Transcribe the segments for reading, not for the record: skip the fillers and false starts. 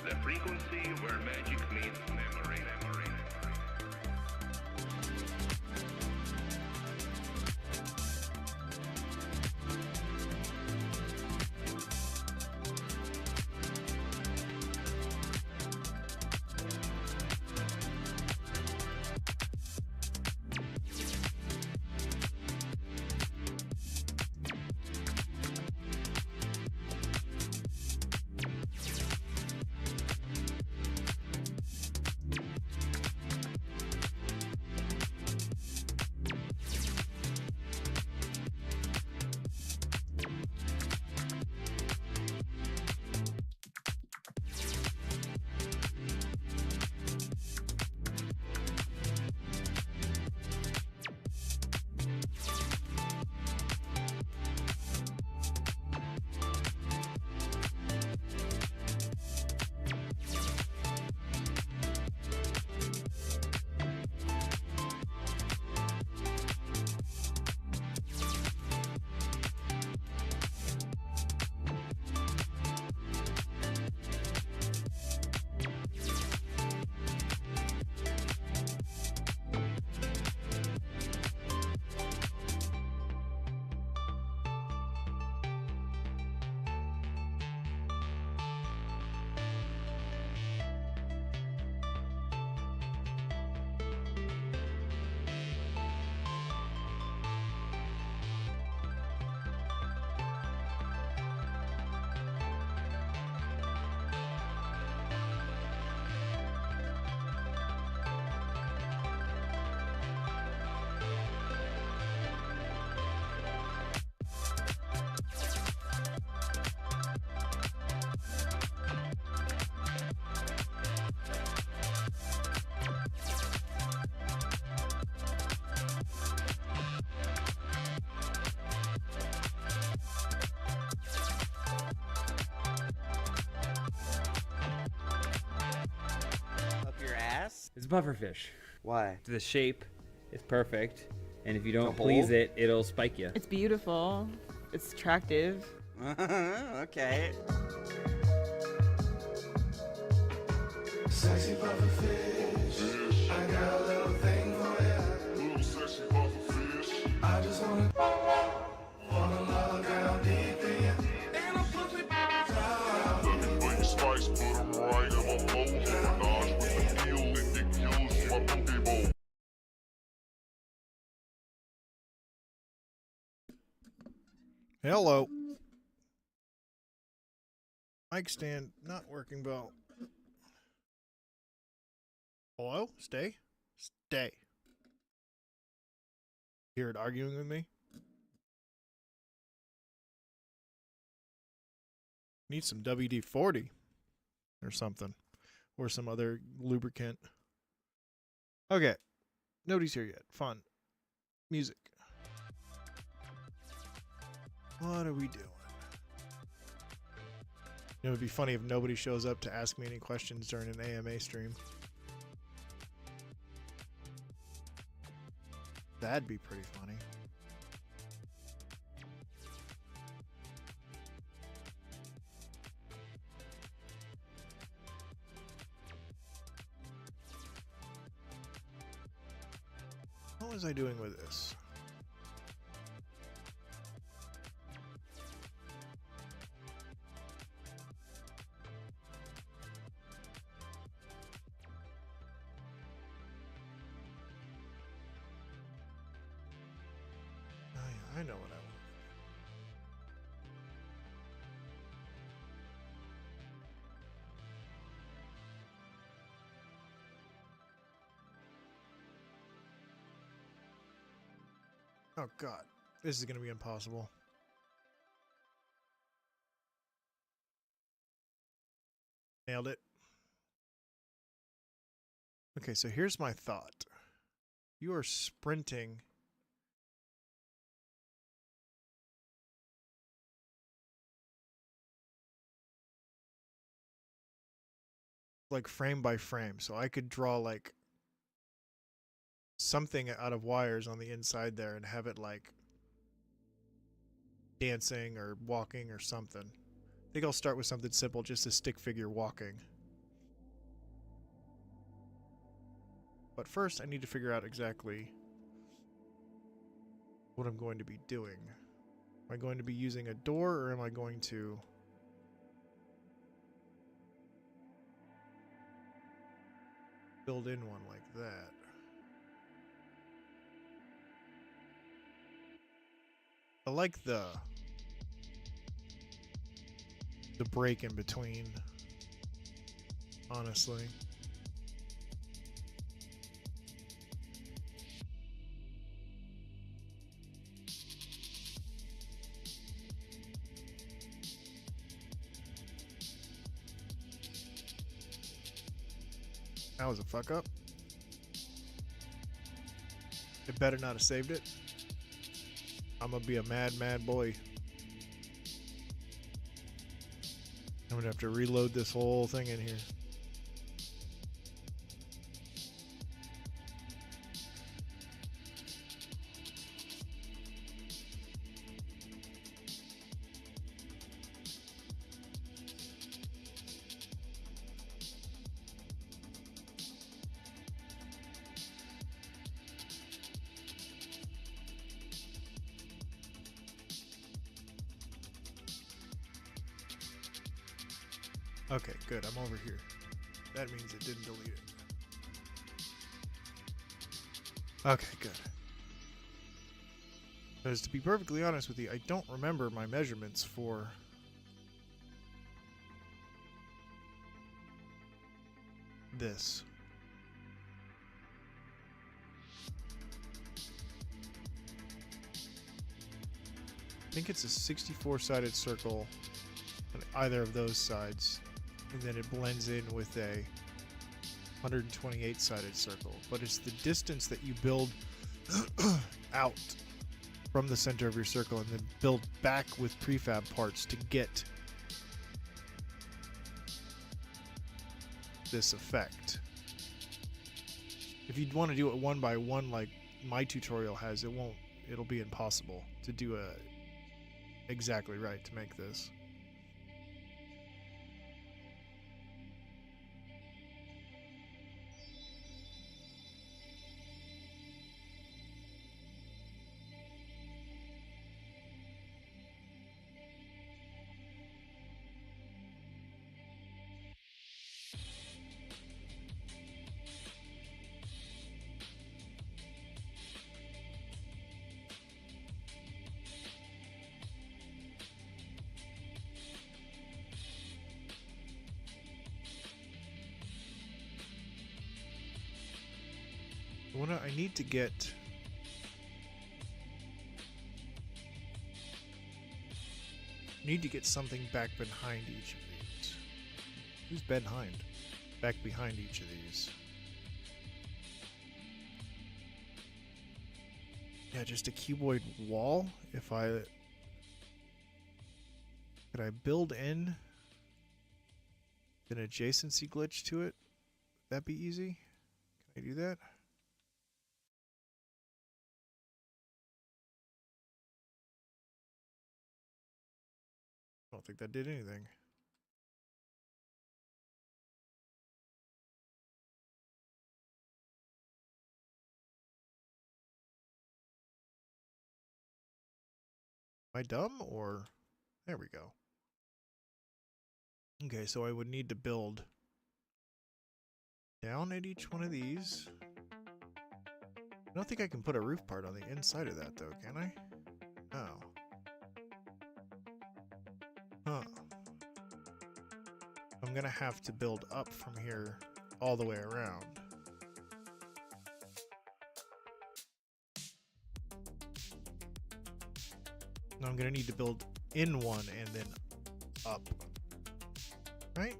the frequency where magic meets memory. It's pufferfish. Why? The shape is perfect, and if you don't The please hole? it, it'll spike you. It's beautiful. It's attractive. Okay. Sexy puffer fish, I got a little thing for ya. Little sexy puffer fish. I just wanna log down deep in ya. And I'm flipping down. Looking for your spice, put 'em right in my bowl. Menage with the deal and get kills from my boogie bowl. Hello. Mic stand not working well. Hello? Stay? Stay. Hear it arguing with me? Need some WD-40 or something. Or some other lubricant. Okay. Nobody's here yet. Fun. Music. What are we doing? It would be funny if nobody shows up to ask me any questions during an AMA stream. That'd be pretty funny. What was I doing with this? I know what I want. Oh God, this is going to be impossible. Nailed it. Okay, so here's my thought. You are sprinting like frame by frame, so I could draw like something out of wires on the inside there and have it like dancing or walking or something. I think I'll start with something simple, just a stick figure walking. But first, I need to figure out exactly what I'm going to be doing. Am I going to be using a door, or am I going to build in one like that? I like the break in between, honestly. That was a fuck up. It better not have saved it. I'm gonna be a mad, mad boy. I'm gonna have to reload this whole thing in here. Okay, good. I'm over here. That means it didn't delete it. Okay, good. Because to be perfectly honest with you, I don't remember my measurements for this. I think it's a 64-sided circle on either of those sides. And then it blends in with a 128-sided circle. But it's the distance that you build out from the center of your circle and then build back with prefab parts to get this effect. If you'd want to do it one by one like my tutorial has, it'll be impossible to do exactly right to make this. I need to get something back behind each of these. Who's behind? Back behind each of these. Yeah, just a cuboid wall. Could I build in an adjacency glitch to it? Would that be easy? Can I do that? I don't think that did anything. Am I dumb or... There we go. Okay, so I would need to build down at each one of these. I don't think I can put a roof part on the inside of that though, can I? Oh. Huh. I'm gonna have to build up from here all the way around. Now I'm gonna need to build in one and then up. Right?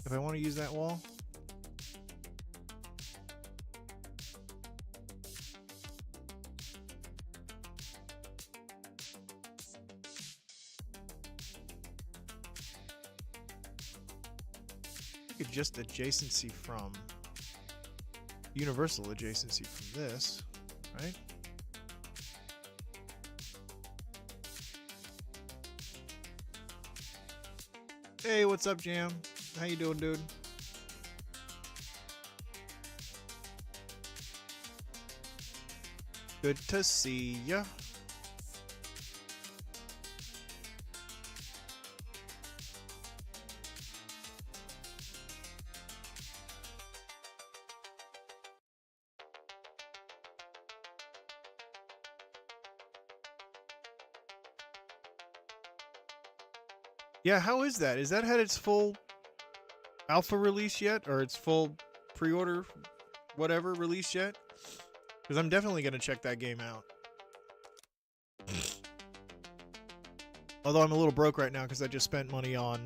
If I want to use that wall. Just adjacency from universal adjacency from this, right? Hey, what's up, Jam? How you doing, dude? Good to see ya. Yeah, how is that? Is that had its full alpha release yet? Or its full pre-order whatever release yet? Because I'm definitely going to check that game out. Although I'm a little broke right now because I just spent money on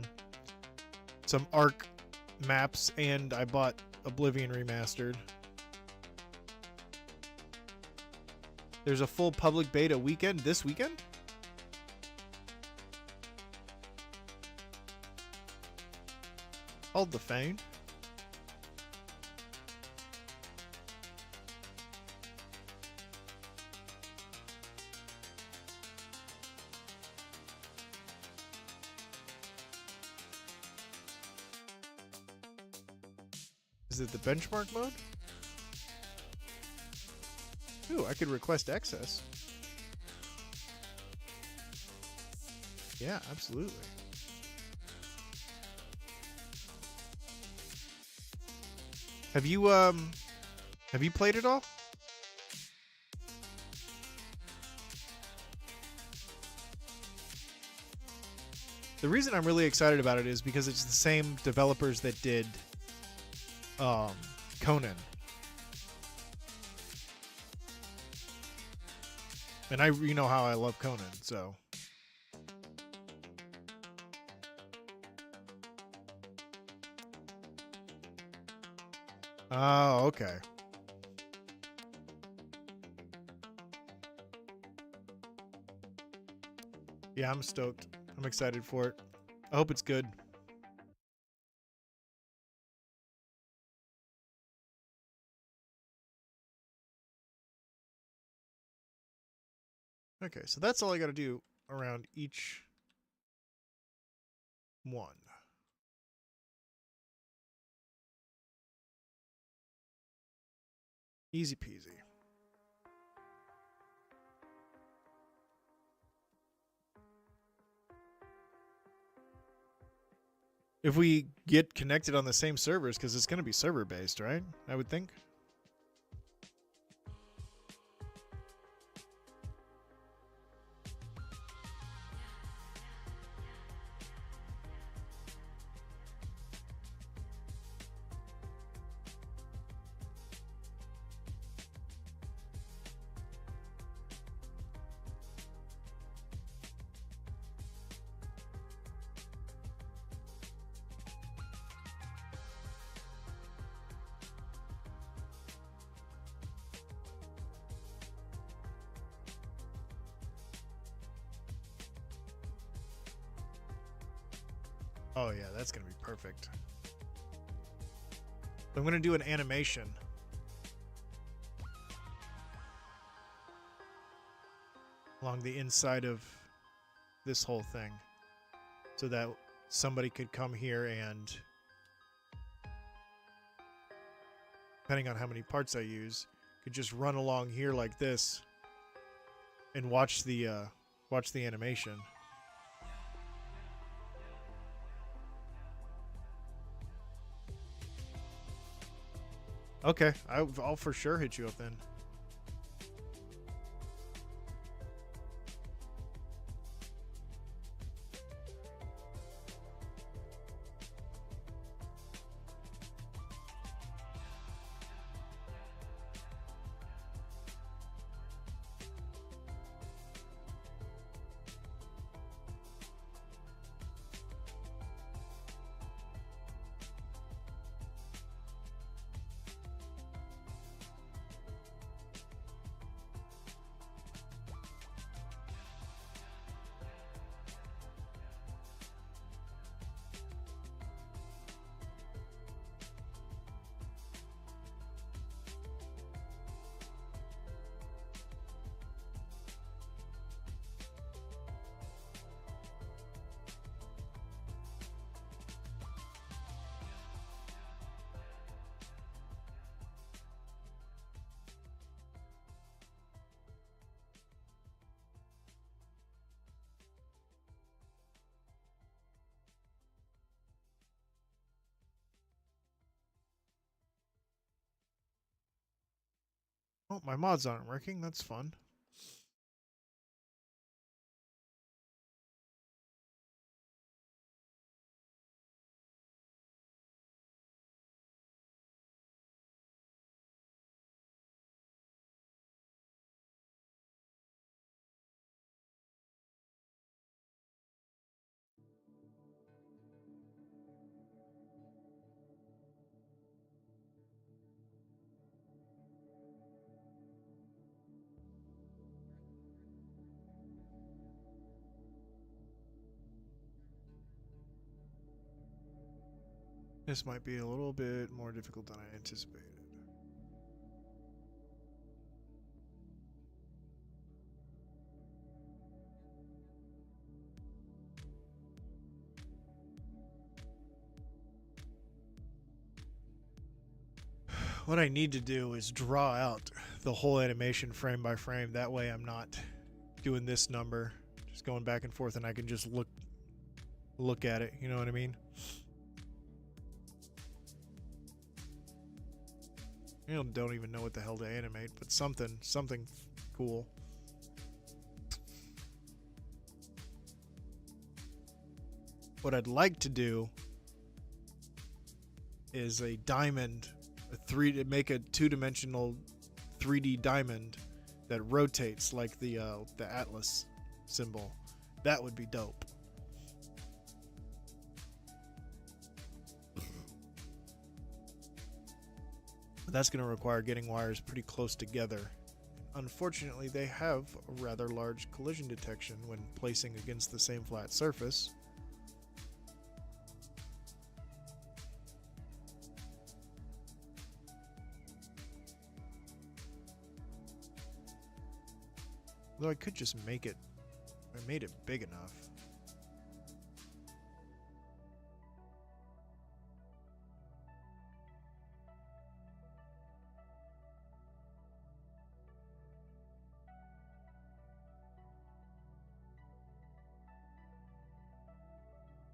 some Ark maps and I bought Oblivion Remastered. There's a full public beta weekend this weekend? Hold the phone. Is it the benchmark mode? Ooh, I could request access. Yeah, absolutely. Have you played it all? The reason I'm really excited about it is because it's the same developers that did Conan. And you know how I love Conan, so. Oh, okay. Yeah, I'm stoked. I'm excited for it. I hope it's good. Okay, so that's all I got to do around each one. Easy peasy. If we get connected on the same servers, because it's going to be server based, right? I would think. Oh yeah, that's gonna be perfect. I'm gonna do an animation. Along the inside of this whole thing. So that somebody could come here and, depending on how many parts I use, could just run along here like this and watch the animation. Okay, I'll for sure hit you up then. Oh, my mods aren't working. That's fun. This might be a little bit more difficult than I anticipated. What I need to do is draw out the whole animation frame by frame. That way I'm not doing this number, just going back and forth, and I can just look at it. You know what I mean? You don't even know what the hell to animate, but something cool. What I'd like to do is a diamond, make a two-dimensional 3D diamond that rotates like the Atlas symbol. That would be dope. But that's going to require getting wires pretty close together. Unfortunately, they have a rather large collision detection when placing against the same flat surface. Though I could just make it, I made it big enough.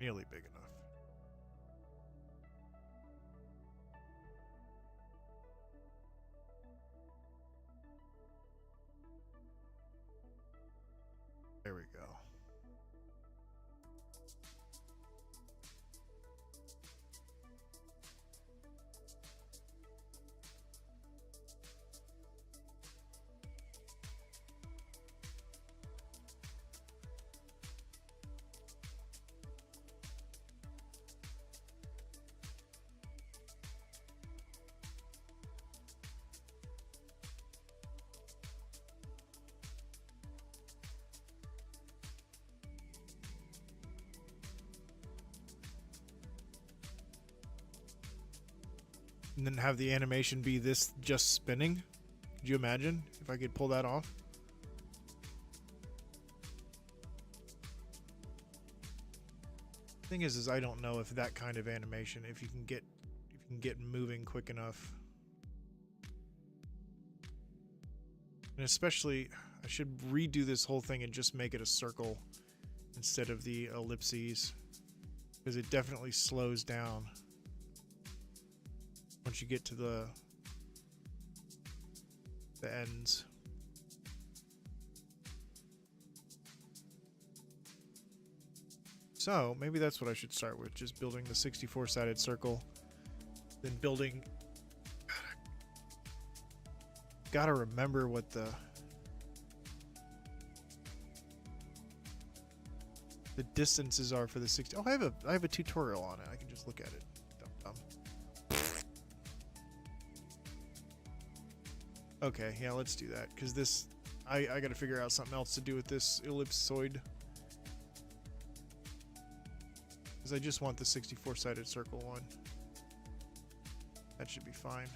Nearly big enough. There we go. And then have the animation be this just spinning. Could you imagine if I could pull that off? Thing is I don't know if that kind of animation, if you can get moving quick enough. And especially, I should redo this whole thing and just make it a circle instead of the ellipses, because it definitely slows down once you get to the ends. So maybe that's what I should start with, just building the 64-sided circle, then building. Gotta remember what the distances are for the 60. Oh, I have a tutorial on it. I can just look at it. Dumb. Okay, yeah, let's do that, because this I gotta figure out something else to do with this ellipsoid, because I just want the 64-sided circle one. That should be fine.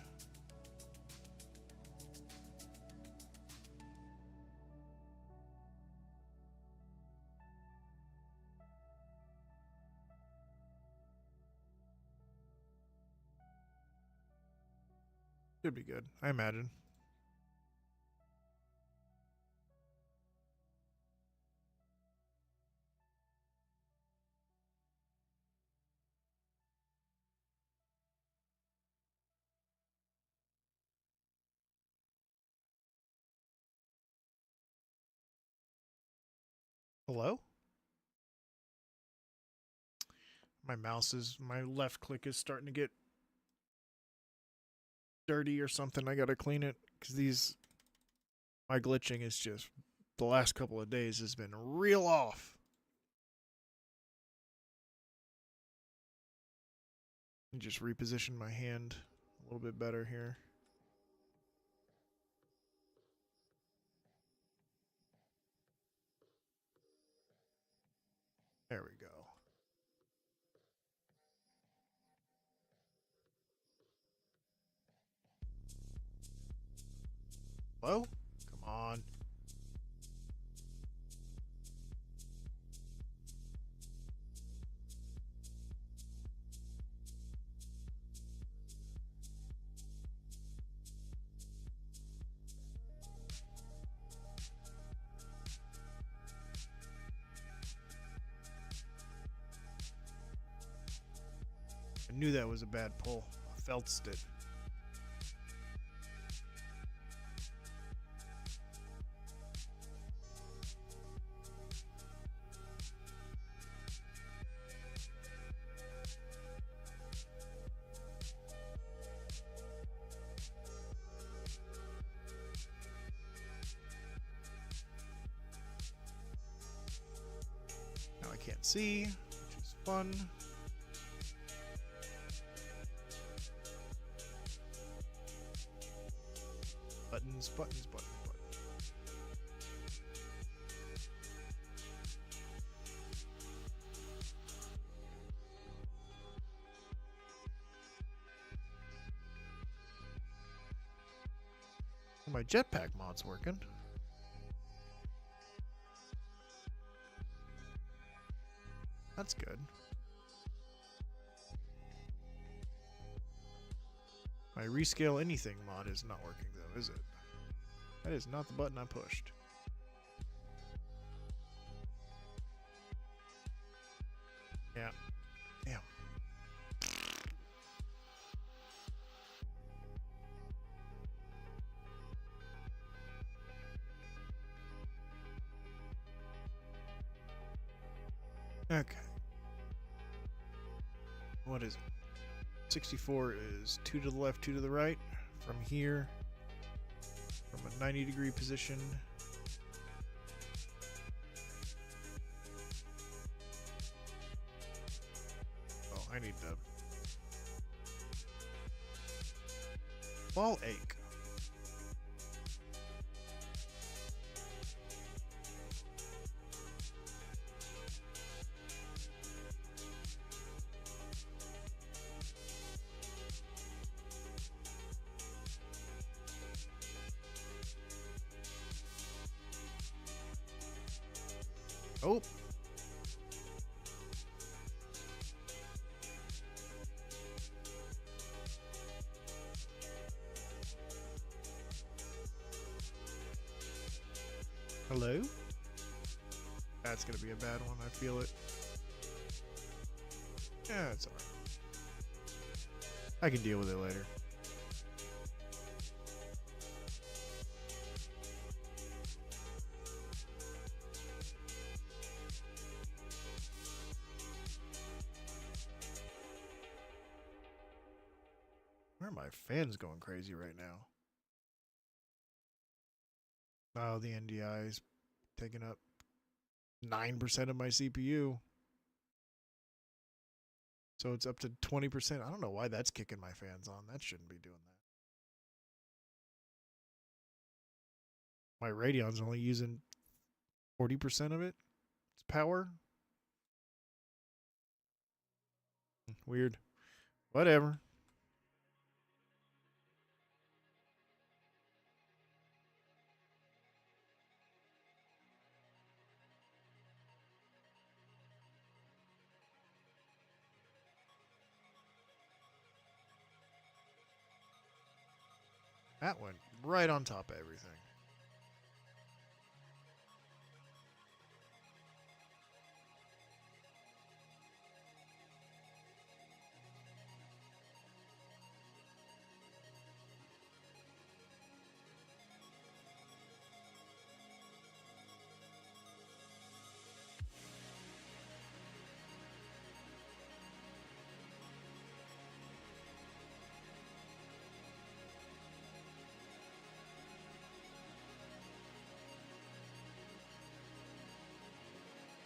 Should be good, I imagine. Hello? My left click is starting to get dirty or something. I gotta clean it because my glitching is just, the last couple of days has been real off. And just reposition my hand a little bit better here. There we go. Hello? Come on. I knew that was a bad pull. I felt it. Now I can't see, which is fun. Buttons, buttons, buttons, buttons. My jetpack mod's working. That's good. My rescale anything mod is not working though, is it? That is not the button I pushed. Yeah. Damn. Okay. What is it? 64 is 2 to the left, 2 to the right. From here, from a 90-degree position. Oh, I need the ball ache. Oh. Hello? That's gonna be a bad one, I feel it. Yeah, it's alright. I can deal with it later. Where are my fans going crazy right now? Oh, the NDI is taking up 9% of my CPU. So it's up to 20%. I don't know why that's kicking my fans on. That shouldn't be doing that. My Radeon's only using 40% of its power. Weird. Whatever. That went right on top of everything.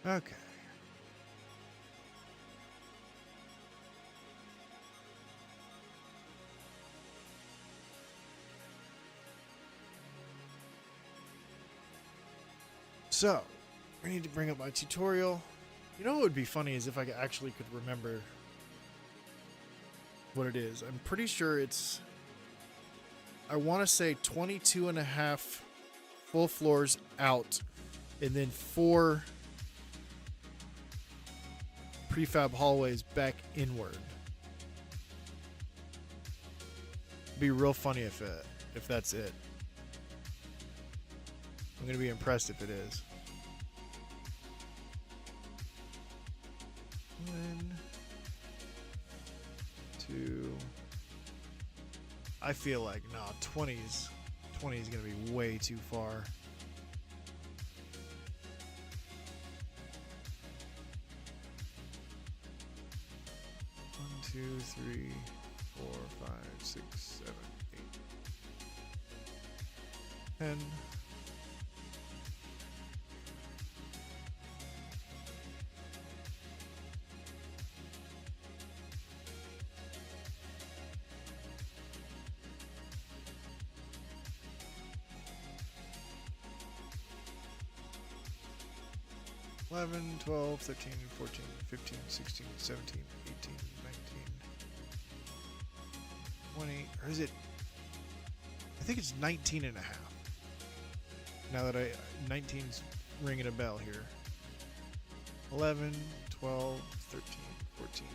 Okay. So, I need to bring up my tutorial. You know what would be funny is if I actually could remember what it is. I'm pretty sure it's, I want to say 22 and a half full floors out, and then 4 prefab hallways back inward. It'd be real funny if that's it. I'm gonna be impressed if it is. 1, 2. I feel like 20's gonna be way too far. One, 2, 3, 4, 5, 6, 7, 8, 10. Eleven, 12, 13, 14, 15, 16, 17, 18, 19, 20, or is it? I think it's 19 and a half. Now that 19's ringing a bell here. 11, 12, 13, 14,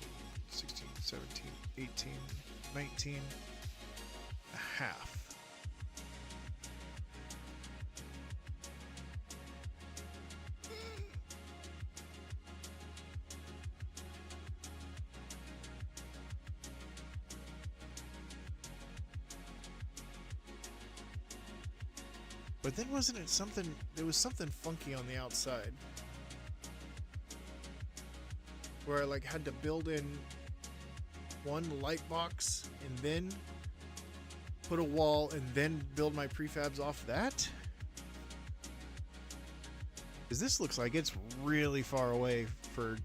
15, 16, 17, 18, 19 and a half. But then wasn't it something, there was something funky on the outside where I like had to build in one light box and then put a wall and then build my prefabs off that? Because this looks like it's really far away for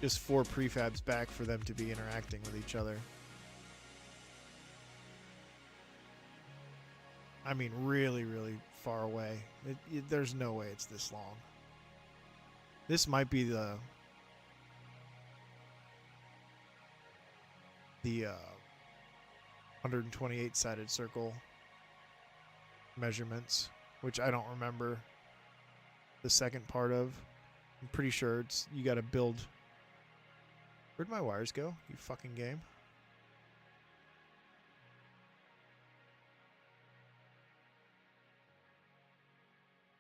just 4 prefabs back for them to be interacting with each other. I mean, really, really far away. There's no way it's this long. This might be the 128-sided circle measurements, which I don't remember the second part of. I'm pretty sure it's you got to build. Where'd my wires go? You fucking game.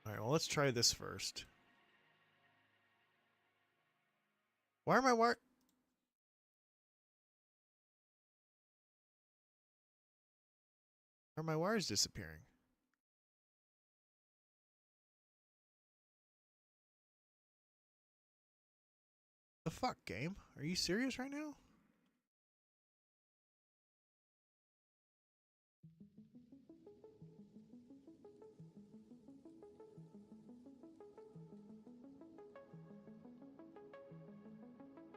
All right, well, let's try this first. Why are my wires? Are my wires disappearing? The fuck, game? Are you serious right now?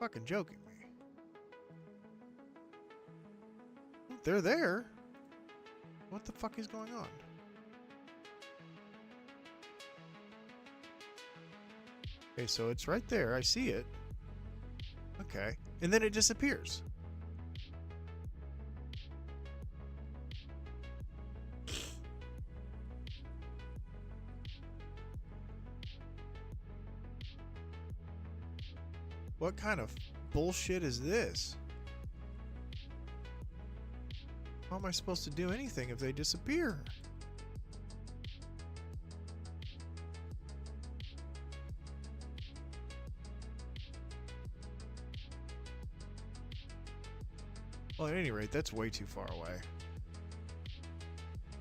Fucking joking me. They're there. What the fuck is going on? Okay, so it's right there. I see it. Okay. And then it disappears. What kind of bullshit is this? How am I supposed to do anything if they disappear? Well, at any rate, that's way too far away.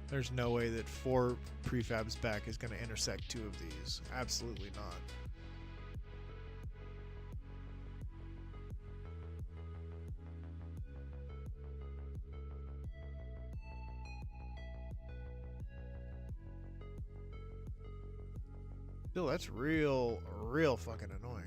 There's no way that 4 prefabs back is going to intersect 2 of these. Absolutely not. Still, that's real real fucking annoying.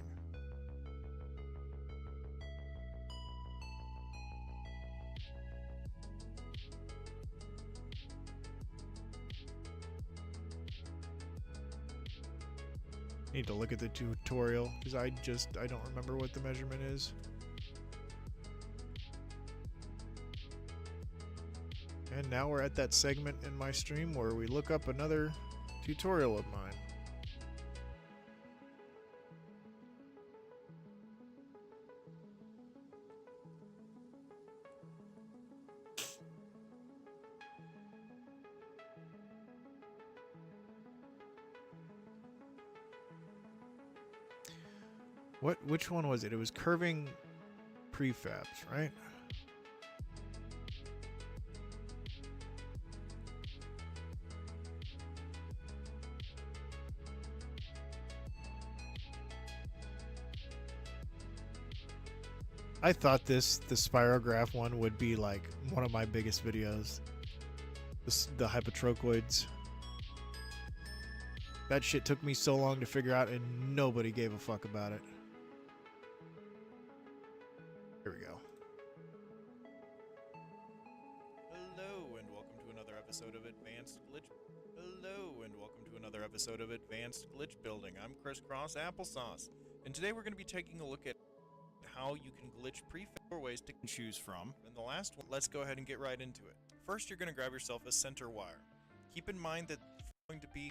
Need to look at the tutorial because I don't remember what the measurement is. And now we're at that segment in my stream where we look up another tutorial of mine. Which one was it? It was curving prefabs, right? I thought the spirograph one would be like one of my biggest videos. The hypotrochoids. That shit took me so long to figure out and nobody gave a fuck about it. Here we go. Hello and welcome to another episode of Advanced Glitch. Hello and welcome to another episode of Advanced Glitch Building. I'm CrisCrosaplesos, and today we're going to be taking a look at how you can glitch prefab doorways to choose from. And the last one, let's go ahead and get right into it. First, you're going to grab yourself a center wire. Keep in mind that it's going to be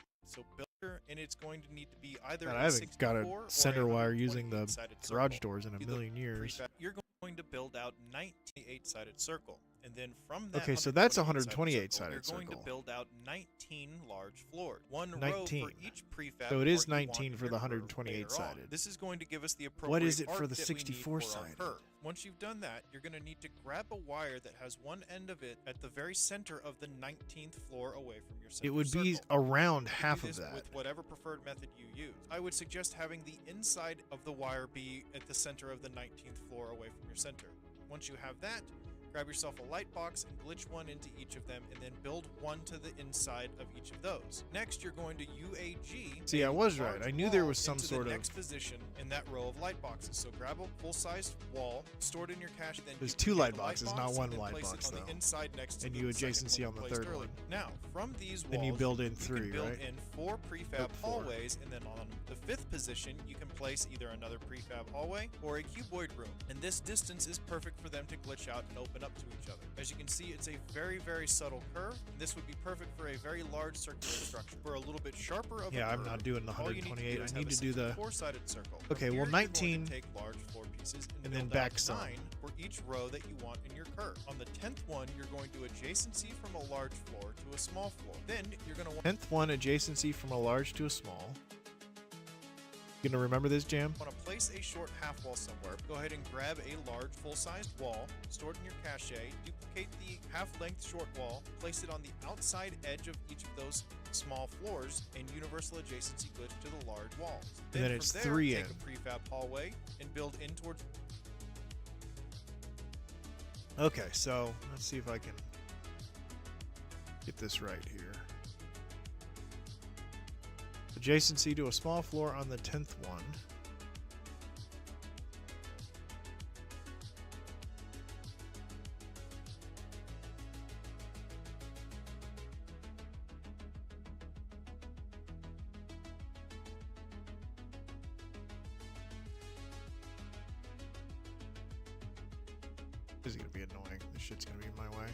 builder, and it's going to need to be either God, I haven't got a center wire using the garage doors in a million years. You're going to build out 98-sided circle. And then from that, okay, so that's 128 sided circle. You're going to build out 19 large floors. One row for each prefab. So it is 19 for the 128 sided. This is going to give us the appropriate What is it for arc the that we need 64 for our sided? curve. Once you've done that, you're going to need to grab a wire that has one end of it at the very center of the 19th floor away from your center It would be circle. around You can half do of this that. with whatever preferred method you use. I would suggest having the inside of the wire be at the center of the 19th floor away from your center. Once you have that, grab yourself a light box and glitch one into each of them, and then build one to the inside of each of those. Next, you're going to UAG. See, I was right. I knew there was some into sort the of. next position in that row of light boxes. So grab a full-sized wall, store it in your cache. Then There's you two take light the boxes, box not one and then light place box, it on though. the inside next to And the you second adjacency one on the placed third earlier. one. Now, from these walls, Then you build in you three, can build right? in 4 prefab Nope, 4. hallways, and then on the 5th position, you can place either another prefab hallway or a cuboid room. And this distance is perfect for them to glitch out and open up to each other. As you can see, it's a very, very subtle curve. And this would be perfect for a very large circular structure. For a little bit sharper of a Yeah, I'm curve, not doing the all you need to 128. do is I need have to do the. 4-sided circle. Okay, From well, here, you're going to 19 take large floor pieces and then build back out some. 9 for each row that you want in your curve. On the 10th one, you're going to adjacency from a large floor to a small floor. Then you're going to want 10th one, adjacency from a large to a small. You gonna remember this, Jam? to place a short half wall somewhere. Go ahead and grab a large full-sized wall, store it in your cache, duplicate the half-length short wall, place it on the outside edge of each of those small floors, and universal adjacency glitch to the large walls. And then from it's there, 3 take in. a prefab hallway and build in towards. Okay, so let's see if I can get this right here. Adjacency to a small floor on the 10th one. This is gonna be annoying. This shit's gonna be in my way.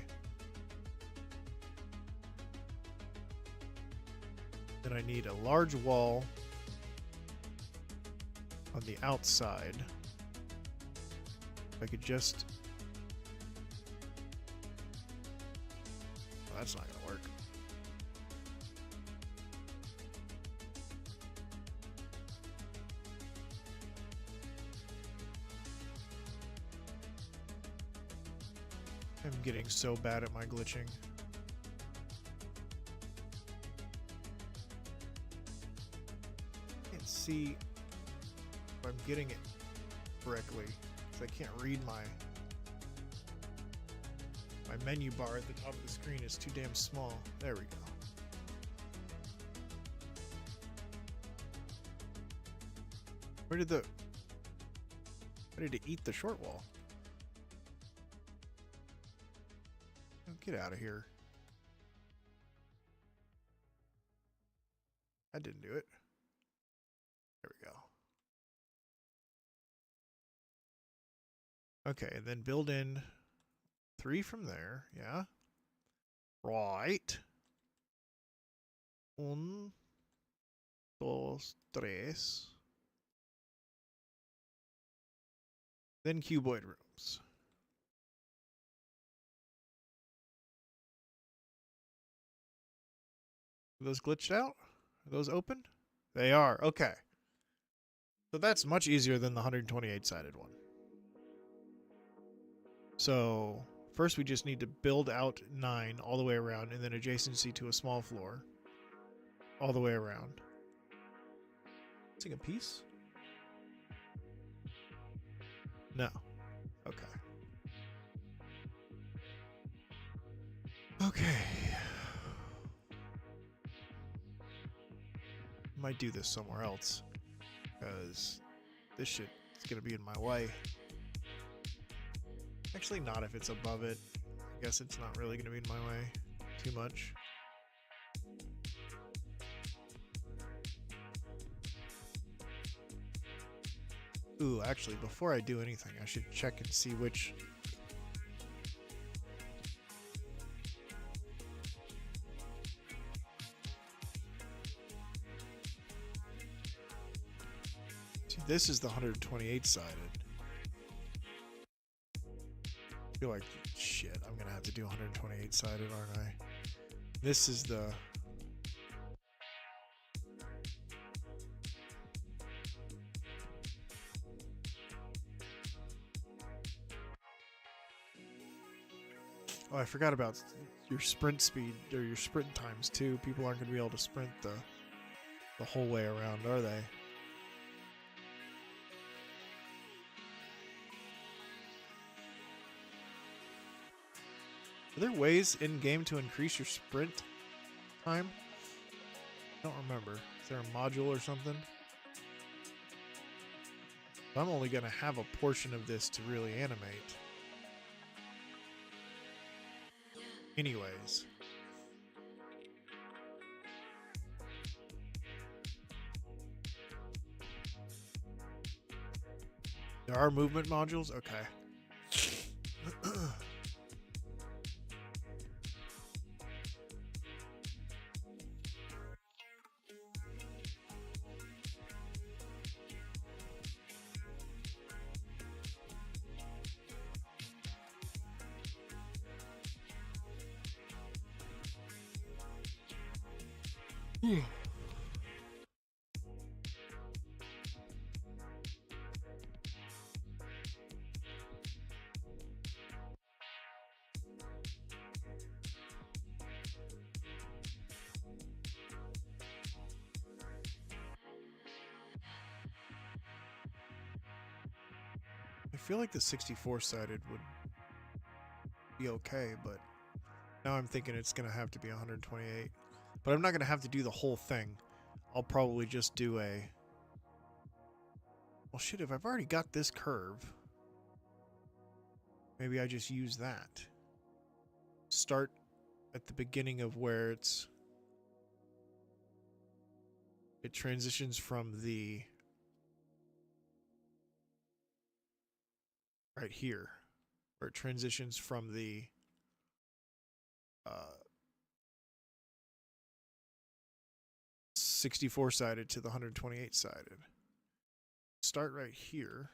Then I need a large wall on the outside. If I could just... Well, that's not gonna work. I'm getting so bad at my glitching. Can't see if I'm getting it correctly because I can't read my menu bar at the top of the screen is too damn small. There we go. Where did it eat the short wall? Oh, get out of here. That didn't do it. There we go. Okay, and then build in 3 from there. Yeah. Right. 1, 2, 3. Then cuboid rooms. Are those glitched out? Are those open? They are. Okay. So that's much easier than the 128-sided one. So first we just need to build out 9 all the way around, and then adjacency to a small floor all the way around. Missing a piece? No. Okay. Okay. Might do this somewhere else, because this shit is gonna be in my way. Actually, not if it's above it. I guess it's not really gonna be in my way too much. Ooh, actually, before I do anything, I should check and see which... See, this is the 128-sided. I feel like, shit, I'm gonna have to do 128-sided, aren't I? This is the... Oh, I forgot about your sprint speed, or your sprint times, too. People aren't going to be able to sprint the whole way around, are they? Are there ways in-game to increase your sprint time? I don't remember. Is there a module or something? I'm only going to have a portion of this to really animate. Anyways. There are movement modules? Okay. I feel like the 64-sided would be okay, but now I'm thinking it's going to have to be 128. But I'm not going to have to do the whole thing. I'll probably just do a... Well, shit, if I've already got this curve, maybe I just use that. Start at the beginning of where it transitions from the... right here, where it transitions from the 64-sided to the 128-sided. Start right here.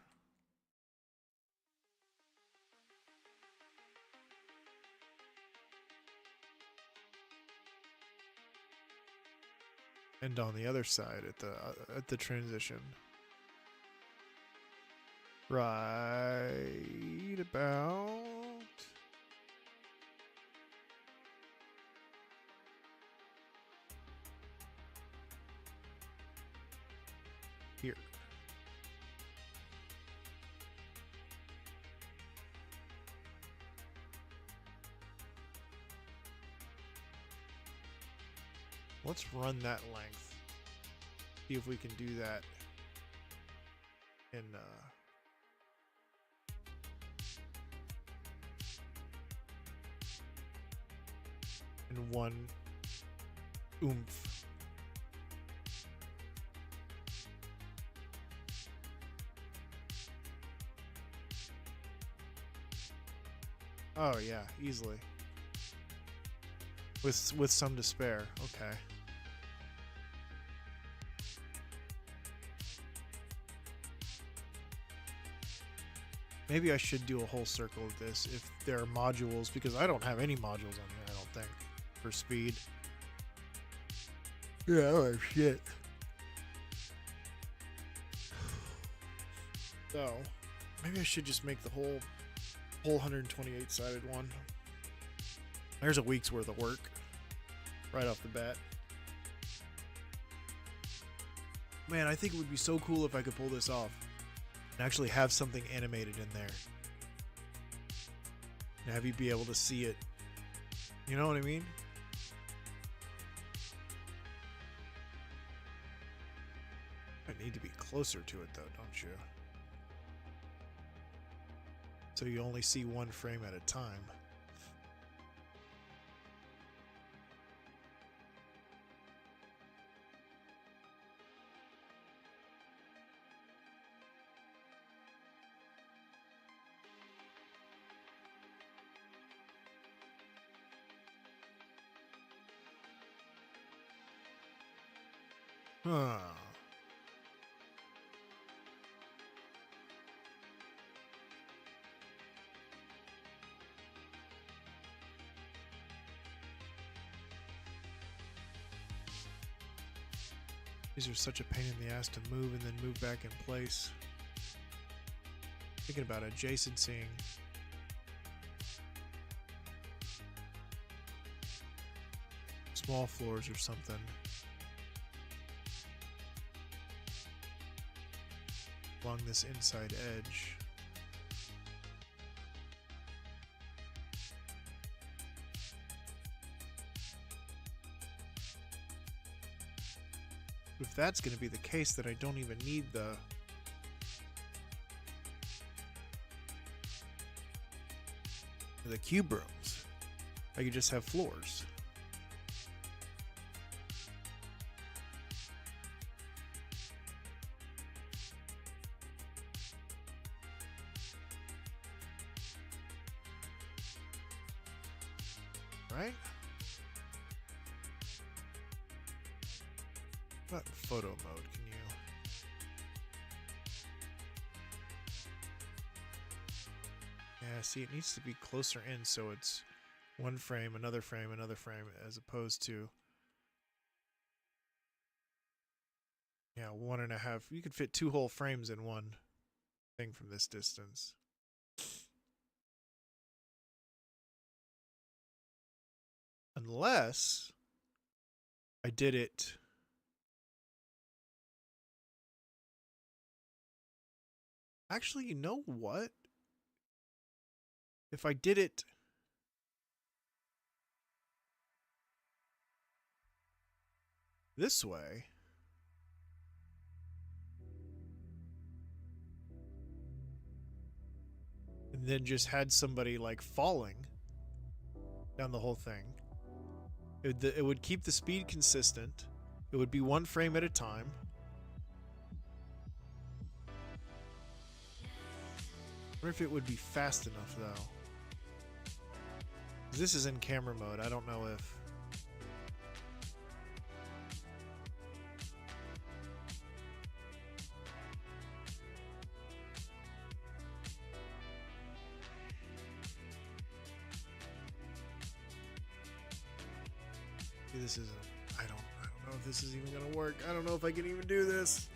And on the other side at the transition. Right about here. Let's run that length. See if we can do that. in one oomph. Oh yeah, easily. With some to spare. Okay. Maybe I should do a whole circle of this if there are modules, because I don't have any modules on here, I don't think, for speed. Yeah, oh shit. So, maybe I should just make the whole 128 sided one. There's a week's worth of work right off the bat. Man, I think it would be so cool if I could pull this off and actually have something animated in there and have you be able to see it. You know what I mean? I need to be closer to it though, don't you? So you only see one frame at a time. Huh. These are such a pain in the ass to move and then move back in place. Thinking about adjacencing. Small floors or something. Along this inside edge. If that's going to be the case, then I don't even need the cube rooms. I could just have floors. Right? What photo mode can you? Yeah, see, it needs to be closer in, so it's one frame, another frame, another frame, as opposed to, yeah, 1.5. You could fit 2 whole frames in one thing from this distance. Unless I did it. Actually, you know what? If I did it this way, and then just had somebody like falling down the whole thing, it would keep the speed consistent. It would be 1 frame at a time. I wonder if it would be fast enough though. This is in camera mode. I don't know if. This isn't. I don't know if this is even gonna work. I don't know if I can even do this.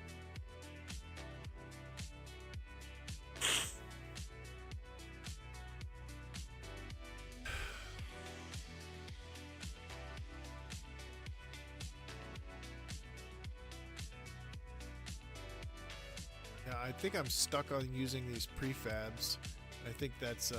Yeah, I think I'm stuck on using these prefabs. I think that's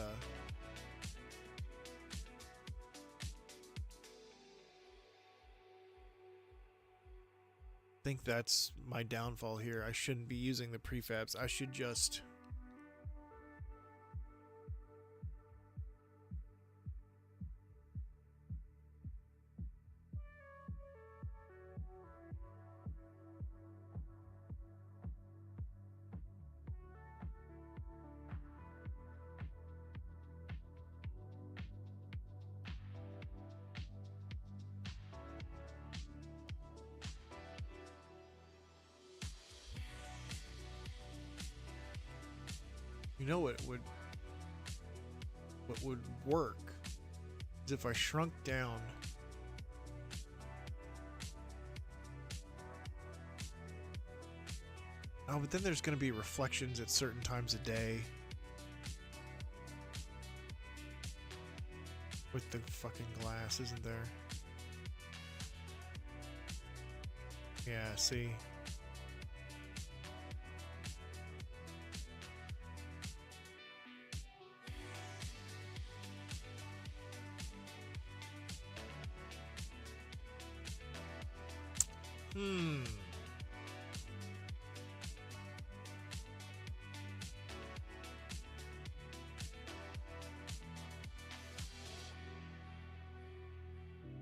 think that's my downfall here. I shouldn't be using the prefabs. I should just... You know what would work is if I shrunk down oh, but then there's going to be reflections at certain times of day with the fucking glass, isn't there? Yeah, see.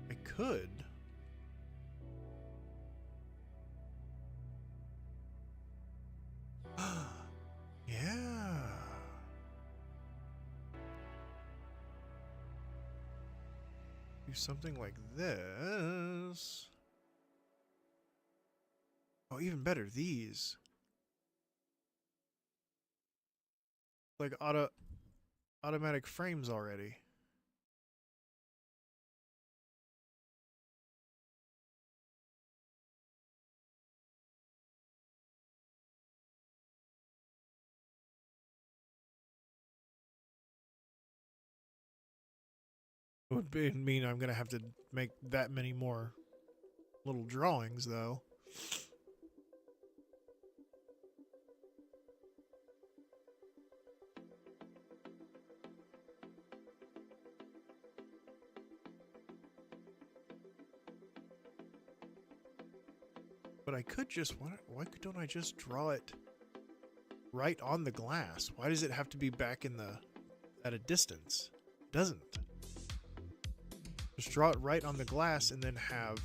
I could. Yeah. Do something like this. Oh, even better, these. Like automatic frames already. Would mean I'm gonna have to make that many more little drawings, though. But I could just why don't I just draw it right on the glass? Why does it have to be back in the at a distance? It doesn't. Just draw it right on the glass and then have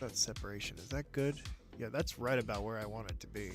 that separation. Is that good? Yeah, that's right about where I want it to be.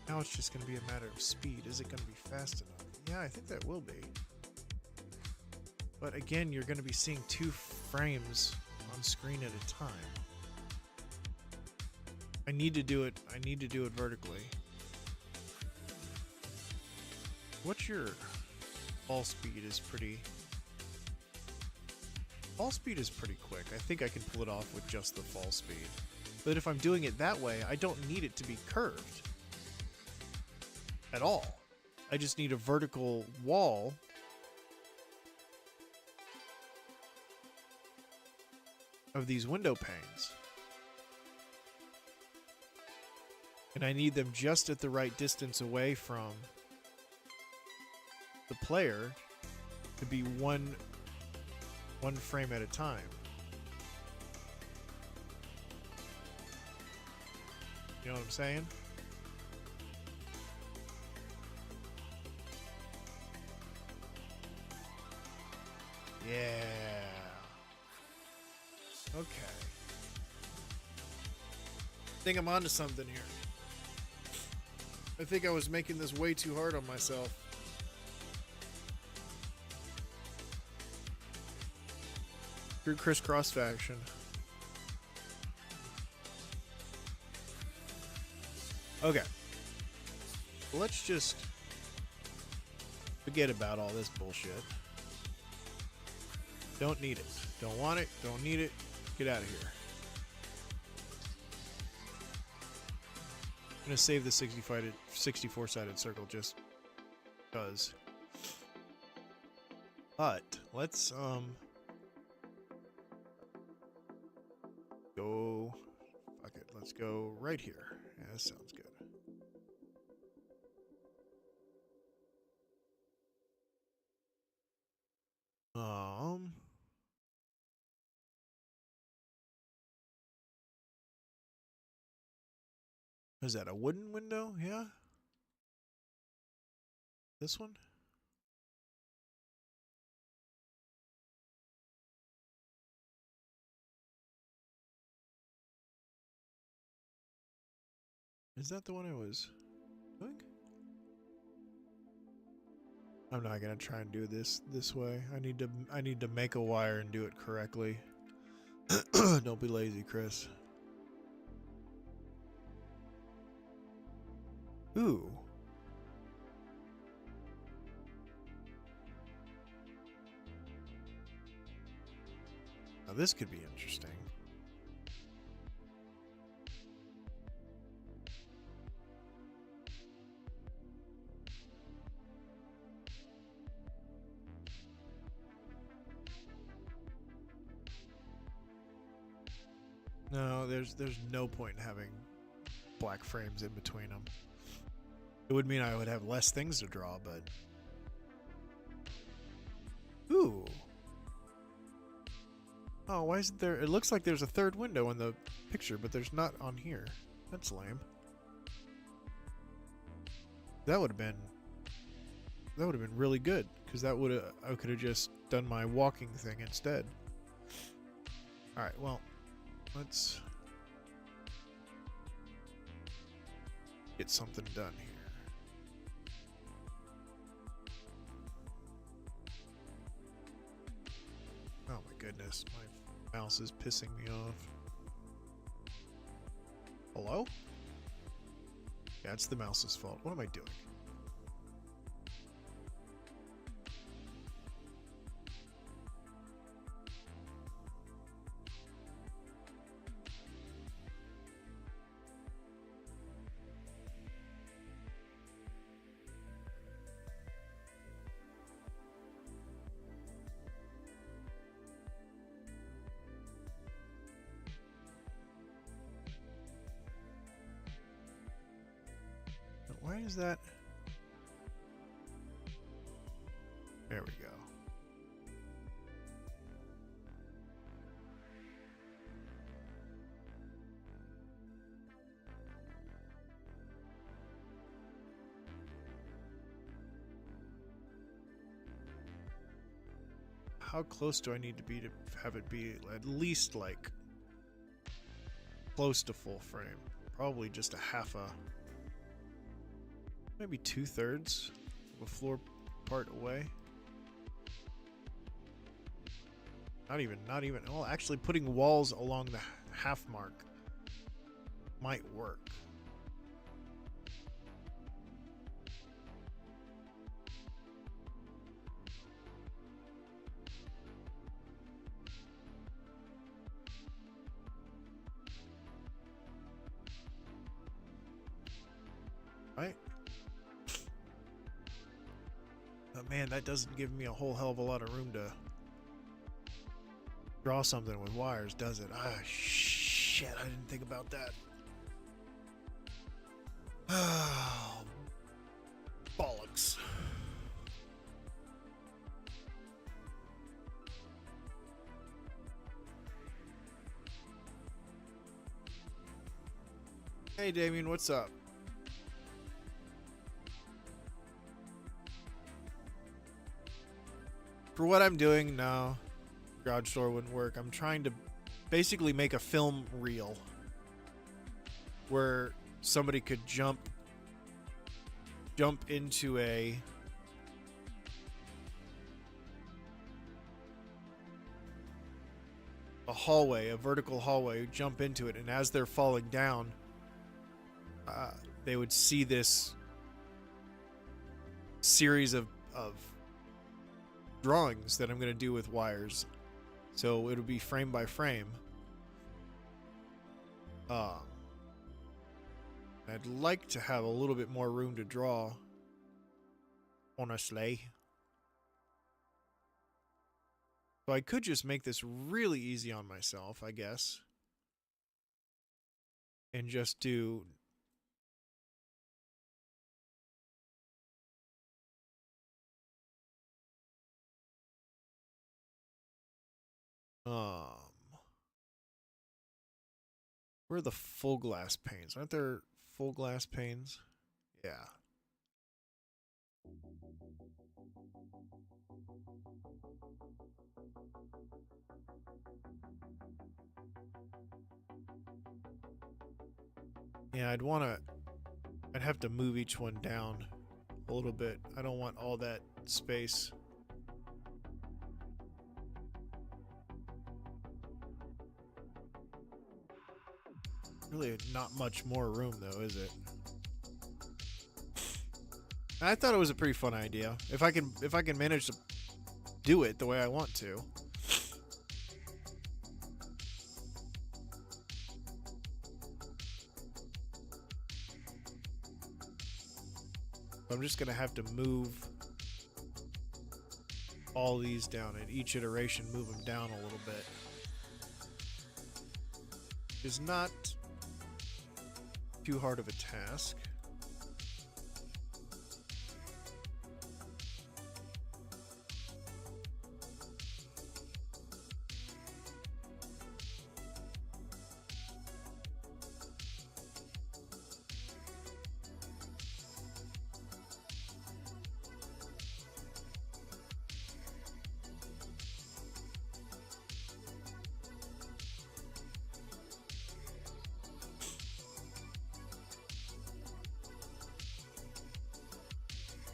Now it's just going to be a matter of speed. Is it going to be fast enough? Yeah, I think that will be. But again, you're going to be seeing 2 frames on screen at a time. I need to do it vertically. What's your fall speed is pretty... Fall speed is pretty quick. I think I can pull it off with just the fall speed. But if I'm doing it that way, I don't need it to be curved at all. I just need a vertical wall of these window panes. And I need them just at the right distance away from the player to be one frame at a time. You know what I'm saying? Yeah. Okay. I think I'm onto something here. I think I was making this way too hard on myself. Through CrisCros faction. Okay. Let's just forget about all this bullshit. Don't need it. Don't want it. Don't need it. Get out of here. I'm gonna save the 64-sided circle just because. But let's go. Fuck it. Let's go right here. Yeah, that sounds good. Is that a wooden window? Yeah. This one? Is that the one I was doing? I'm not gonna try and do this way. I need to make a wire and do it correctly. Don't be lazy, Chris. Ooh. Now this could be interesting. No, there's no point in having black frames in between them. It would mean I would have less things to draw, but... Ooh. Oh, why isn't there... It looks like there's a third window in the picture, but there's not on here. That's lame. That would have been really good, because that would have... I could have just done my walking thing instead. Alright, well... Let's... get something done here. Oh my goodness, my mouse is pissing me off. Hello? Yeah, it's the mouse's fault. What am I doing? Why is that? There we go. How close do I need to be to have it be at least like close to full frame? Probably just a half a... Maybe 2/3 of a floor part away. Not even. Well, actually putting walls along the half mark might work. Right? But man, that doesn't give me a whole hell of a lot of room to draw something with wires, does it? Ah, shit, I didn't think about that. Oh, bollocks. Hey, Damien, what's up? For what I'm doing, no. Garage door wouldn't work. I'm trying to basically make a film reel where somebody could jump into a hallway, a vertical hallway, jump into it, and as they're falling down, they would see this series of drawings that I'm going to do with wires. So it'll be frame by frame. I'd like to have a little bit more room to draw, honestly. So I could just make this really easy on myself, I guess. And just do... Where are the full glass panes? Aren't there full glass panes? Yeah. Yeah, I'd have to move each one down a little bit. I don't want all that space. Really not much more room though, is it? I thought it was a pretty fun idea. If I can manage to do it the way I want to. I'm just gonna have to move all these down, and each iteration move them down a little bit. It's not too hard of a task.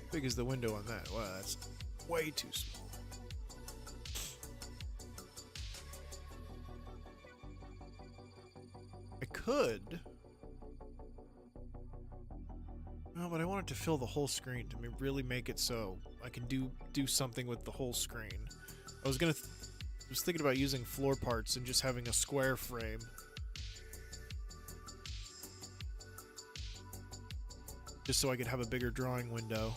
Big is the window on that? Wow, that's way too small. I could. No, but I want it to fill the whole screen to really make it so I can do something with the whole screen. I was thinking about using floor parts and just having a square frame. Just so I could have a bigger drawing window.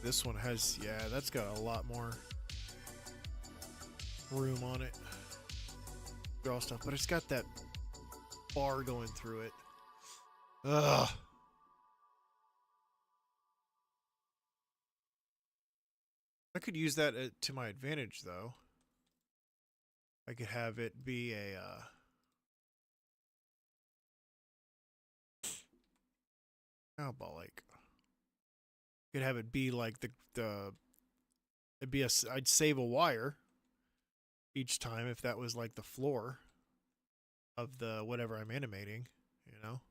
This one has, yeah, that's got a lot more room on it. Draw stuff, but it's got that bar going through it. Ugh. I could use that to my advantage, though. I could have it be a, how about like, could have it be like it'd be I'd save a wire each time if that was like the floor of the whatever I'm animating, you know?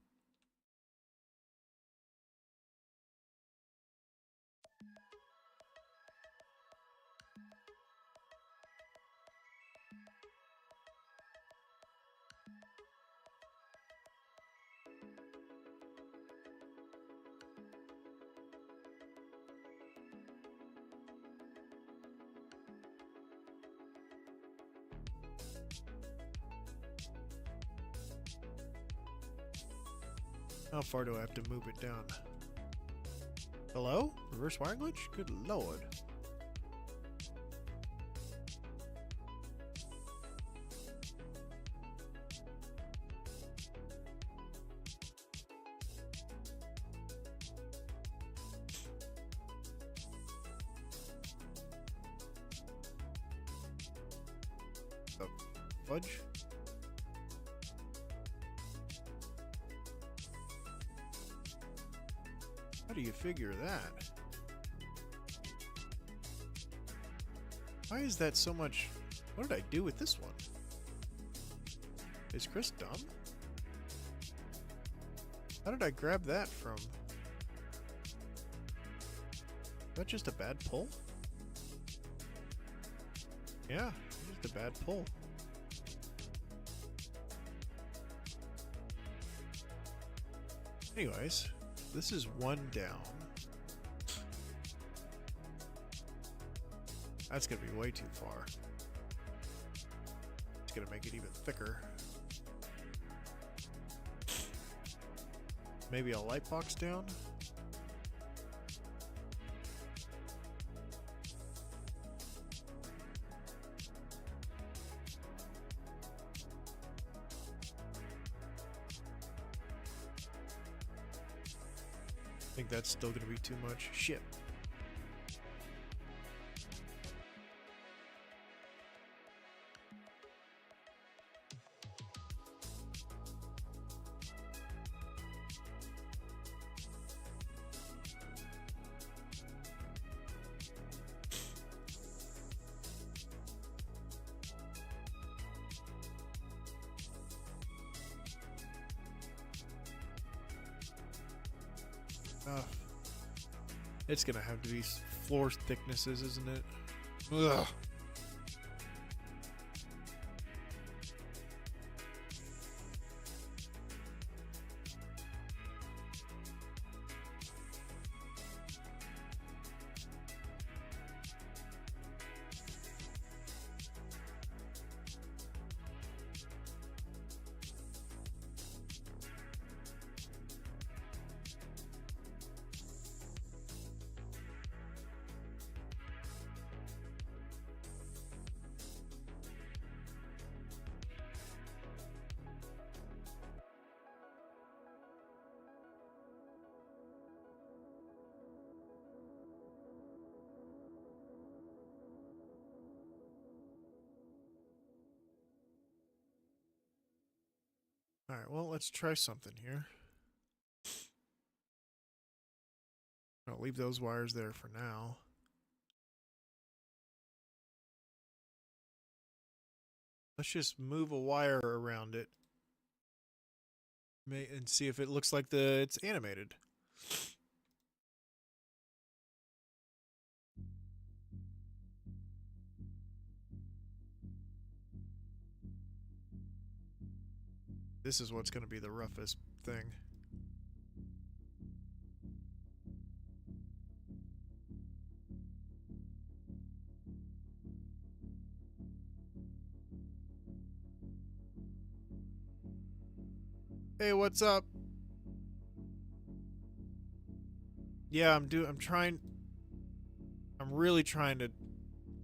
How far do I have to move it down? Hello? Reverse wire glitch? Good lord. fudge? How do you figure that? Why is that so much? What did I do with this one? Is Chris dumb? How did I grab that from? Is that just a bad pull? Yeah, just a bad pull. Anyways, this is one down. That's gonna be way too far. It's gonna make it even thicker. Maybe a light box down? I think that's still gonna be too much. Shit. It's gonna have to be floor thicknesses, isn't it? Ugh. Alright, well, let's try something here. I'll leave those wires there for now. Let's just move a wire around it and see if it looks like it's animated. This is what's going to be the roughest thing. Hey, what's up? Yeah, I'm really trying to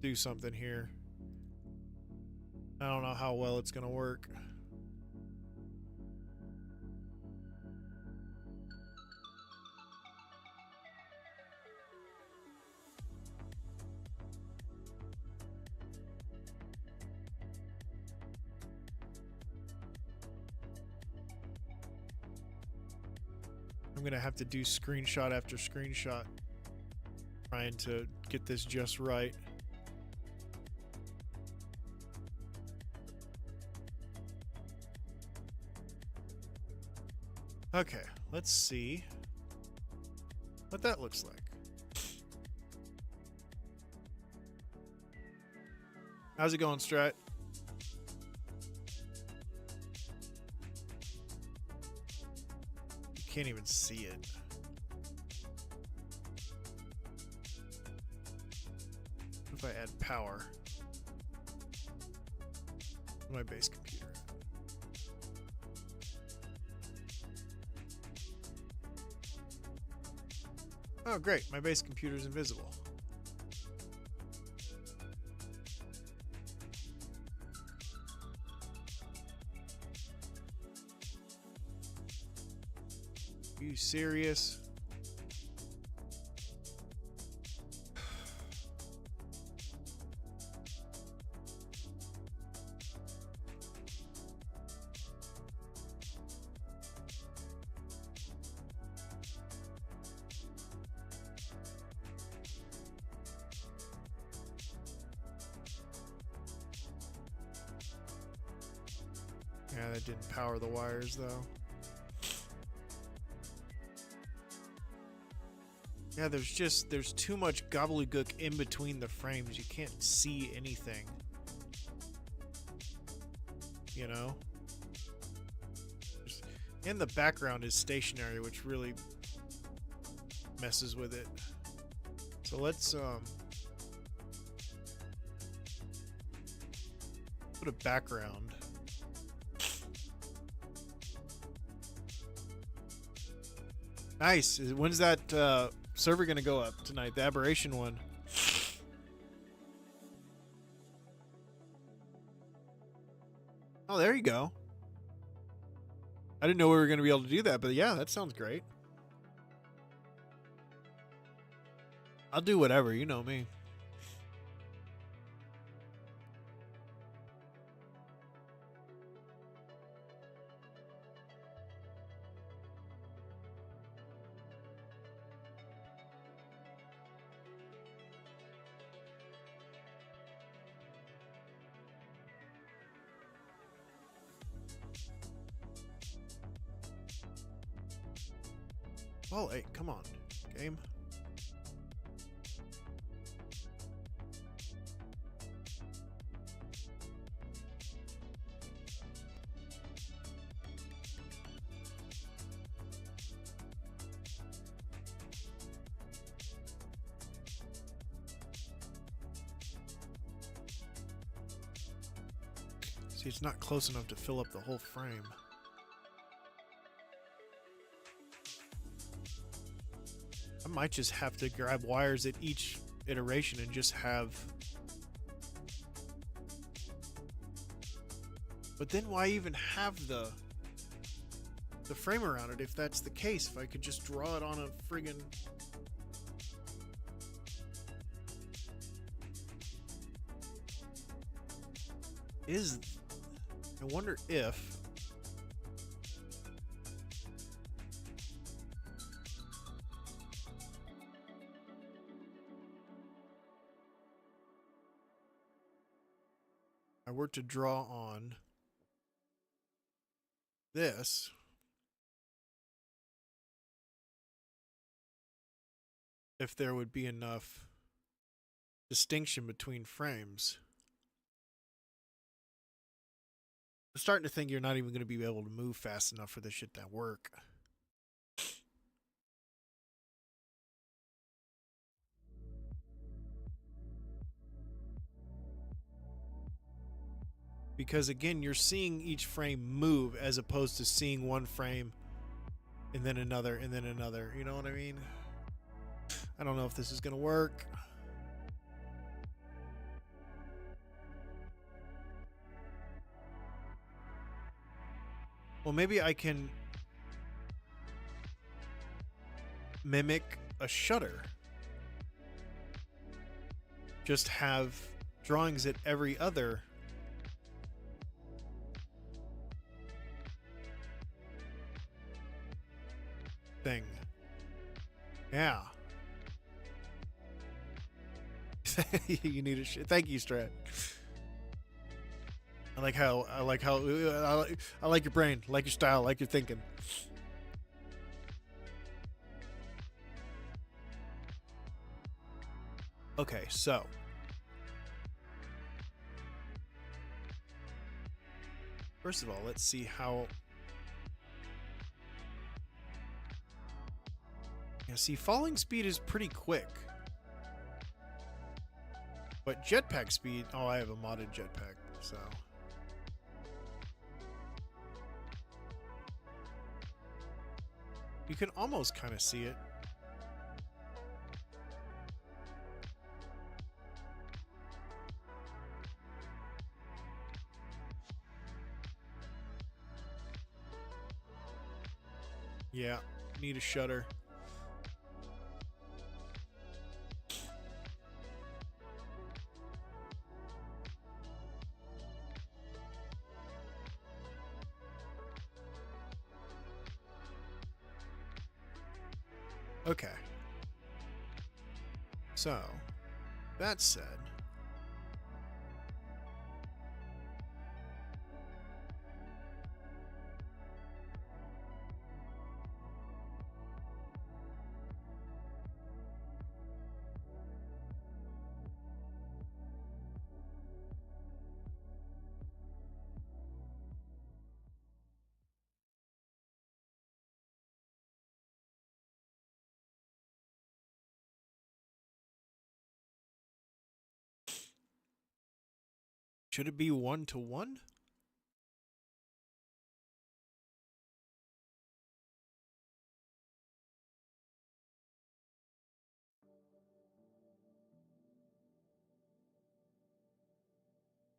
do something here. I don't know how well it's going to work. I'm gonna have to do screenshot after screenshot trying to get this just right. Okay, let's see what that looks like. How's it going, Strat? Can't even see it. What if I add power to my base computer? Oh, great. My base computer is invisible. Are you serious? Yeah, that didn't power the wires though. Yeah, there's too much gobbledygook in between the frames. You can't see anything. You know? And the background is stationary, which really messes with it. So let's put a background. Nice. When's that server gonna go up tonight? The aberration one. Oh, there you go. I didn't know we were gonna be able to do that, but yeah, that sounds great. I'll do whatever, you know me. Oh, hey, come on, game. See, it's not close enough to fill up the whole frame. I might just have to grab wires at each iteration and just have... But then why even have the frame around it if that's the case? If I could just draw it on a friggin... I wonder if... I were to draw on this, if there would be enough distinction between frames. I'm starting to think you're not even going to be able to move fast enough for this shit to work. Because again, you're seeing each frame move as opposed to seeing one frame and then another and then another. You know what I mean? I don't know if this is going to work. Well, maybe I can mimic a shutter. Just have drawings at every other thing. Yeah. You need a thank you, Strat. I like your brain, I like your style, I like your thinking. Okay, so first of all, let's see how. Yeah, see, falling speed is pretty quick. But jetpack speed, oh, I have a modded jetpack, so. You can almost kind of see it. Yeah, need a shutter. Okay. So, that said, Should it be 1-to-1? I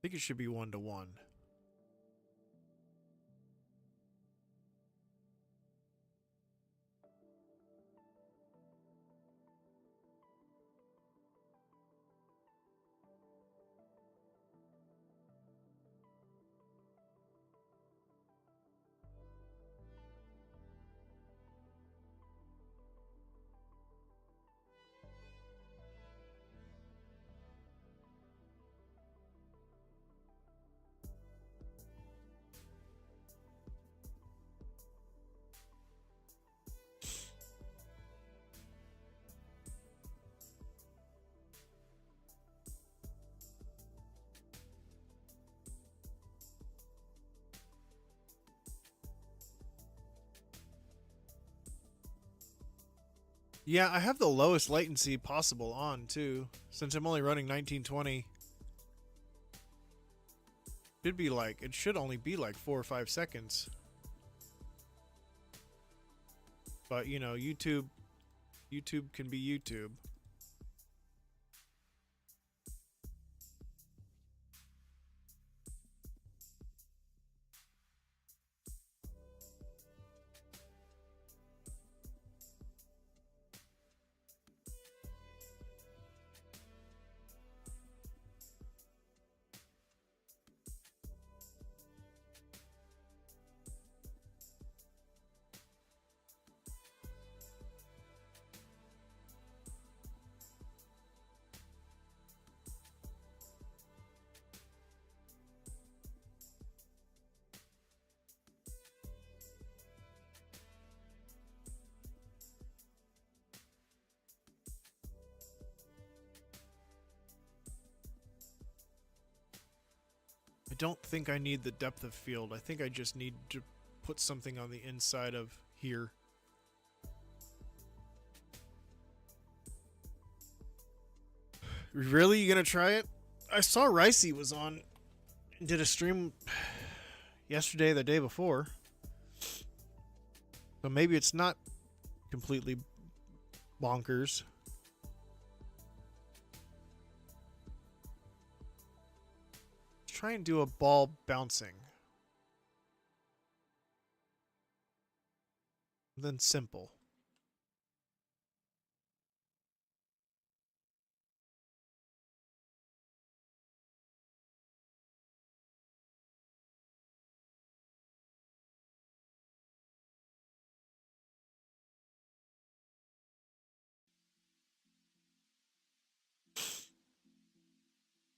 think it should be 1-to-1. Yeah, I have the lowest latency possible on, too. Since I'm only running 1920. It should only be like 4 or 5 seconds. But, you know, YouTube can be YouTube. I don't think I need the depth of field. I think I just need to put something on the inside of here. Really? You gonna try it? I saw Ricey was on and did a stream yesterday, the day before. So maybe it's not completely bonkers. Try and do a ball bouncing. Then simple.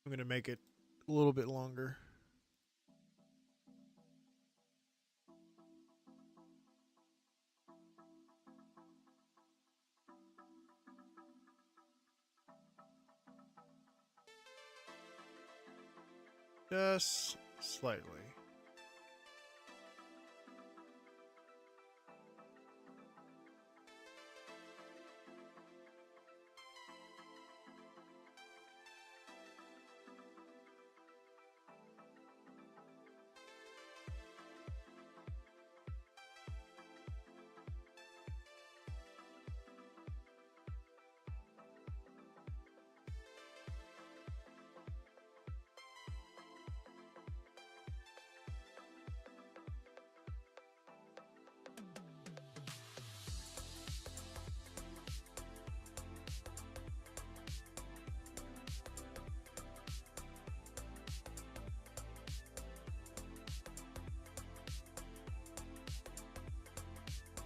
I'm gonna make it a little bit longer. Just slightly.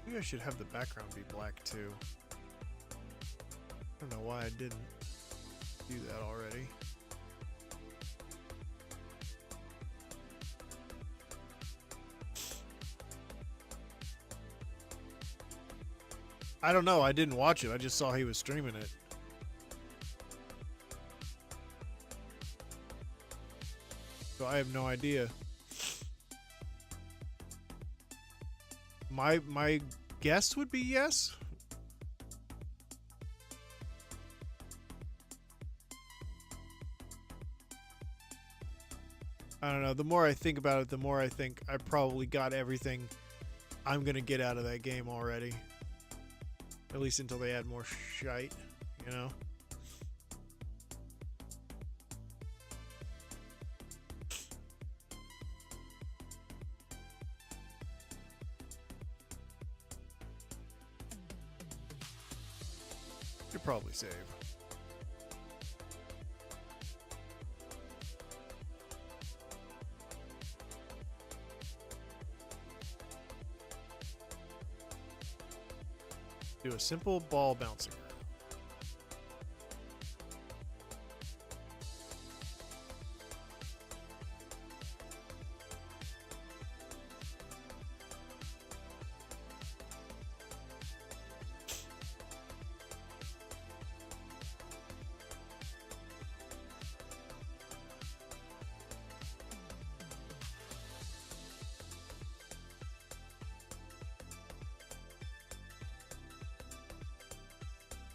Maybe I should have the background be black too. I don't know why I didn't do that already. I don't know. I didn't watch it. I just saw he was streaming it. So I have no idea. My guess would be yes. I don't know. The more I think about it, the more I think I probably got everything I'm gonna get out of that game already. At least until they add more shite, you know? Should probably save. Do a simple ball bouncing.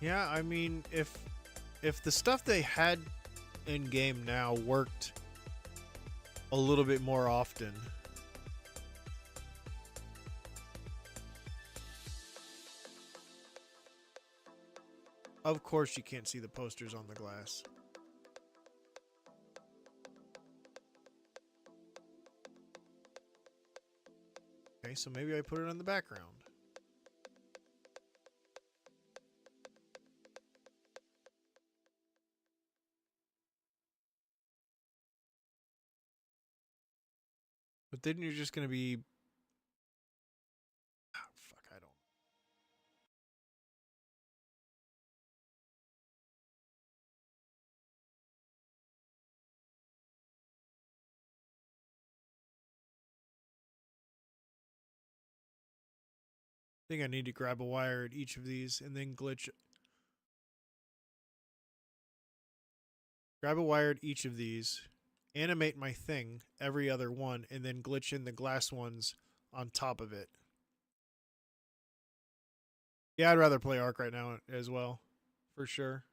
Yeah, I mean, if the stuff they had in game now worked a little bit more often. Of course you can't see the posters on the glass. Okay, so maybe I put it on the background. But then you're just gonna be... Ah, fuck, I don't... I think I need to grab a wire at each of these and then glitch. Grab a wire at each of these, animate my thing every other one, and then glitch in the glass ones on top of it. Yeah, I'd rather play Ark right now as well, for sure.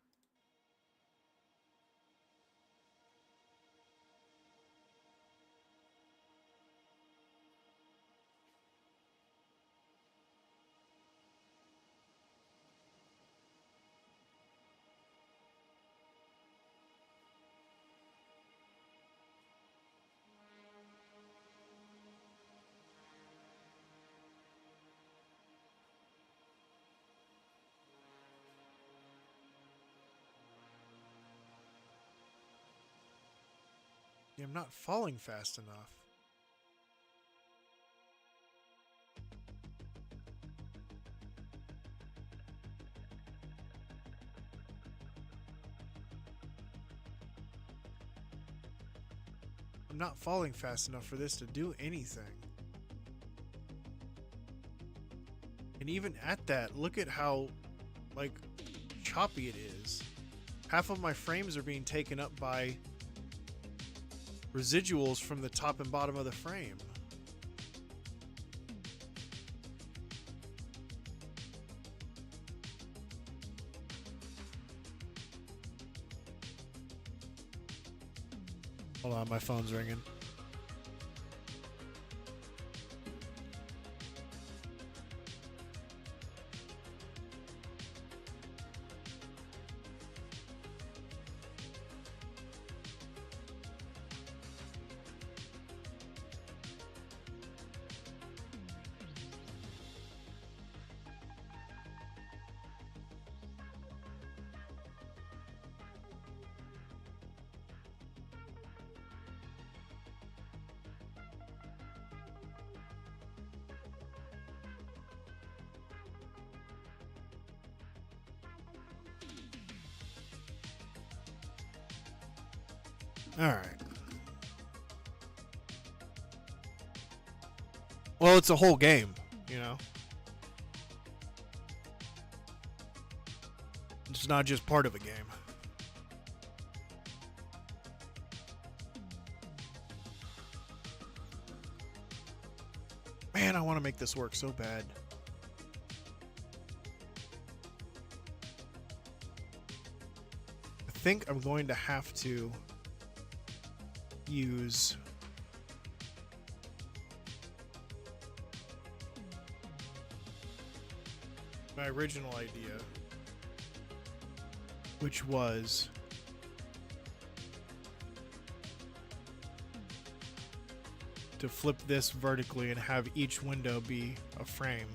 Yeah, I'm not falling fast enough. I'm not falling fast enough for this to do anything. And even at that, look at how, like, choppy it is. Half of my frames are being taken up by residuals from the top and bottom of the frame. Hold on, my phone's ringing. All right. Well, it's a whole game, you know? It's not just part of a game. Man, I want to make this work so bad. I think I'm going to have to use my original idea, which was to flip this vertically and have each window be a frame.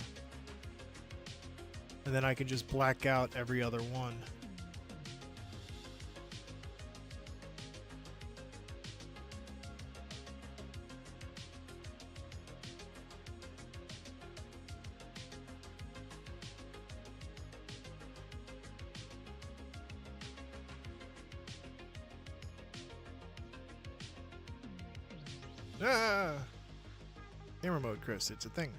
And then I could just black out every other one. Ah! Camera mode, Chris. It's a thing.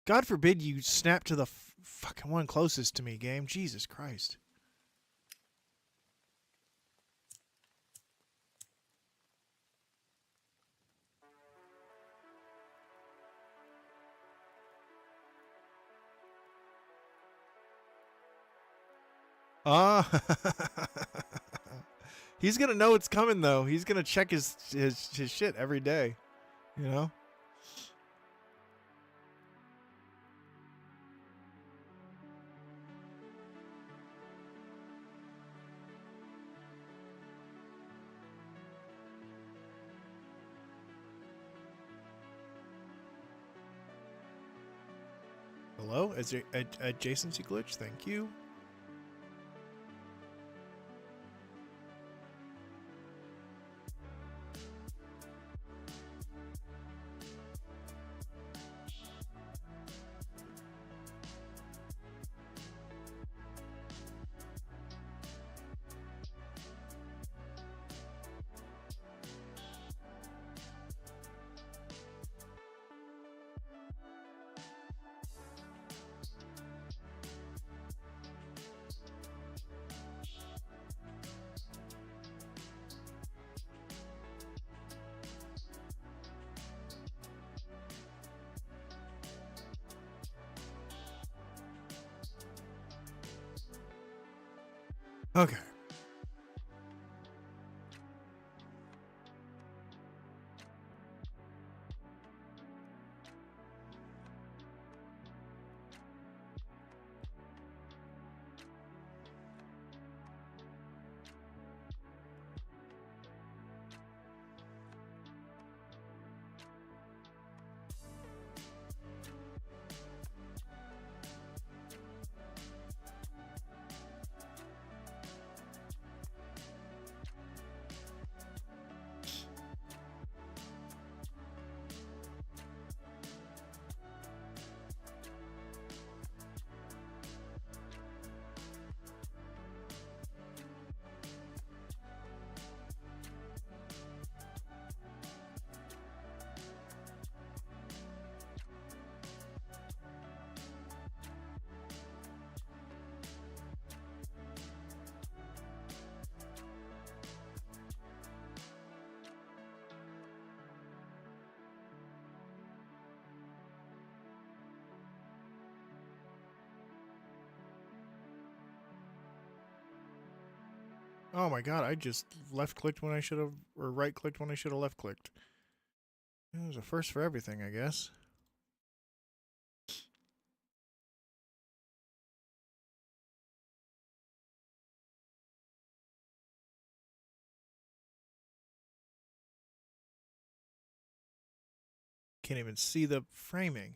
God forbid you snap to the fucking one closest to me, game. Jesus Christ. Ah. He's gonna know it's coming though. He's gonna check his shit every day. You know? Hello? Is there adjacency glitch? Thank you. Okay. Oh my god, I just left clicked when I should have, or right clicked when I should have left clicked. It was a first for everything, I guess. Can't even see the framing.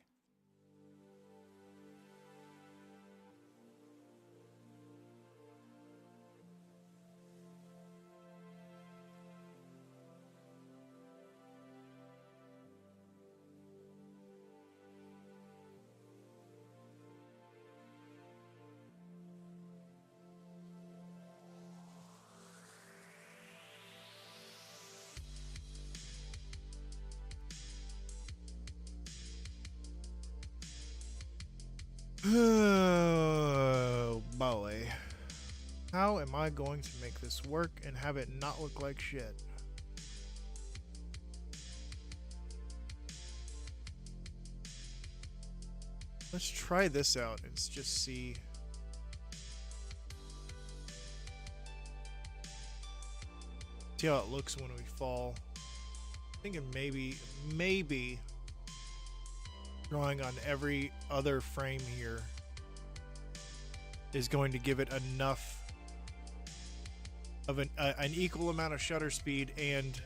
how am I going to make this work and have it not look like shit? Let's try this out and just see. See how it looks when we fall. Thinking maybe drawing on every other frame here is going to give it enough of an equal amount of shutter speed and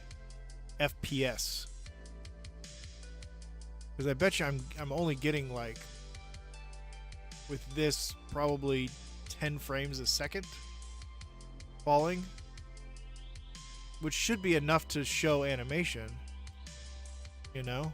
FPS. Because I bet you I'm only getting, like, with this, probably 10 frames a second falling, which should be enough to show animation, you know?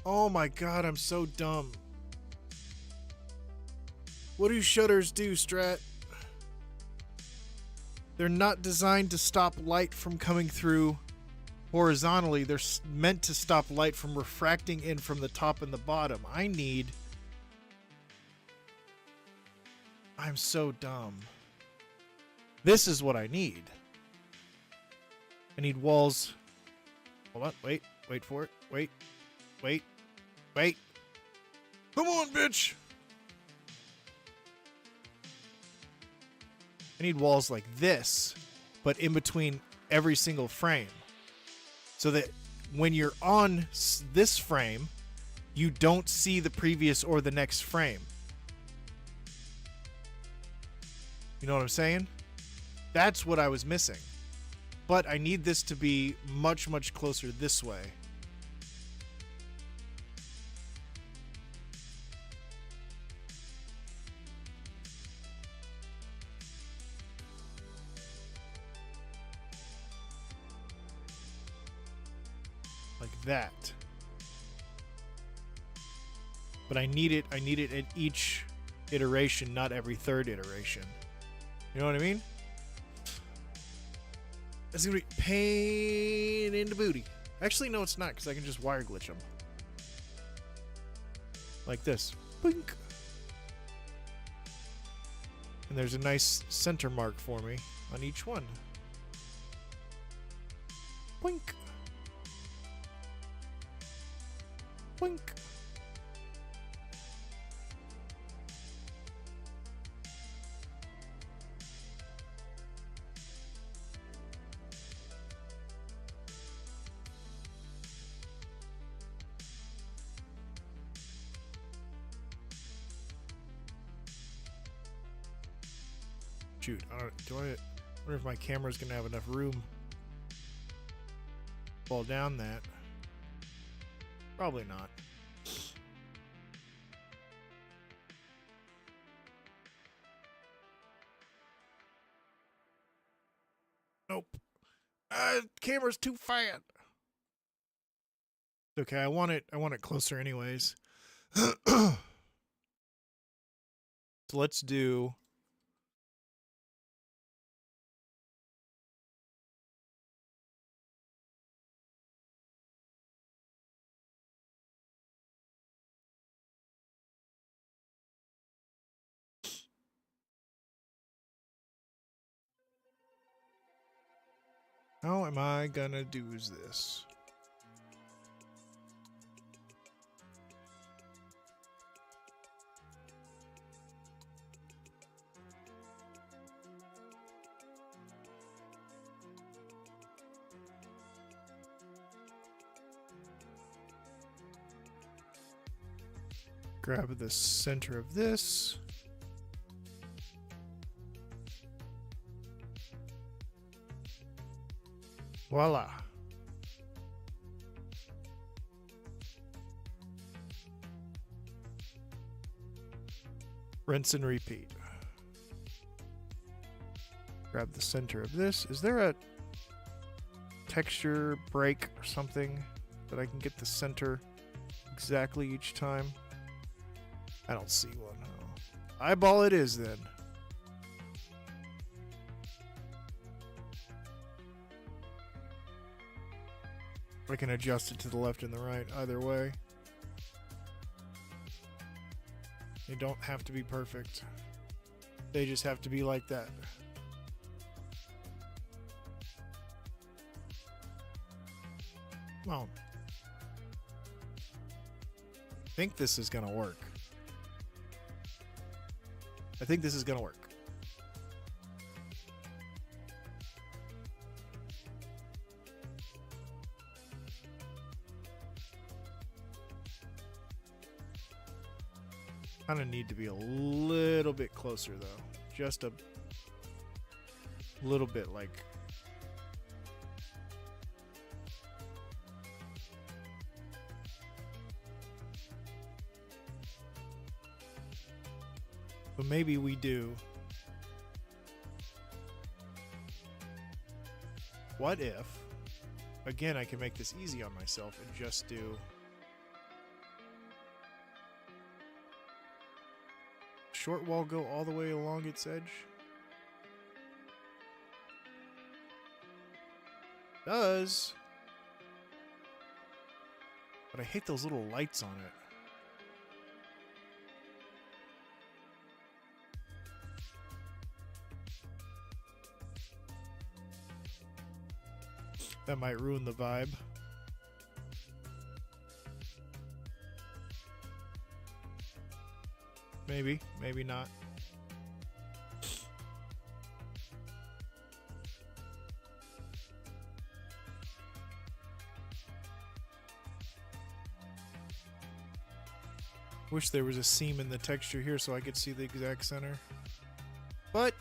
Oh my god, I'm so dumb. What do shutters do, Strat? They're not designed to stop light from coming through horizontally. They're meant to stop light from refracting in from the top and the bottom. I'm so dumb. This is what I need. I need walls. Hold on, wait for it. Wait. Come on, bitch! I need walls like this, but in between every single frame. So that when you're on this frame, you don't see the previous or the next frame. You know what I'm saying? That's what I was missing. But I need this to be much, much closer this way. Like that. But I need it at each iteration, not every third iteration. You know what I mean? It's gonna be pain in the booty. Actually, no, it's not, because I can just wire glitch them. Like this. Boink. And there's a nice center mark for me on each one. Boink. Boink. Shoot, I wonder if my camera's gonna have enough room to fall down that. Probably not. Nope. Camera's too fat. Okay, I want it closer anyways. So let's do how am I gonna do this? Grab the center of this. Voila. Rinse and repeat. Grab the center of this. Is there a texture break or something that I can get the center exactly each time? I don't see one. Oh. Eyeball it is then. I can adjust it to the left and the right either way. They don't have to be perfect. They just have to be like that. Well, I think this is gonna work. I think this is gonna work. Kind of need to be a little bit closer though. Just a little bit, like. But maybe we do. What if, again, I can make this easy on myself and just do short wall go all the way along its edge? Does. But I hate those little lights on it. That might ruin the vibe. Maybe, maybe not. Wish there was a seam in the texture here so I could see the exact center. But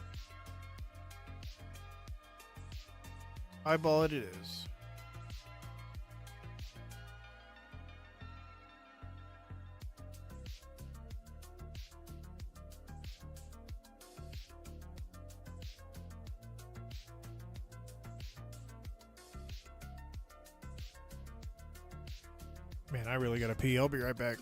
eyeball it is. Man, I really gotta pee. I'll be right back.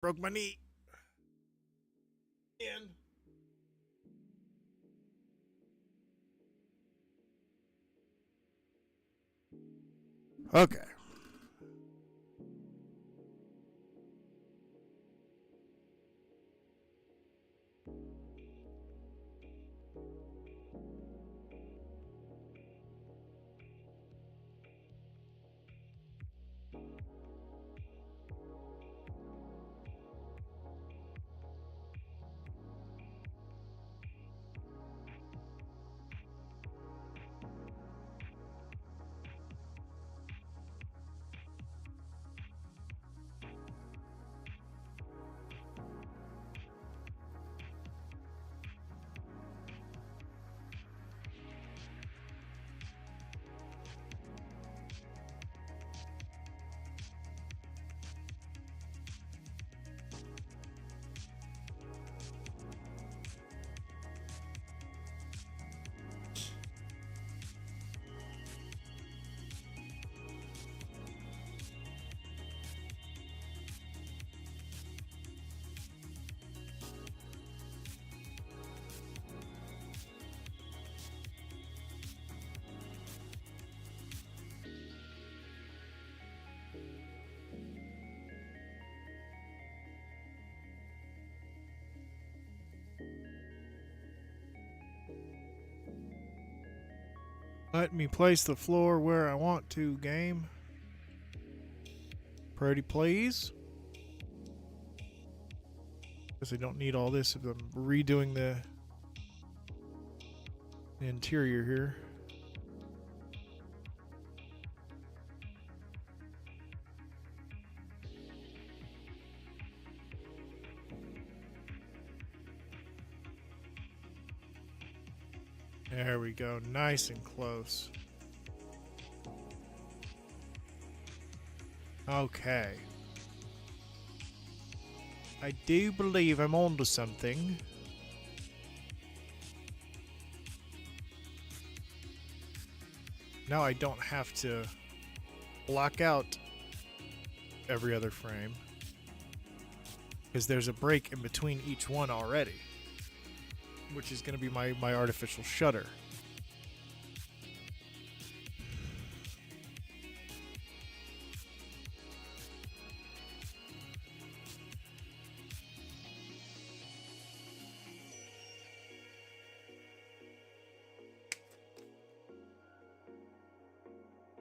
Broke my knee. And okay. Let me place the floor where I want to, game. Pretty please. Guess I don't need all this if I'm redoing the interior here. There we go, nice and close. Okay. I do believe I'm onto something. Now I don't have to block out every other frame, because there's a break in between each one already, which is going to be my artificial shutter.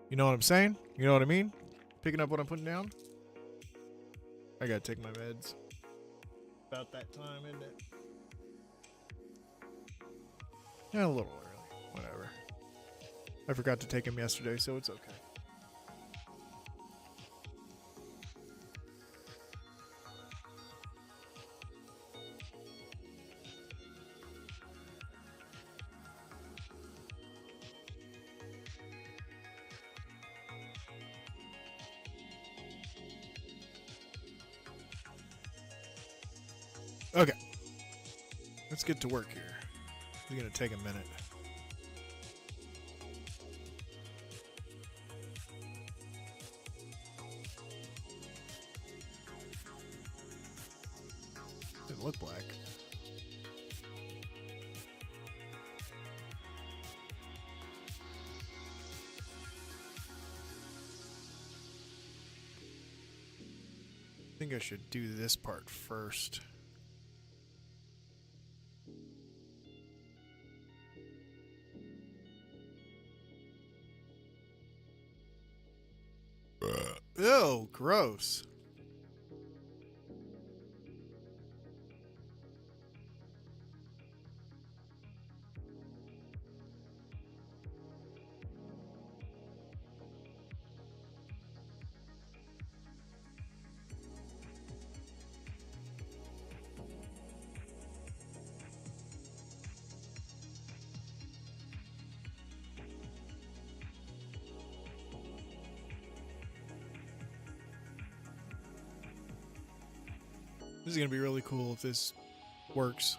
You know what I'm saying? You know what I mean? Picking up what I'm putting down? I gotta take my meds. About that time, isn't it? Yeah, a little early. Whatever. I forgot to take him yesterday, so it's okay. Okay. Let's get to work here. It's gonna take a minute. Didn't look black. I think I should do this part first. Ew, gross. This is gonna be really cool if this works.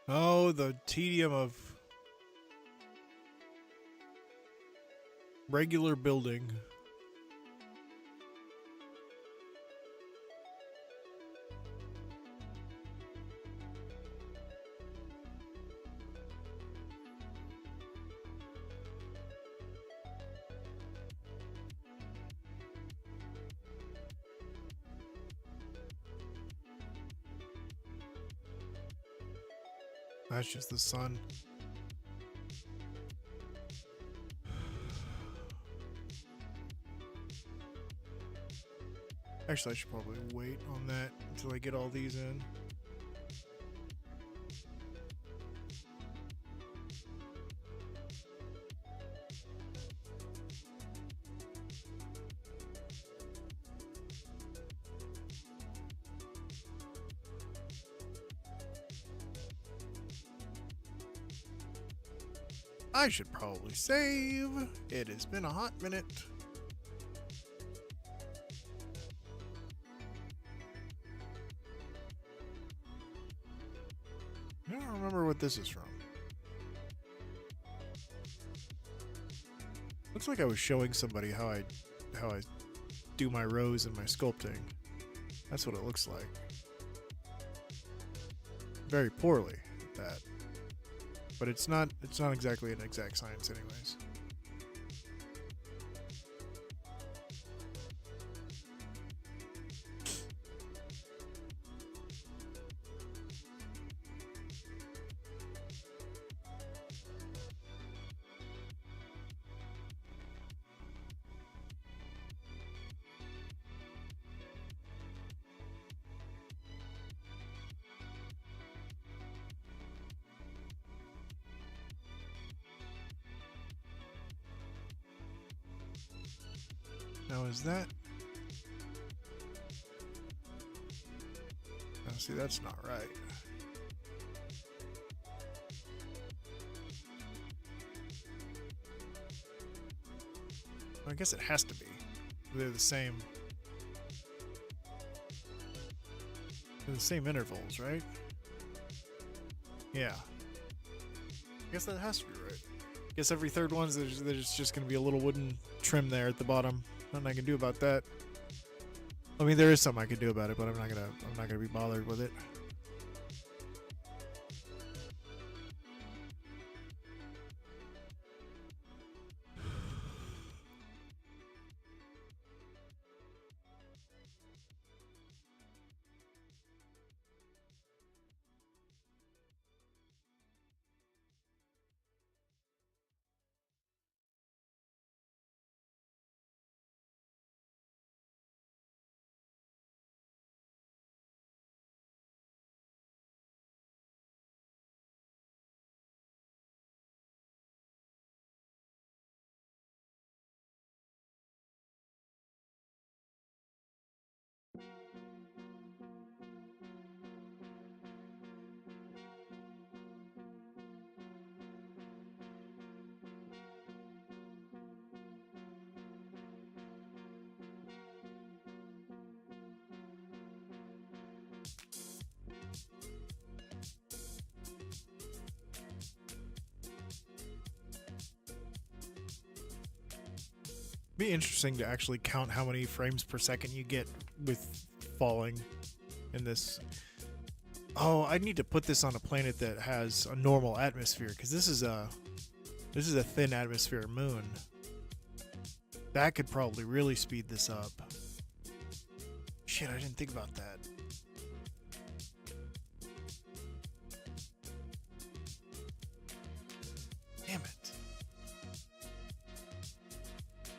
Oh, the tedium of Regular building. That's just the sun. Actually, I should probably wait on that until I get all these in. I should probably save. It has been a hot minute. I don't remember what this is from. Looks like I was showing somebody how I do my rows and my sculpting. That's what it looks like. Very poorly at that. But it's not exactly an exact science anyways. Now is that... Now see, that's not right. I guess it has to be. They're the same. They're the same intervals, right? Yeah. I guess that has to be right. I guess every third one's there's just going to be a little wooden trim there at the bottom. Nothing I can do about that. I mean, there is something I can do about it, but I'm not gonna be bothered with it. Be interesting to actually count how many frames per second you get with falling in this. Oh, I need to put this on a planet that has a normal atmosphere, because this is a thin atmosphere moon. That could probably really speed this up. Shit, I didn't think about that. Damn it.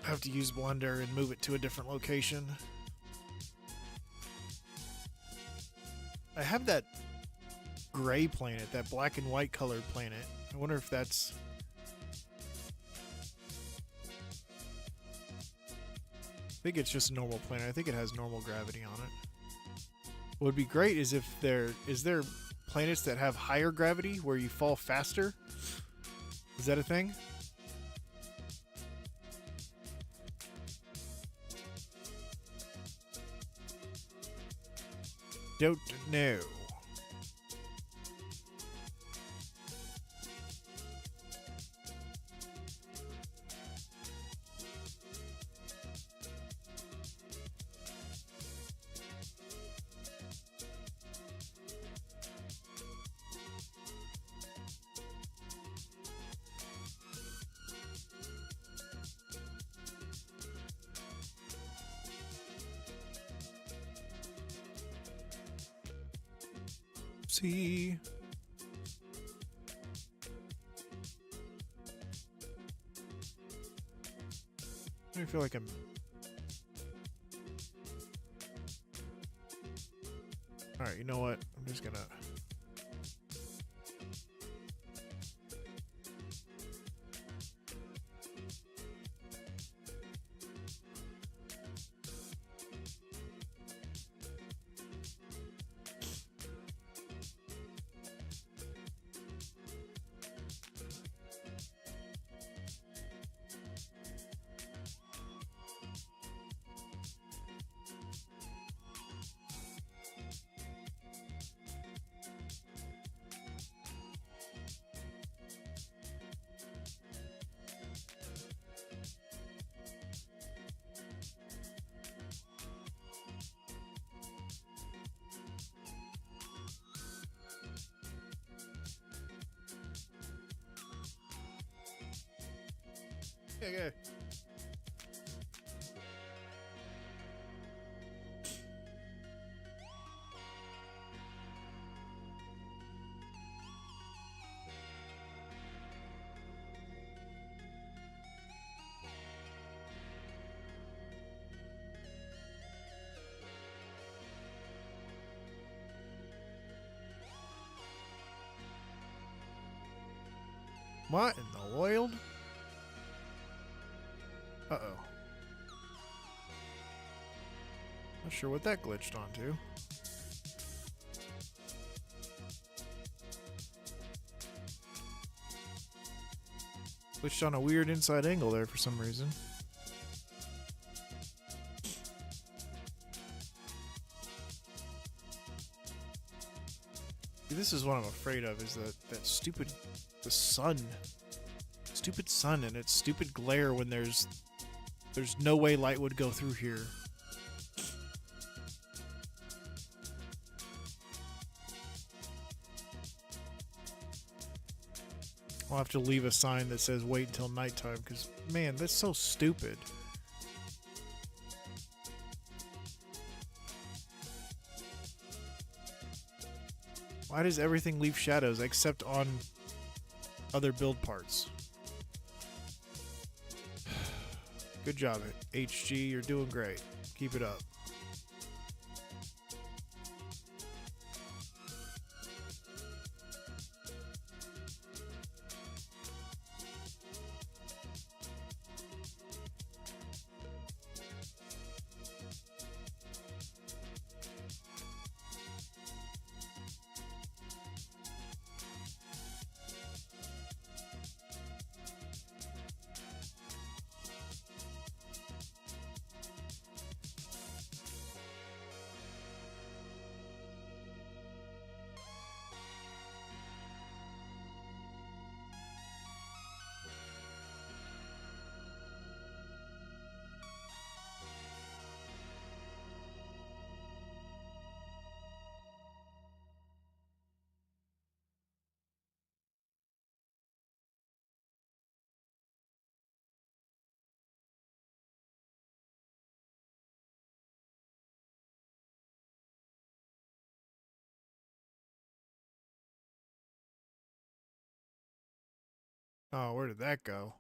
I have to use Blender and move it to a different location. I have that gray planet, that black and white colored planet. I wonder if that's... I think it's just a normal planet. I think it has normal gravity on it. What would be great is if is there planets that have higher gravity where you fall faster? Is that a thing? Don't know. see. I feel like I'm... Alright, you know what? I'm just gonna... Okay. What in the world? Uh-oh. Not sure what that glitched onto. Glitched on a weird inside angle there for some reason. See, this is what I'm afraid of, is that stupid... the sun. Stupid sun and its stupid glare when there's no way light would go through here. I'll have to leave a sign that says wait until nighttime, because man, that's so stupid. Why does everything leave shadows except on other build parts? Good job, HG. You're doing great. Keep it up. Oh, where did that go?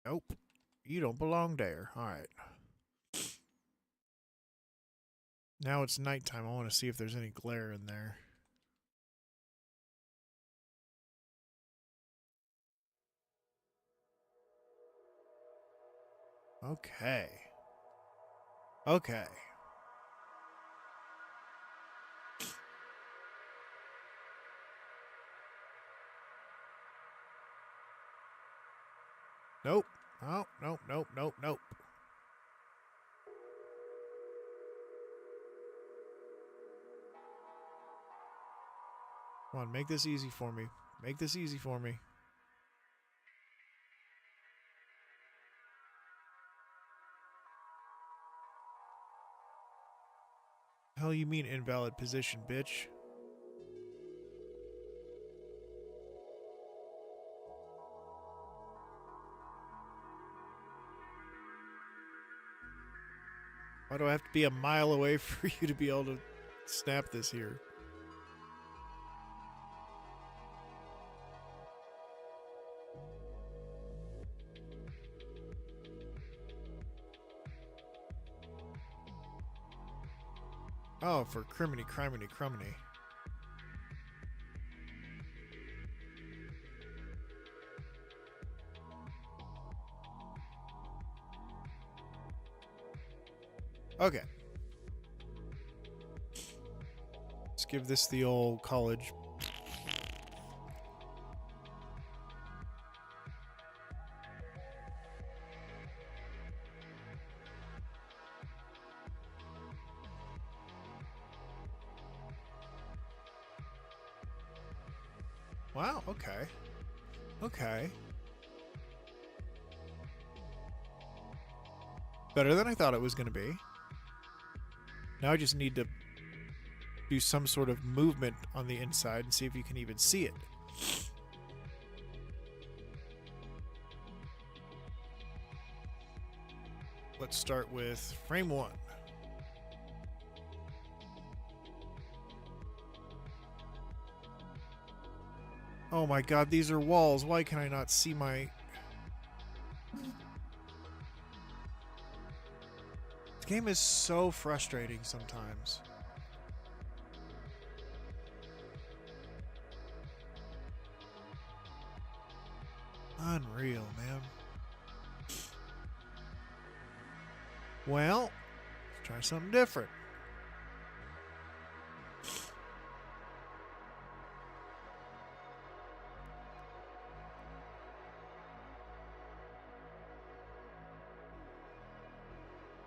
Nope. You don't belong there. Alright. Now it's nighttime. I want to see if there's any glare in there. Okay. Okay. Nope. Oh, nope, nope, nope, nope. Come on, make this easy for me. Make this easy for me. Hell you mean invalid position, bitch? Why do I have to be a mile away for you to be able to snap this here. Oh, for criminy, criminy, cruminy. Okay. Let's give this the old college. Wow, okay. Okay. Better than I thought it was going to be. Now I just need to do some sort of movement on the inside and see if you can even see it. Let's start with frame 1. Oh my god, these are walls. Why can I not see my... This game is so frustrating sometimes. Unreal, man. Well, let's try something different.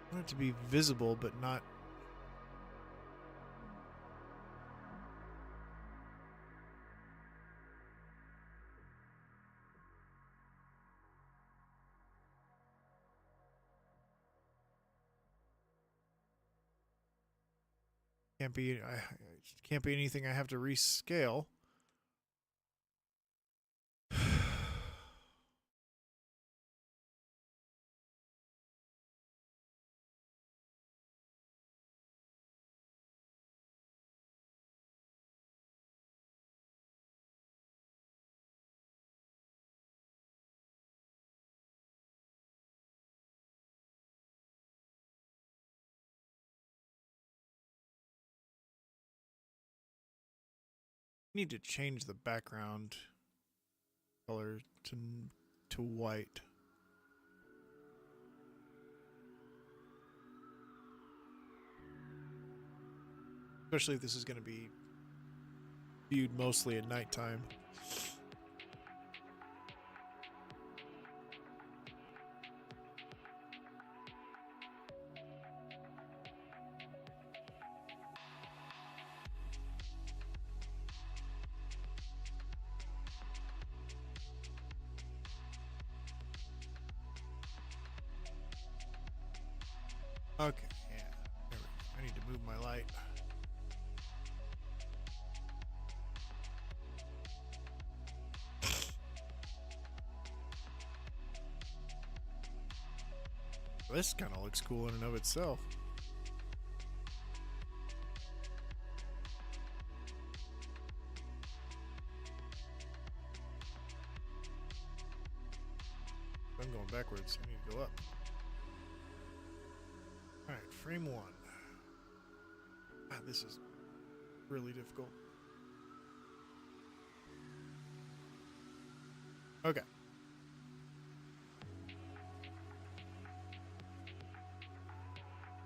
I want it to be visible, but not... Can't be anything I have to rescale. Need to change the background color to white. Especially if this is going to be viewed mostly at nighttime. Okay, yeah. There we go. I need to move my light. This kind of looks cool in and of itself. I'm going backwards. I need to go up. Alright, frame 1. Ah, this is really difficult. Okay.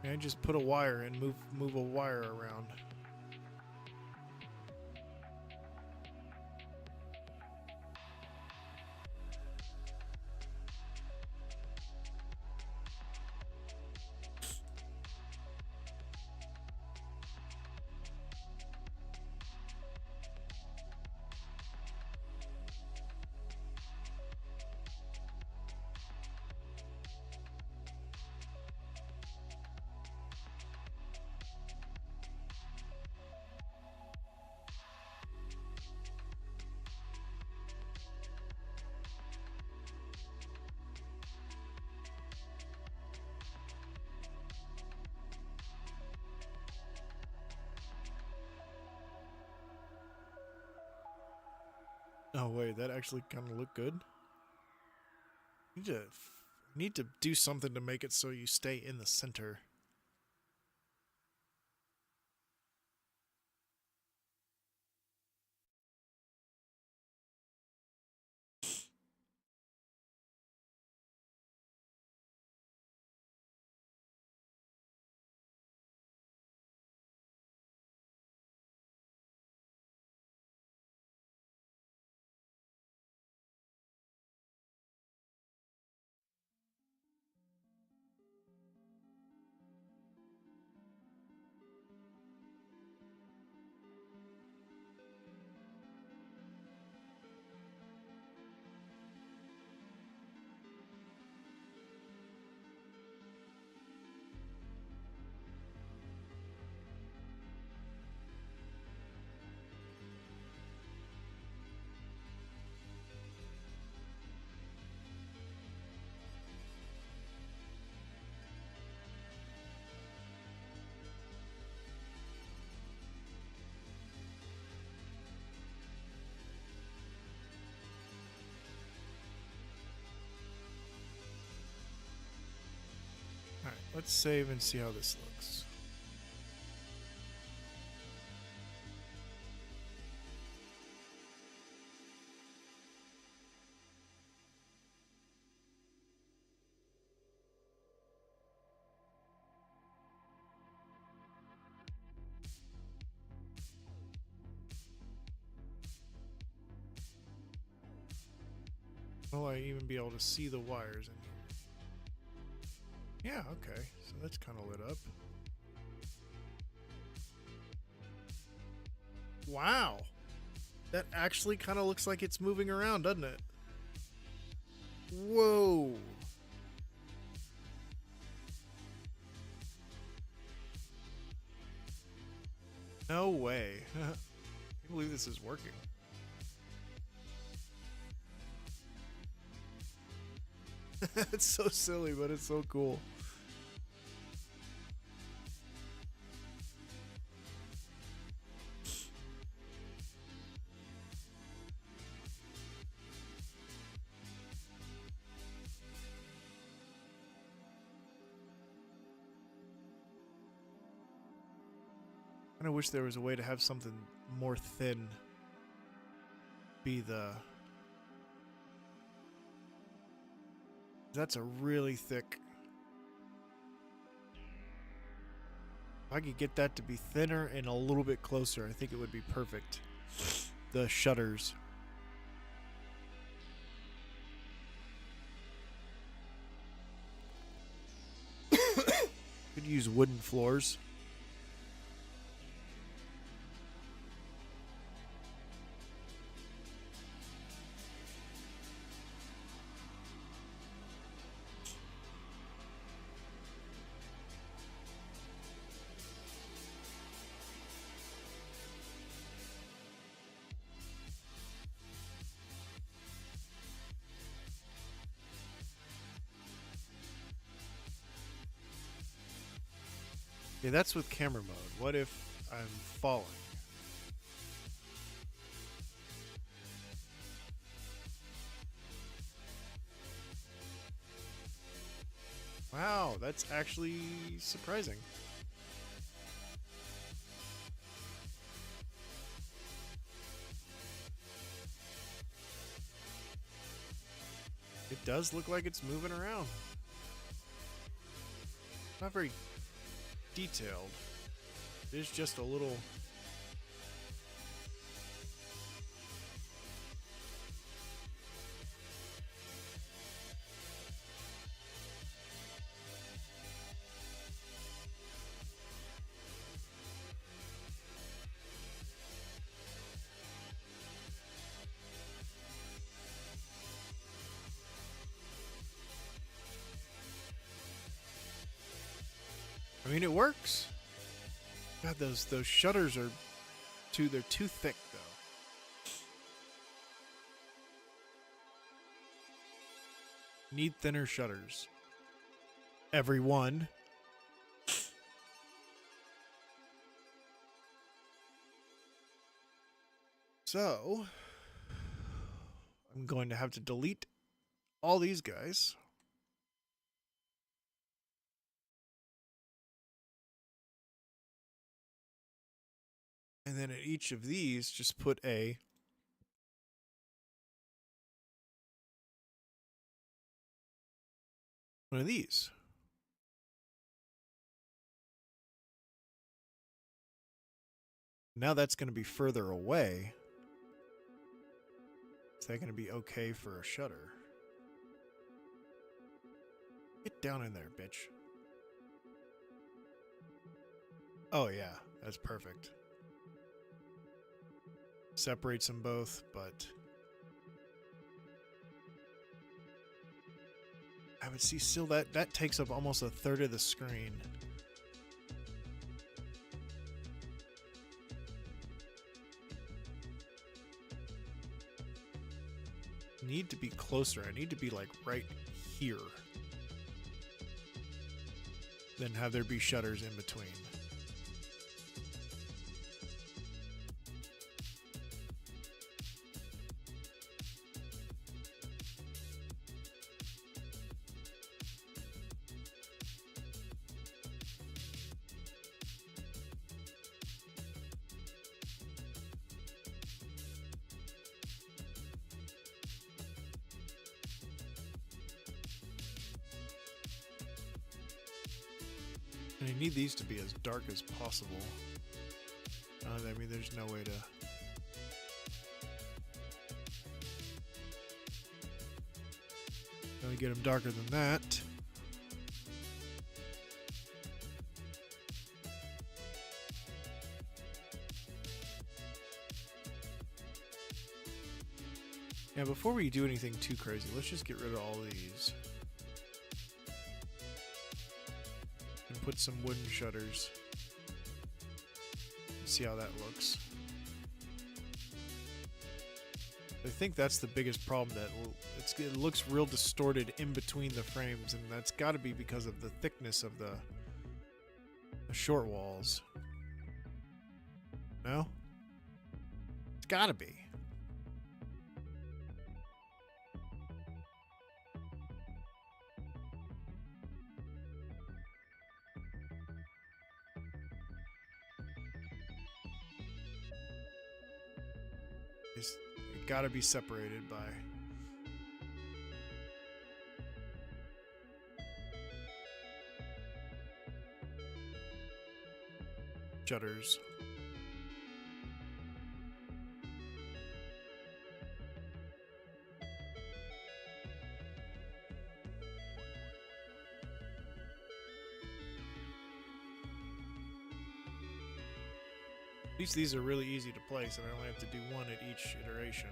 And just put a wire and move a wire around. Oh wait, that actually kind of looked good. Need to do something to make it so you stay in the center. Alright, let's save and see how this looks. Will I even be able to see the wires in here? Yeah, okay. So that's kind of lit up. Wow. That actually kind of looks like it's moving around, doesn't it? Whoa. No way. I can't believe this is working. It's so silly, but it's so cool. I kinda wish there was a way to have something more thin be the... That's a really thick... If I could get that to be thinner and a little bit closer, I think it would be perfect. The shutters. Could use wooden floors. Yeah, that's with camera mode. What if I'm falling? Wow, that's actually surprising. It does look like it's moving around. Not very detailed. It is just a little... I mean, it works. God, those shutters are they're too thick though. Need thinner shutters. Everyone. So, I'm going to have to delete all these guys. And then at each of these, just put one of these. Now that's going to be further away. Is that going to be okay for a shutter? Get down in there, bitch. Oh yeah, that's perfect. Separates them both, but I would see still that takes up almost a third of the screen. Need to be closer. I need to be like right here. Then have there be shutters in between. And I need these to be as dark as possible. I mean, there's no way to... Gotta get them darker than that. Yeah, before we do anything too crazy, let's just get rid of all these. And put some wooden shutters. See how that looks. I think that's the biggest problem, that it looks real distorted in between the frames, and that's got to be because of the thickness of the short walls. No? It's got to be. It gotta be separated by shutters. At least these are really easy to place, and I only have to do one at each iteration.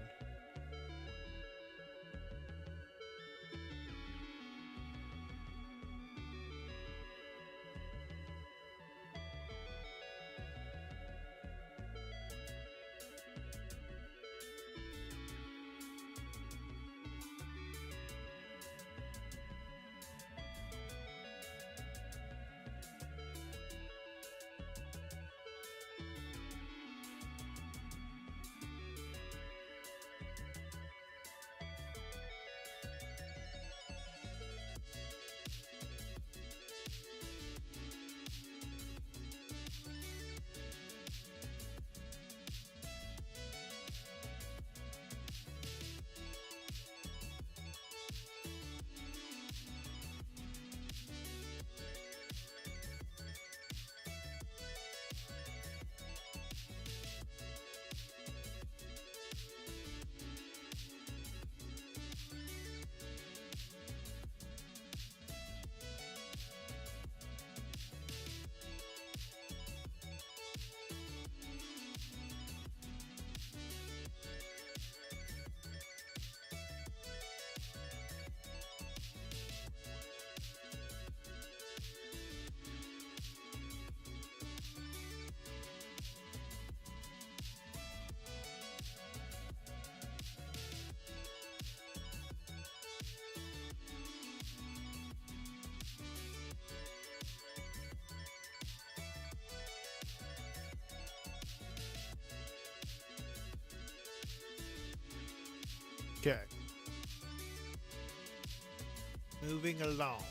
Okay. Moving along.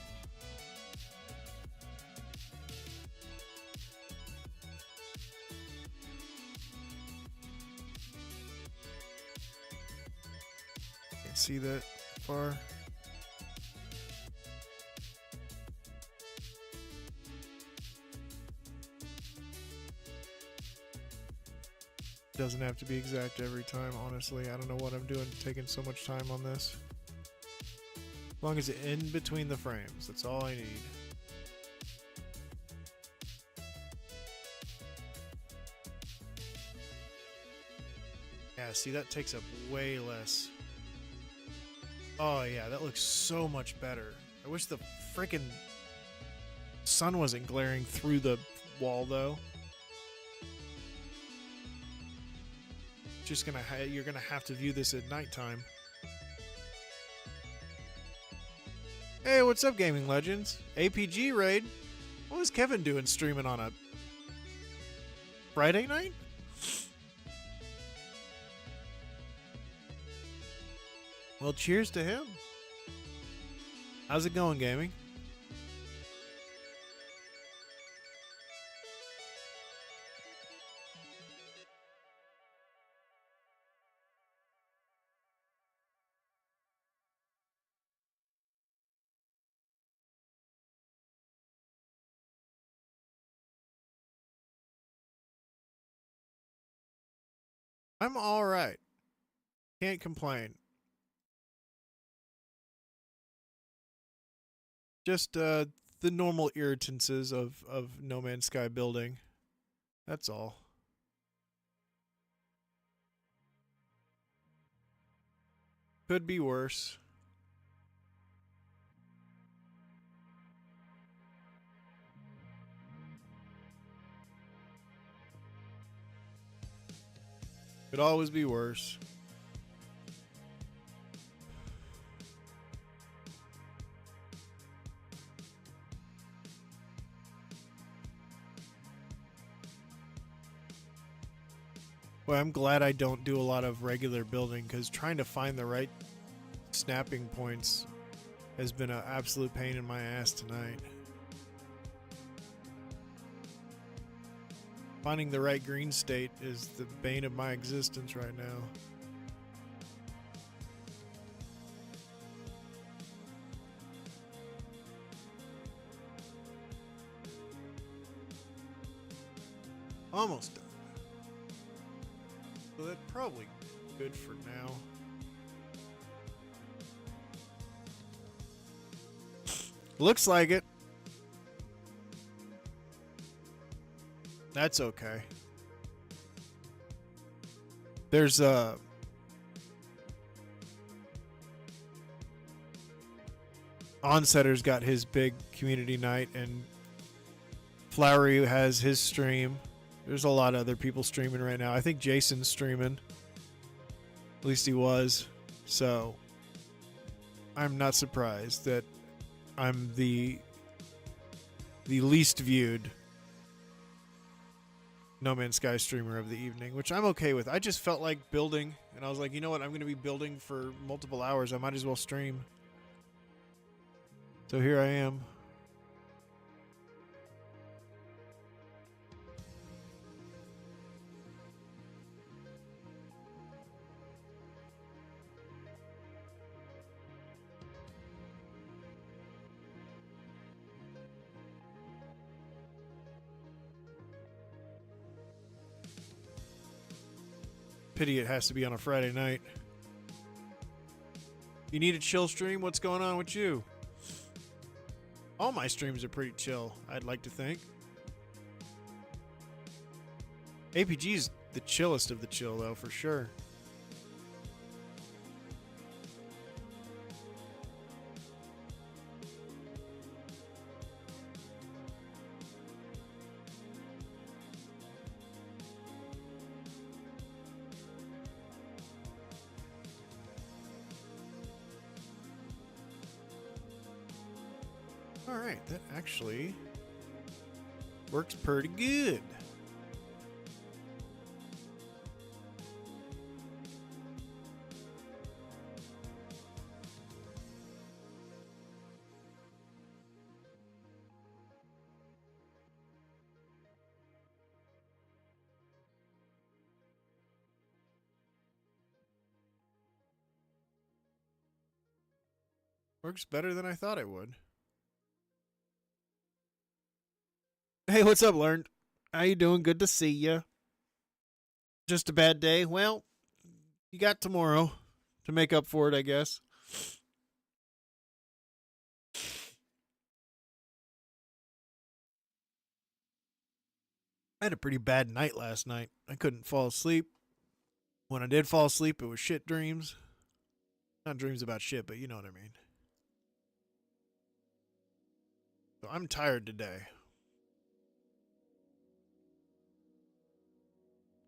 Can't see that far. Doesn't have to be exact every time, honestly. I don't know what I'm doing taking so much time on this. As long as it's in between the frames, that's all I need. Yeah, see, that takes up way less. Oh yeah, that looks so much better. I wish the freaking sun wasn't glaring through the wall though. Just gonna you're gonna have to view this at nighttime. Hey, what's up, Gaming Legends? APG raid. What was Kevin doing streaming on a Friday night? Well, cheers to him. How's it going, gaming? I'm all right. Can't complain. Just the normal irritances of No Man's Sky building. That's all. Could be worse. Could always be worse. Well, I'm glad I don't do a lot of regular building, because trying to find the right snapping points has been an absolute pain in my ass tonight. Finding the right green state is the bane of my existence right now. Almost done. So that's probably good for now. Looks like it. That's okay. There's Onsetter's got his big community night, and Flowery has his stream. There's a lot of other people streaming right now. I think Jason's streaming. At least he was. So I'm not surprised that I'm the least viewed No Man's Sky streamer of the evening, which I'm okay with. I just felt like building, and I was like, you know what? I'm going to be building for multiple hours. I might as well stream. So here I am. Pity it has to be on a Friday night. You need a chill stream? What's going on with you? All my streams are pretty chill, I'd like to think. APG's the chillest of the chill, though, for sure. Alright, that actually works pretty good. Works better than I thought it would. Hey, what's up, Learned? How you doing? Good to see ya. Just a bad day? Well, you got tomorrow to make up for it, I guess. I had a pretty bad night last night. I couldn't fall asleep. When I did fall asleep, it was shit dreams. Not dreams about shit, but you know what I mean. So I'm tired today.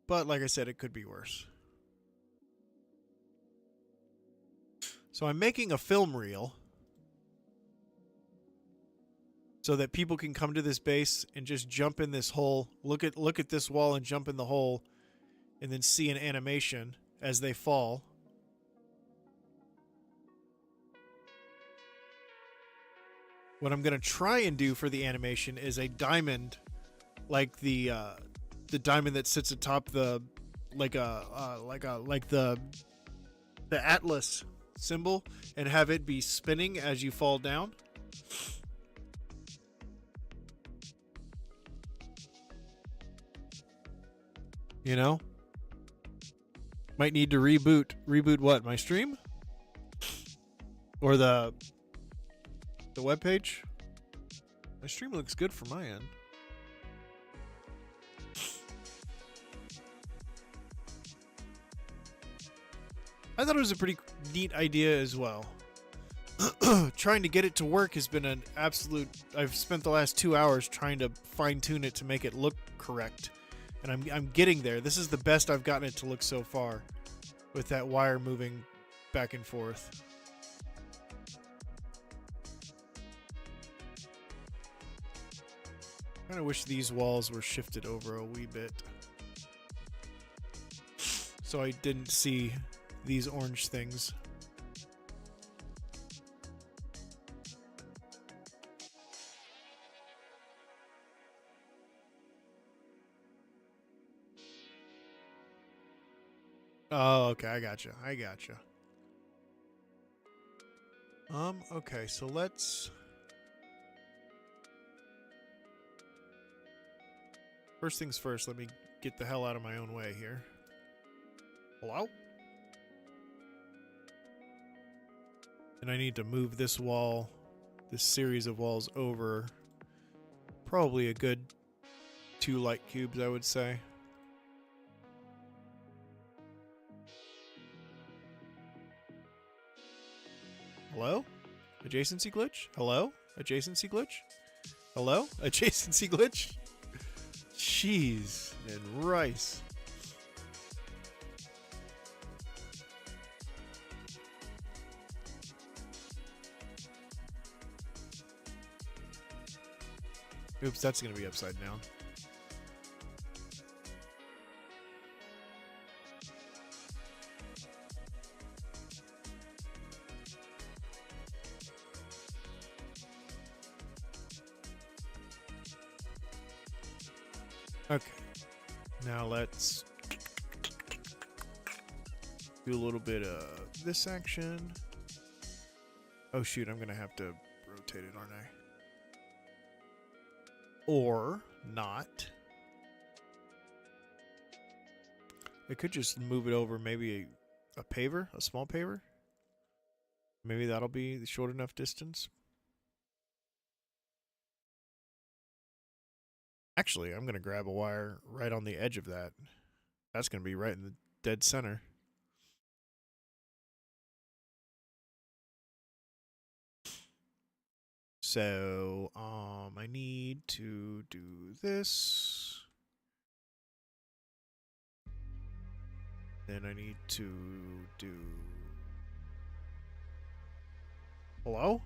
But like I said, it could be worse. So I'm making a film reel so that people can come to this base and just jump in this hole, look at this wall and jump in the hole, and then see an animation as they fall. What I'm gonna try and do for the animation is a diamond, like the diamond that sits atop the like the Atlas symbol, and have it be spinning as you fall down. You know? Might need to reboot. Reboot what? My stream? Or the webpage? My stream looks good from my end. I thought it was a pretty neat idea as well. Trying to get it to work has been an absolute... I've spent the last 2 hours trying to fine-tune it to make it look correct. And I'm getting there. This is the best I've gotten it to look so far, with that wire moving back and forth. I kind of wish these walls were shifted over a wee bit, so I didn't see these orange things. Oh, okay, I gotcha. Okay, so let's... First things first, let me get the hell out of my own way here. Hello? And I need to move this wall, this series of walls over probably a good 2 light cubes, I would say. Hello? Adjacency glitch? Hello? Adjacency glitch? Hello? Adjacency glitch? Cheese and rice. Oops, that's gonna be upside down. Okay, now let's do a little bit of this action. Oh shoot, I'm gonna have to rotate it, aren't I? Or not. I could just move it over maybe a paver, a small paver. Maybe that'll be the short enough distance. Actually, I'm going to grab a wire right on the edge of that. That's going to be right in the dead center. So, I need to do this. Then I need to do... Hello?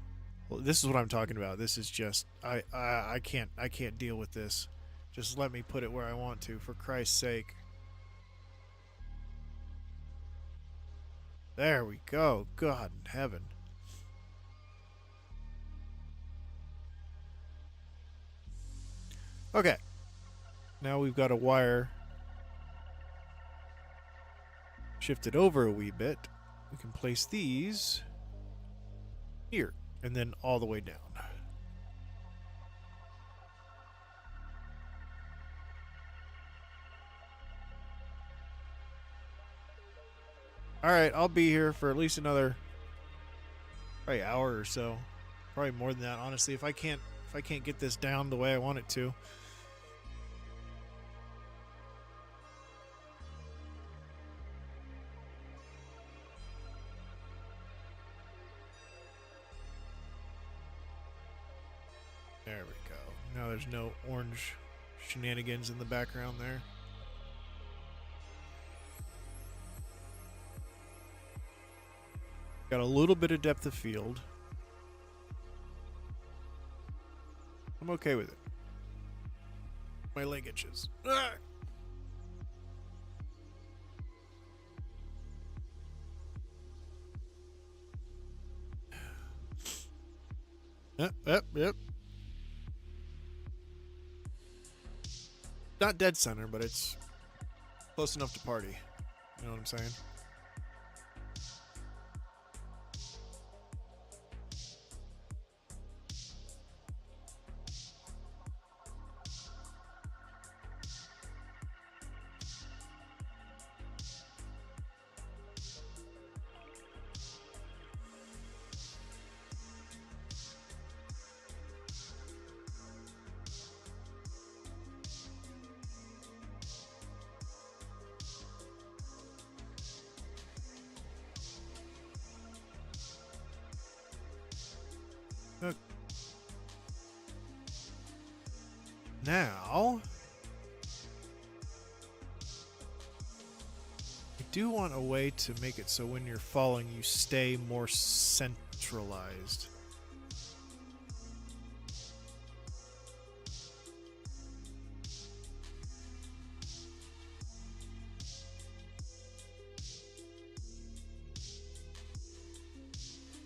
Well, this is what I'm talking about. This is just... I can't deal with this. Just let me put it where I want to, for Christ's sake. There we go. God in heaven. Okay. Now we've got a wire shifted over a wee bit. We can place these here, and then all the way down. All right, I'll be here for at least another probably hour or so. Probably more than that, honestly. If I can't get this down the way I want it to. There we go. Now there's no orange shenanigans in the background there. Got a little bit of depth of field. I'm okay with it. My leg itches. Ah! Yep. Not dead center, but it's close enough to party. You know what I'm saying? Now, I do want a way to make it so when you're falling, you stay more centralized.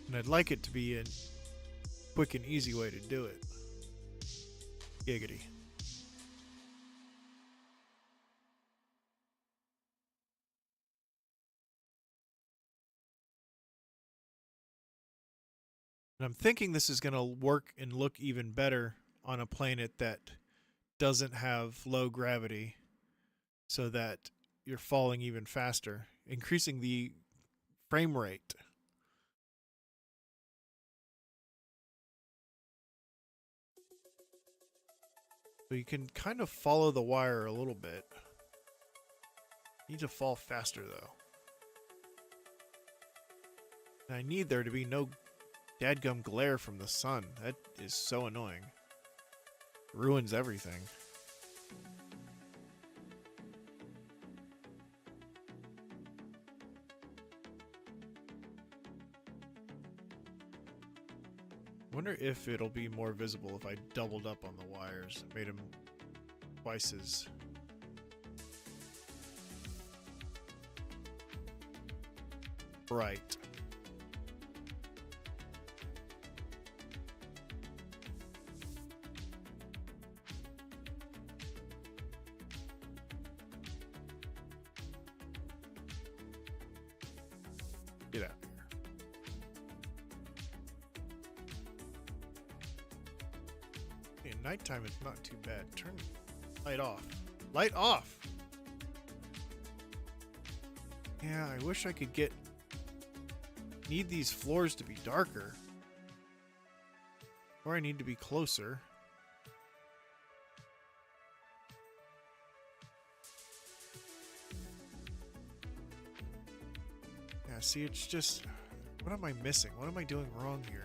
And I'd like it to be a quick and easy way to do it. Giggity. And I'm thinking this is going to work and look even better on a planet that doesn't have low gravity, so that you're falling even faster, increasing the frame rate. So you can kind of follow the wire a little bit. You need to fall faster though. And I need there to be no dadgum glare from the sun. That is so annoying. It ruins everything. Wonder if it'll be more visible if I doubled up on the wires, made them twice as bright. Get out of here. At nighttime, it's not too bad. Turn light off. Light off! Yeah, I wish I could get... Need these floors to be darker. Or I need to be closer. Yeah, see, it's just... What am I missing? What am I doing wrong here?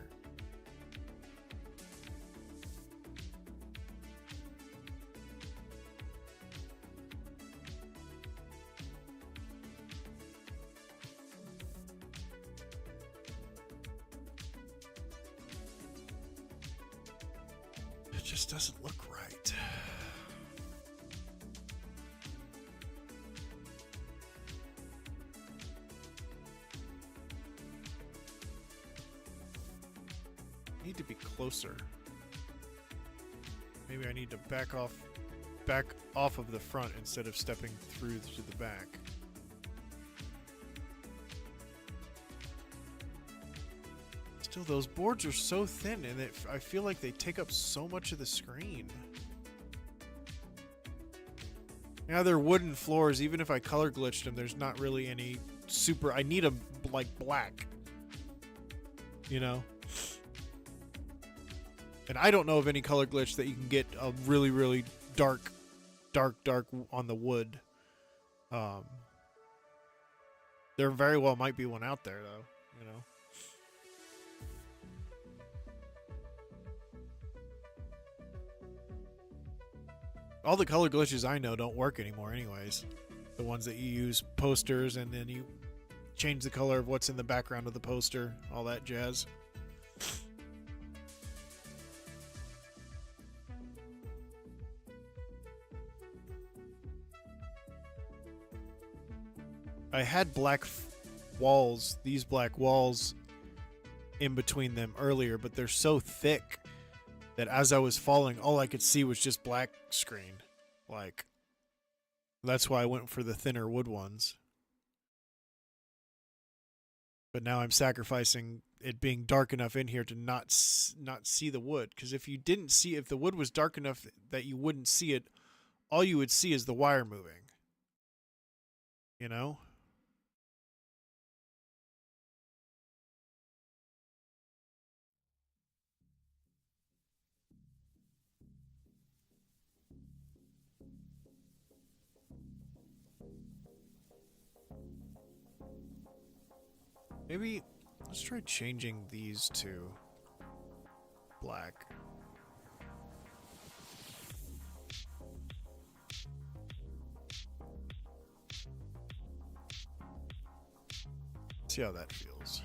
It just doesn't look right. Need to be closer. Maybe I need to back off of the front instead of stepping through to the back. Still, those boards are so thin, and I feel like they take up so much of the screen. Now they're wooden floors. Even if I color glitched them, there's not really any super... I need them, like, black. You know? And I don't know of any color glitch that you can get a really, really dark on the wood. There very well might be one out there, though. You know? All the color glitches I know don't work anymore anyways. The ones that you use posters and then you change the color of what's in the background of the poster, all that jazz. I had black walls, these black walls in between them earlier, but they're so thick that as I was falling, all I could see was just black screen. Like, that's why I went for the thinner wood ones. But now I'm sacrificing it being dark enough in here to not see the wood. Because if the wood was dark enough that you wouldn't see it, all you would see is the wire moving. You know? Maybe let's try changing these to black. See how that feels.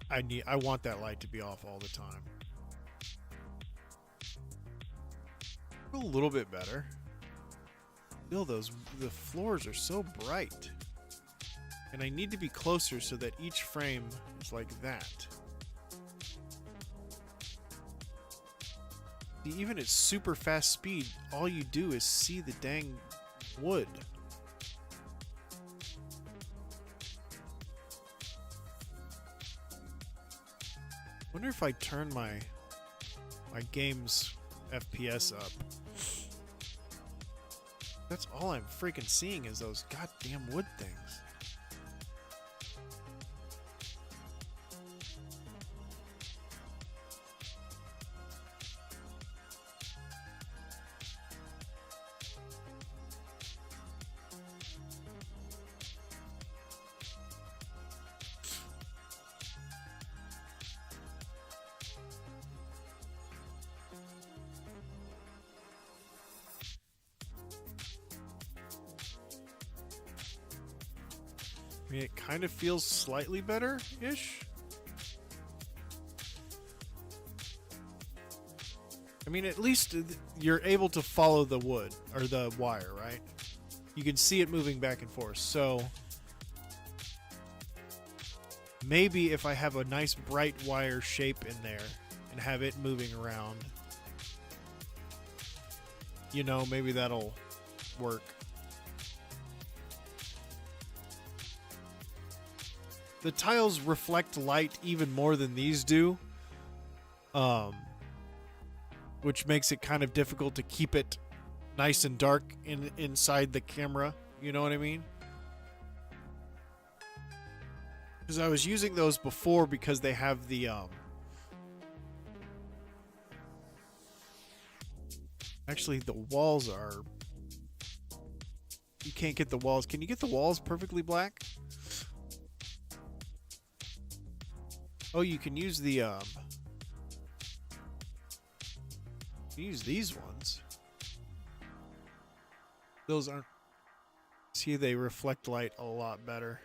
I want that light to be off all the time. A little bit better. Still, the floors are so bright. And I need to be closer so that each frame is like that. Even at super fast speed, all you do is see the dang wood. Wonder if I turn my game's FPS up. That's all I'm freaking seeing is those goddamn wood things. I mean, it kind of feels slightly better-ish. I mean, at least you're able to follow the wood, or the wire, right? You can see it moving back and forth, so... Maybe if I have a nice bright wire shape in there, and have it moving around, you know, maybe that'll work. The tiles reflect light even more than these do, which makes it kind of difficult to keep it nice and dark inside the camera. You know what I mean? Because I was using those before because they have the actually the walls are... You can't get the walls. Can you get the walls perfectly black? Oh, you can use the, use these ones. Those aren't... See, they reflect light a lot better.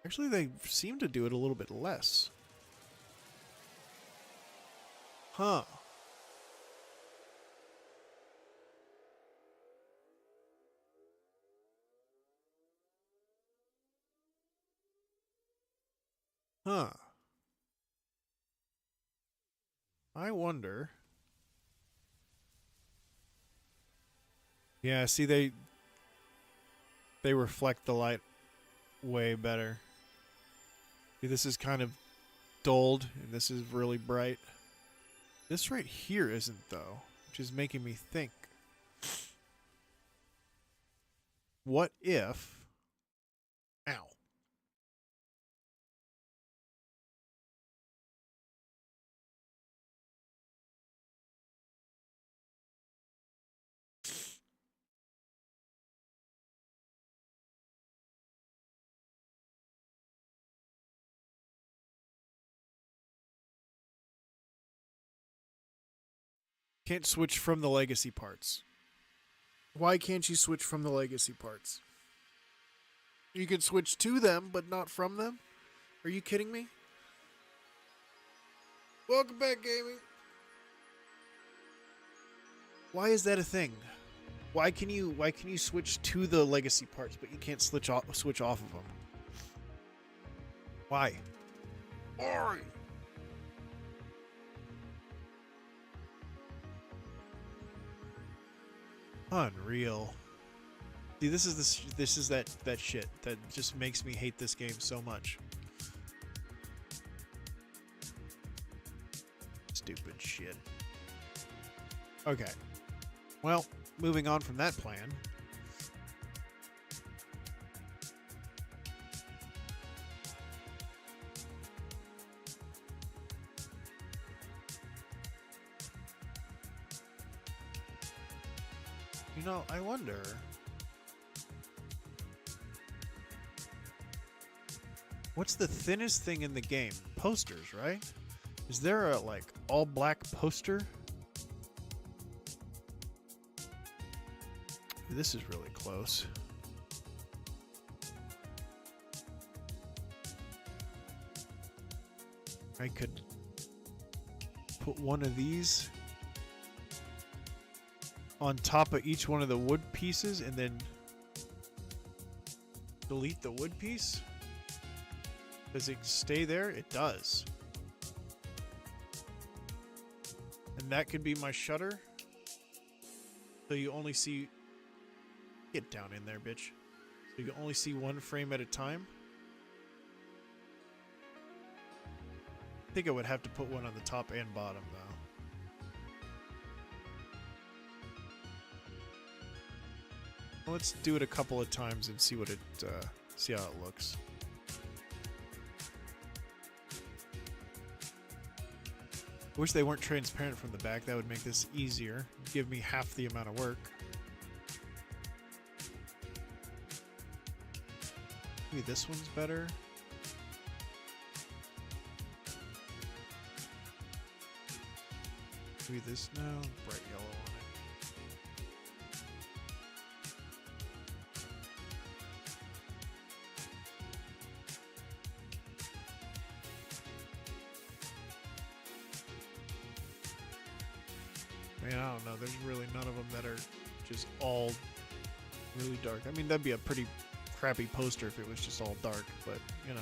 Actually, they seem to do it a little bit less. Huh. Huh. I wonder. Yeah, see, they reflect the light way better. See, this is kind of dulled, and this is really bright. This right here isn't, though, which is making me think. What if... Ow. Can't switch from the legacy parts. Why can't you switch from the legacy parts? You can switch to them, but not from them? Are you kidding me? Welcome back, gaming. Why is that a thing? Why can you switch to the legacy parts, but you can't switch off of them? Why? Why? Unreal. See, this is that shit that just makes me hate this game so much. Stupid shit. Okay. Well, moving on from that plan. You know, I wonder... What's the thinnest thing in the game? Posters, right? Is there a, like, all-black poster? This is really close. I could put one of these on top of each one of the wood pieces and then delete the wood piece. Does it stay there? It does. And that could be my shutter. So you only see... Get down in there, bitch. So you can only see one frame at a time. I think I would have to put one on the top and bottom, though. Let's do it a couple of times and see what it, see how it looks. I wish they weren't transparent from the back. That would make this easier. Give me half the amount of work. Maybe this one's better. Maybe this now. Bright yellow on it. I mean, I don't know. There's really none of them that are just all really dark. I mean, that'd be a pretty crappy poster if it was just all dark, but, you know.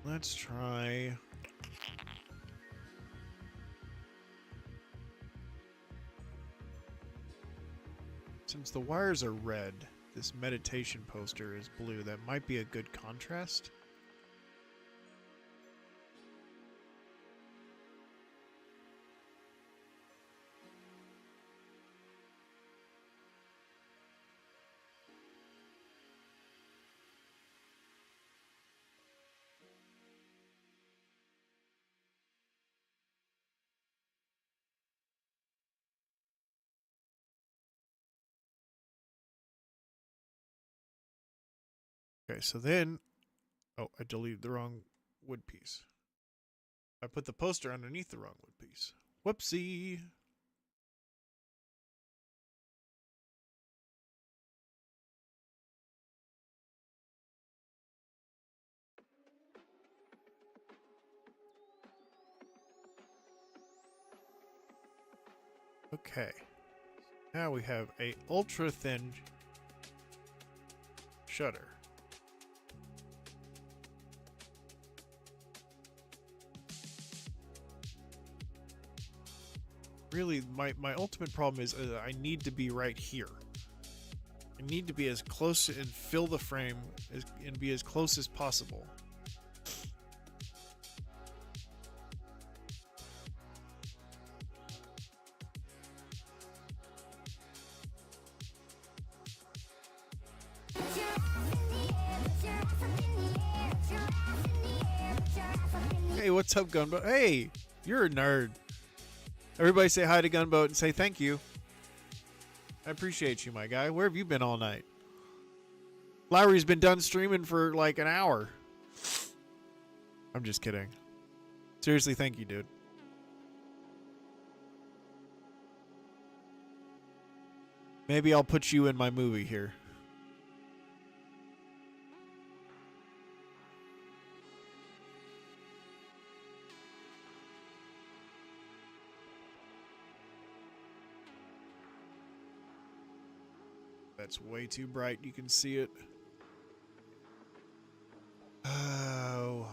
Let's try... Since the wires are red, this meditation poster is blue. That might be a good contrast. Okay, so then... Oh, I deleted the wrong wood piece. I put the poster underneath the wrong wood piece. Whoopsie! Okay. Now we have a ultra thin shutter. Really, my ultimate problem is I need to be right here. I need to be as close and fill the frame and be as close as possible. Hey, what's up, Gunboat? Hey, you're a nerd. Everybody say hi to Gunboat and say thank you. I appreciate you, my guy. Where have you been all night? Lowry's been done streaming for like an hour. I'm just kidding. Seriously, thank you, dude. Maybe I'll put you in my movie here. That's way too bright. You can see it. Oh,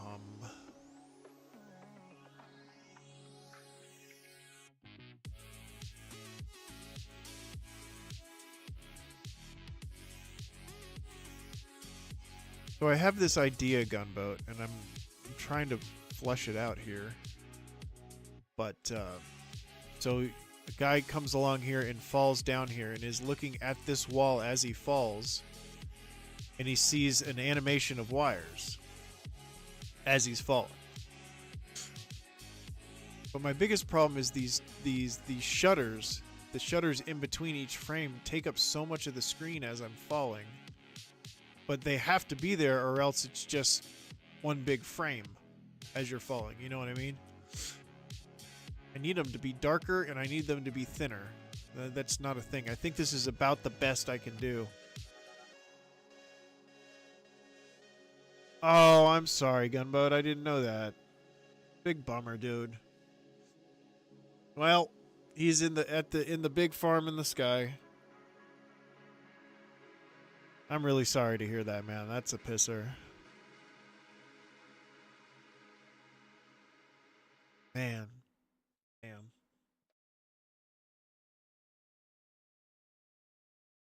So I have this idea, Gunboat, and I'm trying to flesh it out here. But, so a guy comes along here and falls down here and is looking at this wall as he falls, and he sees an animation of wires as he's falling. But my biggest problem is these shutters. The shutters in between each frame take up so much of the screen as I'm falling. But they have to be there, or else it's just one big frame as you're falling. You know what I mean? I need them to be darker, and I need them to be thinner. That's not a thing. I think this is about the best I can do. Oh, I'm sorry, Gunboat. I didn't know that. Big bummer, dude. Well, he's in the big farm in the sky. I'm really sorry to hear that, man. That's a pisser. Man. Damn.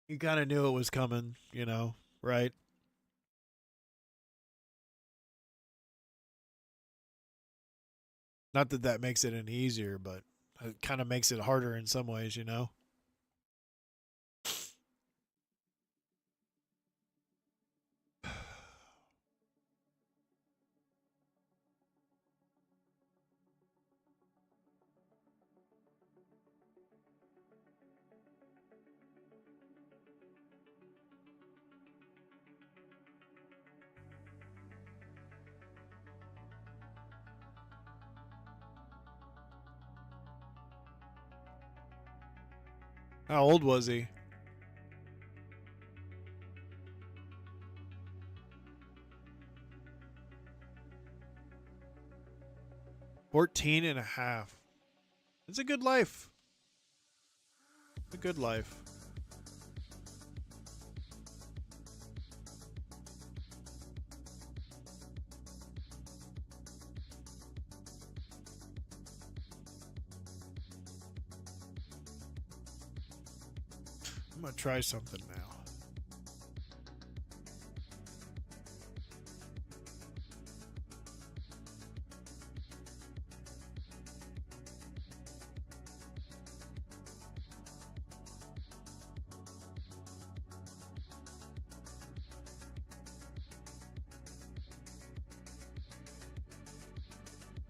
You kind of knew it was coming, you know, right? Not that that makes it any easier, but it kind of makes it harder in some ways, you know? How old was he? "14 and a half. It's a good life. A good life. I'm gonna try something now.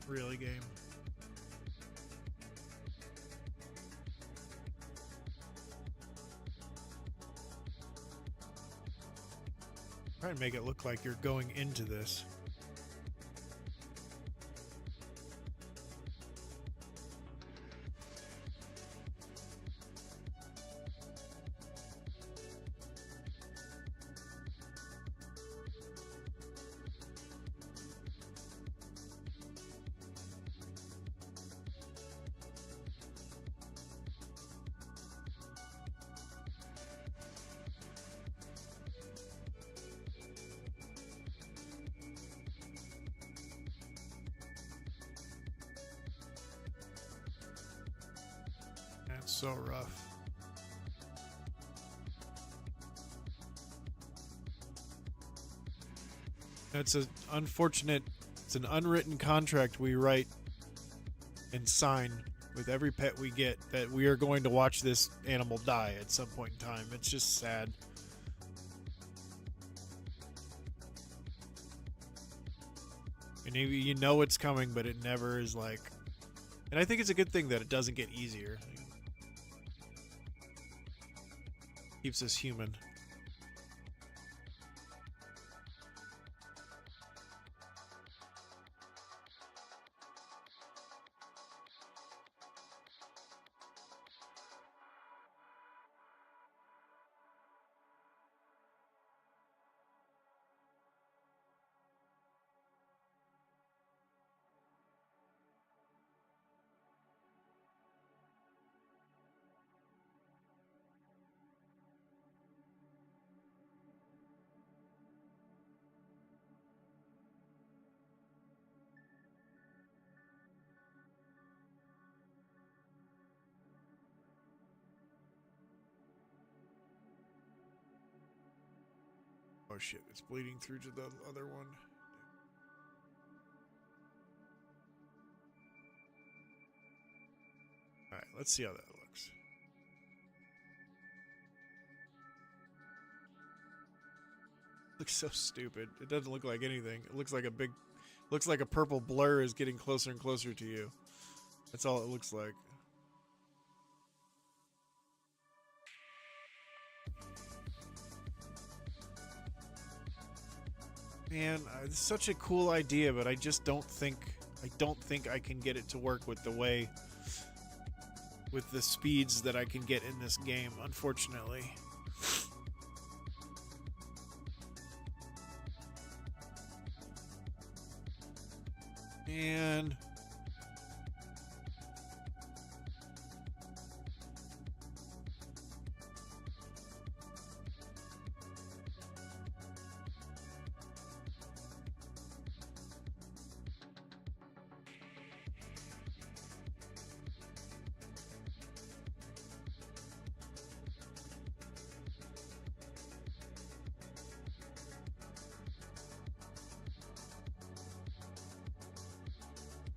Really, game? Try and make it look like you're going into this. That's so rough. It's an unfortunate, it's an unwritten contract we write and sign with every pet we get that we are going to watch this animal die at some point in time. It's just sad. And you know it's coming, but it never is like... And I think it's a good thing that it doesn't get easier. Keeps us human. Oh shit, it's bleeding through to the other one. Alright, let's see how that looks. Looks so stupid. It doesn't look like anything. It looks like a purple blur is getting closer and closer to you. That's all it looks like. Man, it's such a cool idea, but I just don't think I can get it to work with the speeds that I can get in this game, unfortunately. And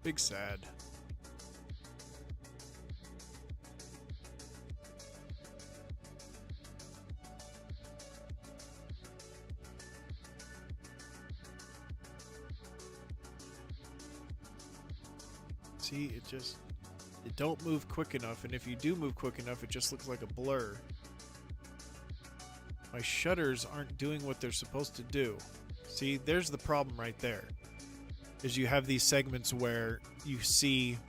big sad. See, it don't move quick enough, and if you do move quick enough, it just looks like a blur. My shutters aren't doing what they're supposed to do. See, there's the problem right there. Is you have these segments where you see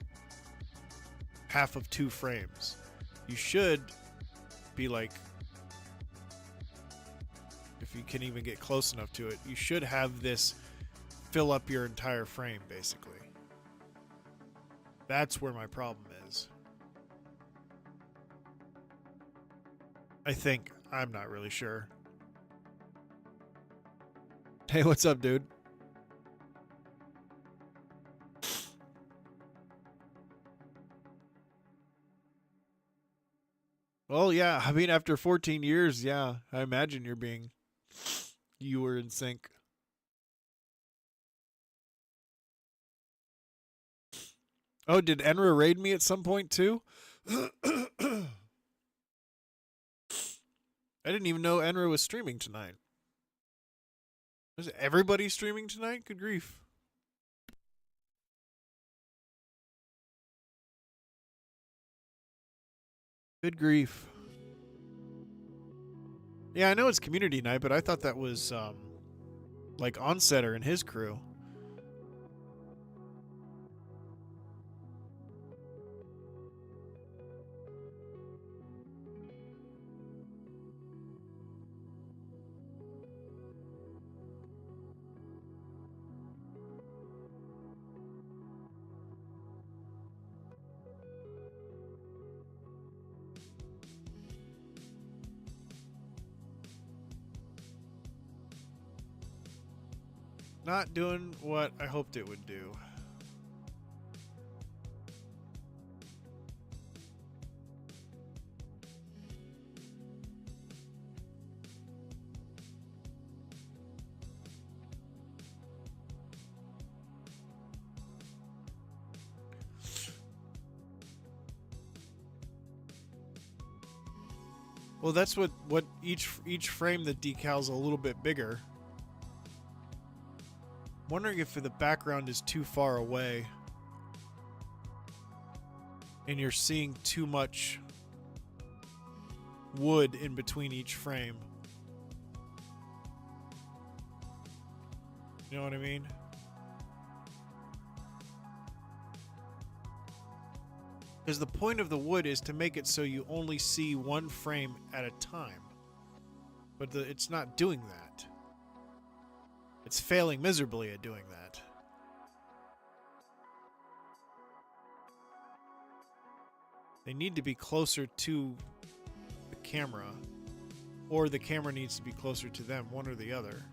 half of 2 frames. You should be like, if you can even get close enough to it, you should have this fill up your entire frame, basically. That's where my problem is. I think. I'm not really sure. Hey, what's up, dude? Well, yeah, I mean, after 14 years, yeah, I imagine you were in sync. Oh, did Enra raid me at some point too? I didn't even know Enra was streaming tonight. Was everybody streaming tonight? Good grief. Good grief. Yeah, I know it's community night, but I thought that was like Onsetter and his crew. Not doing what I hoped it would do. Well, that's what each frame the decal's a little bit bigger. Wondering if the background is too far away and you're seeing too much wood in between each frame. You know what I mean? Because the point of the wood is to make it so you only see one frame at a time. But it's not doing that. It's failing miserably at doing that. They need to be closer to the camera, or the camera needs to be closer to them, one or the other.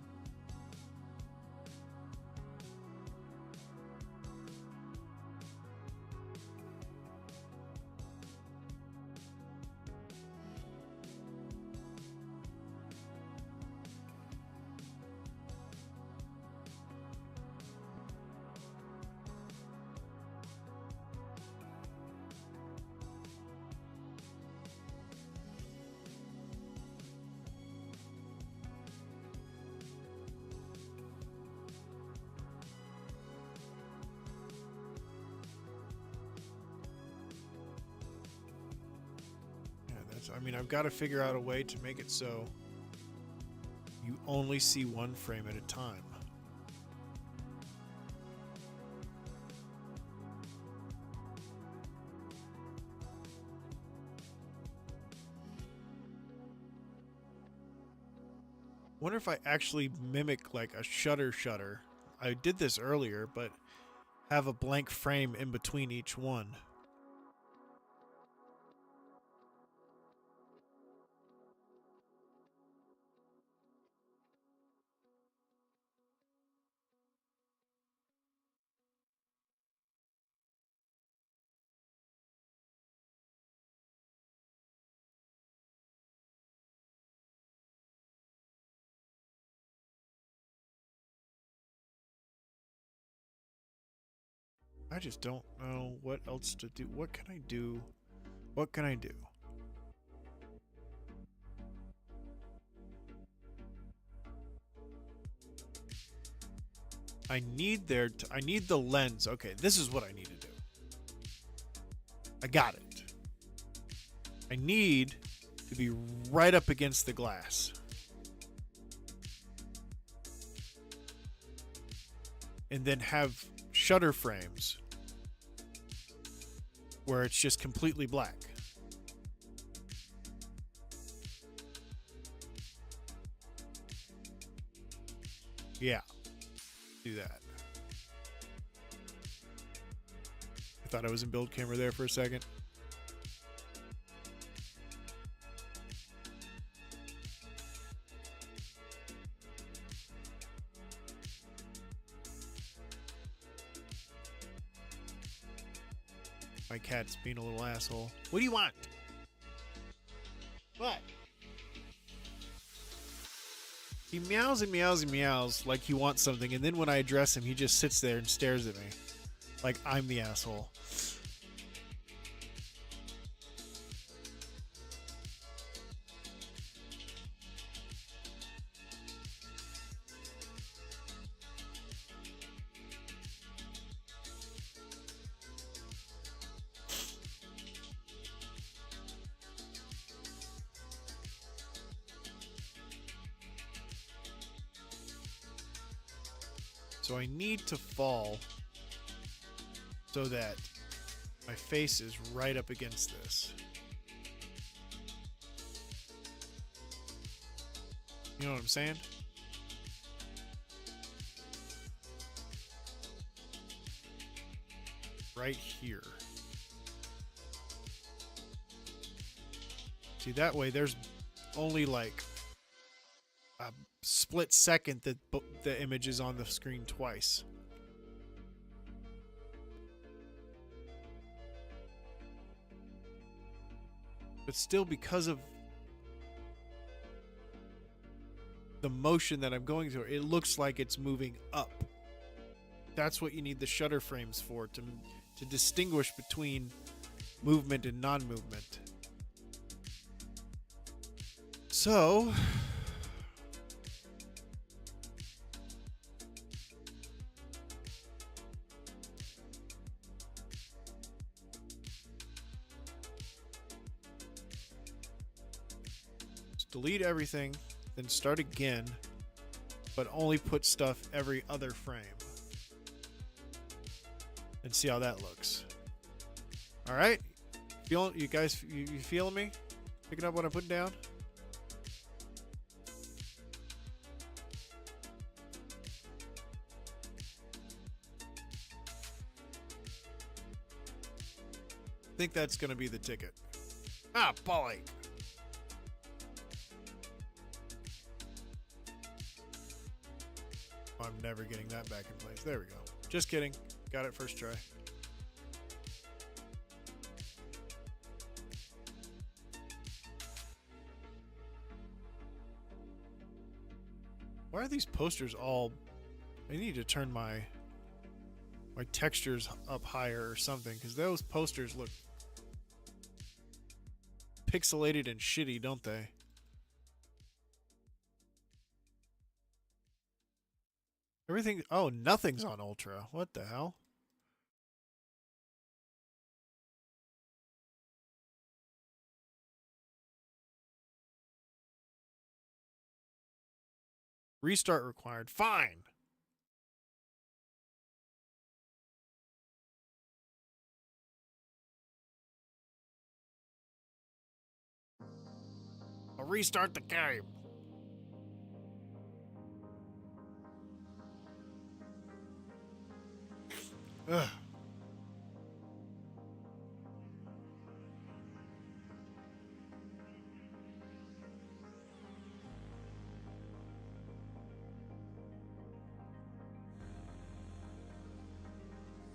I mean, I've got to figure out a way to make it so you only see one frame at a time. Wonder if I actually mimic like a shutter. I did this earlier, but have a blank frame in between each one. I just don't know what else to do. What can I do? What can I do? I need the lens. Okay, this is what I need to do. I got it. I need to be right up against the glass. And then have shutter frames where it's just completely black. Yeah. Do that. I thought I was in build camera there for a second. My cat's being a little asshole. What do you want? What? He meows and meows and meows like he wants something, and then when I address him, he just sits there and stares at me. Like I'm the asshole. So I need to fall so that my face is right up against this. You know what I'm saying? Right here. See, that way there's only like a split second that the image is on the screen twice. But still, because of the motion that I'm going through, it looks like it's moving up. That's what you need the shutter frames for, to distinguish between movement and non-movement. So, just delete everything, then start again, but only put stuff every other frame. And see how that looks. All right, you guys, you feeling me? Picking up what I'm putting down? I think that's gonna be the ticket. Ah, boy. I'm never getting that back in place. There we go. Just kidding. Got it first try. Why are these posters all... I need to turn my textures up higher or something, because those posters look pixelated and shitty, don't they? Everything... Oh, nothing's on Ultra. What the hell? Restart required. Fine. I'll restart the game. Ugh.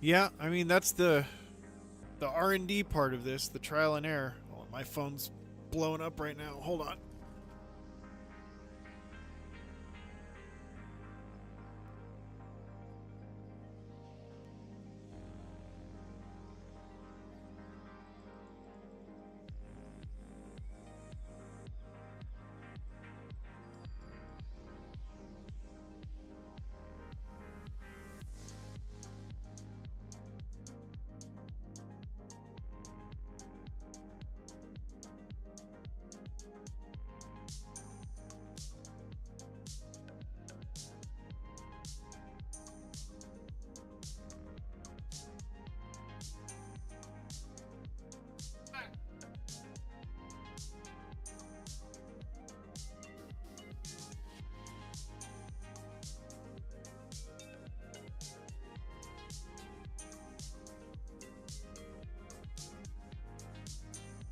Yeah, I mean that's the R&D part of this, the trial and error. Oh, my phone's blowing up right now. Hold on.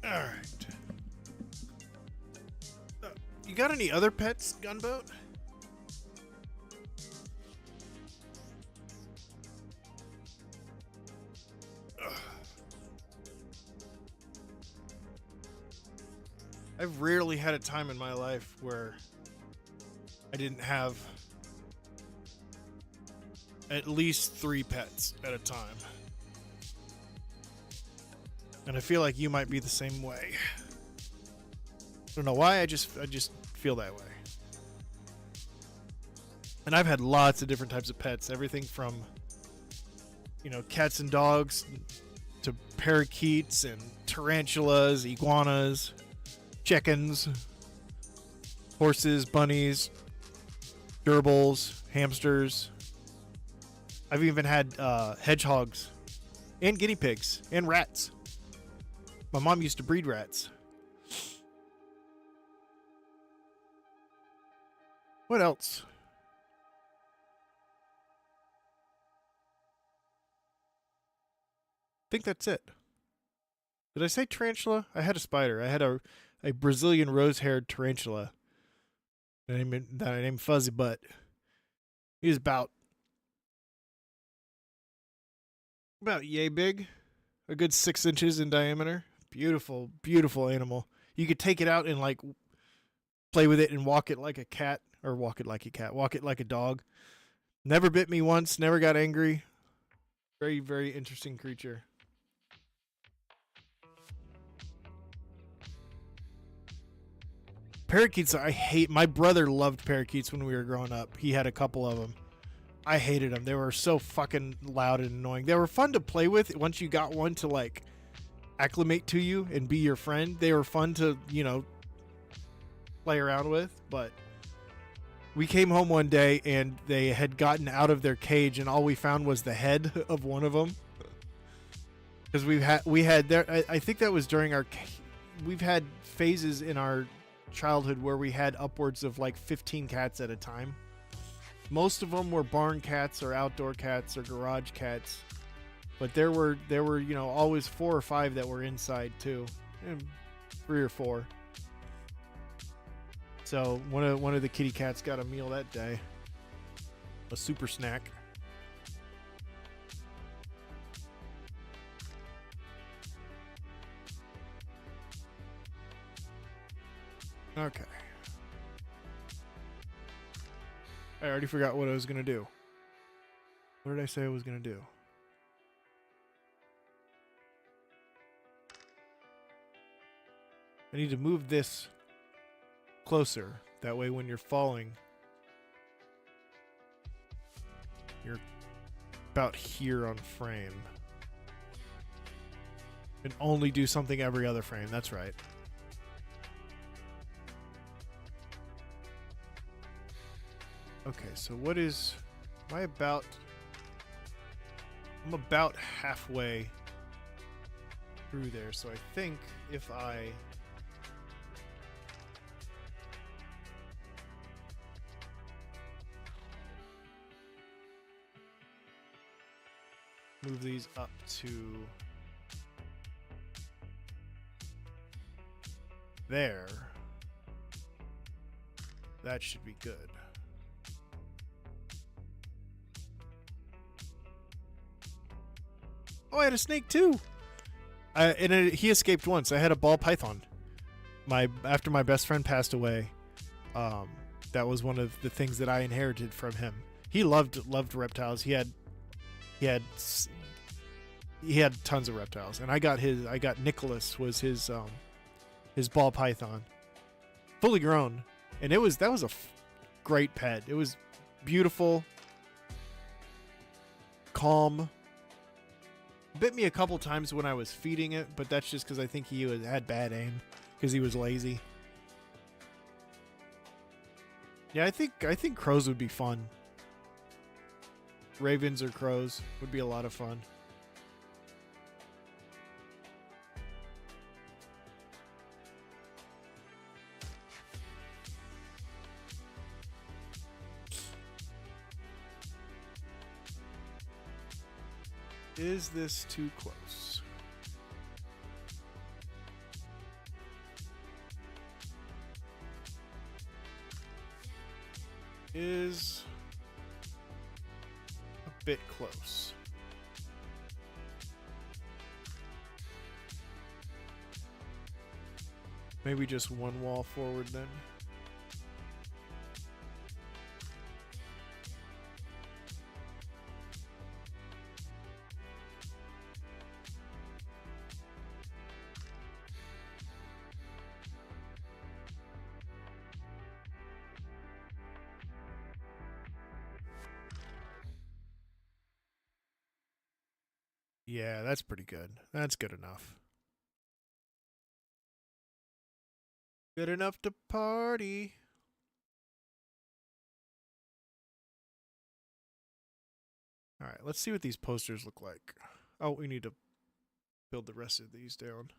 All right. You got any other pets, Gunboat? Ugh. I've rarely had a time in my life where I didn't have at least 3 pets at a time. And I feel like you might be the same way. I don't know why, I just feel that way. And I've had lots of different types of pets, everything from, you know, cats and dogs to parakeets and tarantulas, iguanas, chickens, horses, bunnies, gerbils, hamsters. I've even had hedgehogs and guinea pigs and rats. My mom used to breed rats. What else? I think that's it. Did I say tarantula? I had a spider. I had a Brazilian rose-haired tarantula that I named Fuzzy Butt. He was about yay big, a good 6 inches in diameter. Beautiful, beautiful animal. You could take it out and like play with it and walk it like a cat, or walk it like a dog. Never bit me once, never got angry. Very, very interesting creature. Parakeets, I hate. My brother loved parakeets when we were growing up. He had a couple of them. I hated them. They were so fucking loud and annoying. They were fun to play with once you got one to like acclimate to you and be your friend. They were fun to, play around with, but we came home one day and they had gotten out of their cage and all we found was the head of one of them. Because we had there, I think that was during we've had phases in our childhood where we had upwards of like 15 cats at a time. Most of them were barn cats or outdoor cats or garage cats, but there were always 4 or 5 that were inside too, and 3 or 4. So one of the kitty cats got a meal that day, a super snack. Okay. I already forgot what I was going to do. What did I say I was going to do? I need to move this closer. That way when you're falling, you're about here on frame. And only do something every other frame. That's right. Okay, so what is... I'm about halfway through there, so I think if I... move these up to... there. That should be good. Oh, I had a snake too. He escaped once. I had a ball python. After my best friend passed away, that was one of the things that I inherited from him. He loved reptiles. He had tons of reptiles, and I got Nicholas was his ball python, fully grown, and that was a great pet. It was beautiful, calm. Bit me a couple times when I was feeding it, but that's just because I think he had bad aim because he was lazy. Yeah, I think crows would be fun. Ravens or crows would be a lot of fun. Is this too close? Is a bit close. Maybe just one wall forward then. Yeah, that's pretty good. That's good enough. Good enough to party. All right, let's see what these posters look like. Oh, we need to build the rest of these down.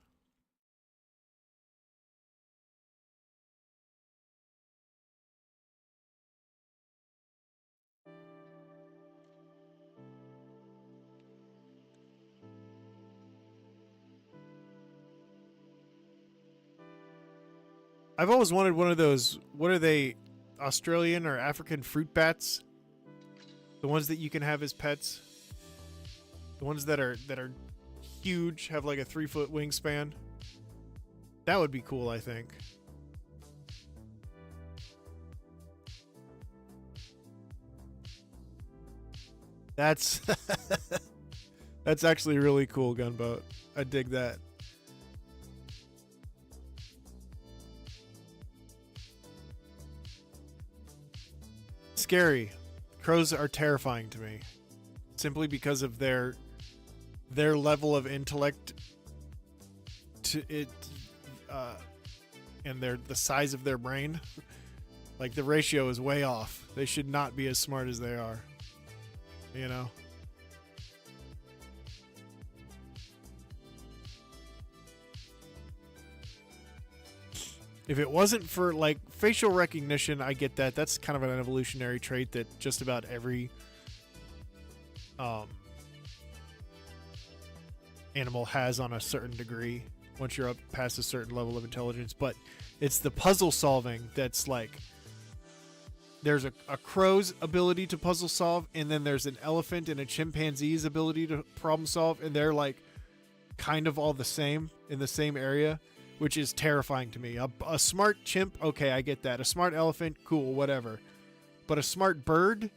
I've always wanted one of those, what are they, Australian or African fruit bats? The ones that you can have as pets. The ones that are huge, have like a 3-foot wingspan. That would be cool, I think. That's that's actually really cool, Gunboat. I dig that. scary. Crows are terrifying to me, simply because of their level of intellect to it, and the size of their brain. Like, the ratio is way off. They should not be as smart as they are. You know? If it wasn't for, like, facial recognition, I get that. That's kind of an evolutionary trait that just about every animal has on a certain degree once you're up past a certain level of intelligence. But it's the puzzle solving that's like, there's a crow's ability to puzzle solve, and then there's an elephant and a chimpanzee's ability to problem solve, and they're like kind of all the same in the same area, which is terrifying to me. A smart chimp, okay, I get that. A smart elephant, cool, whatever. But a smart bird,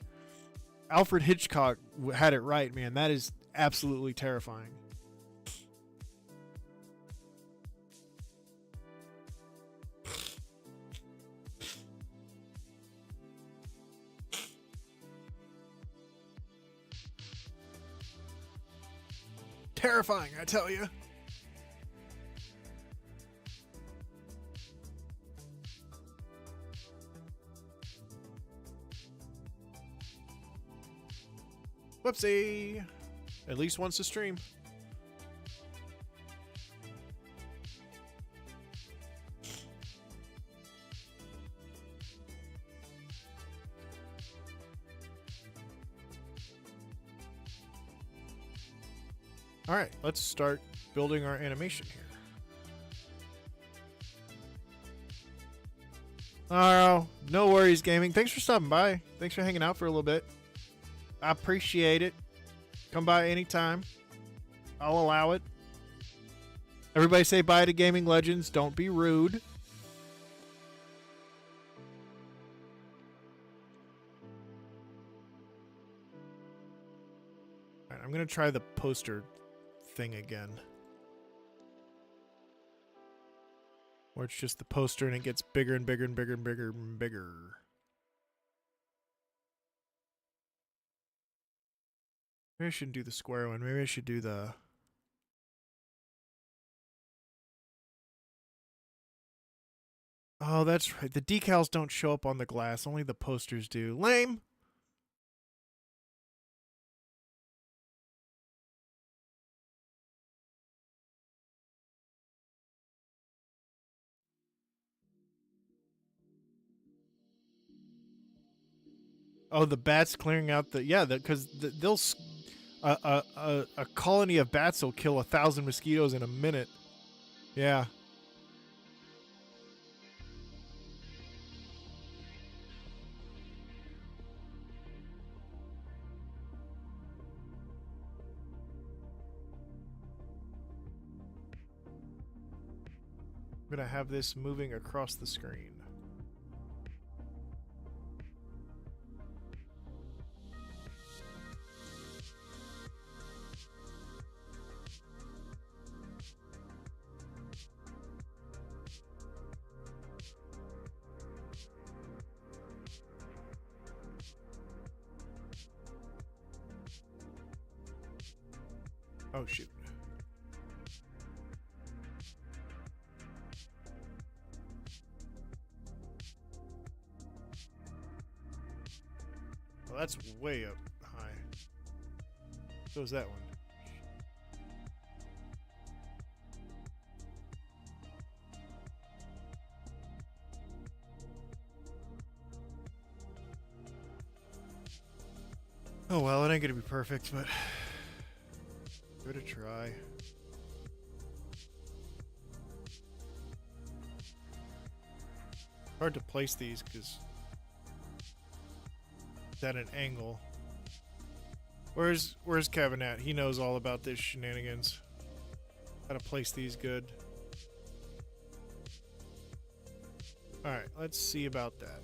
Alfred Hitchcock had it right, man. That is absolutely terrifying. Terrifying, I tell you. Whoopsie. At least once a stream. All right, let's start building our animation here. Oh, no worries, gaming. Thanks for stopping by. Thanks for hanging out for a little bit. I appreciate it. Come by anytime. I'll allow it. Everybody say bye to Gaming Legends. Don't be rude. All right, I'm going to try the poster thing again. Or it's just the poster and it gets bigger and bigger and bigger and bigger and bigger. Maybe I shouldn't do the square one. Maybe I should do the... Oh, that's right. The decals don't show up on the glass. Only the posters do. Lame! Oh, the bats clearing out the... Yeah, because they'll... A colony of bats will kill 1,000 mosquitoes in a minute. Yeah. I'm going to have this moving across the screen. Oh, shoot. Well, that's way up high. So is that one. Oh, well, it ain't gonna be perfect, but... Give it a try. Hard to place these because it's at an angle. Where's Kevin at? He knows all about this shenanigans. How to place these good. Alright, let's see about that.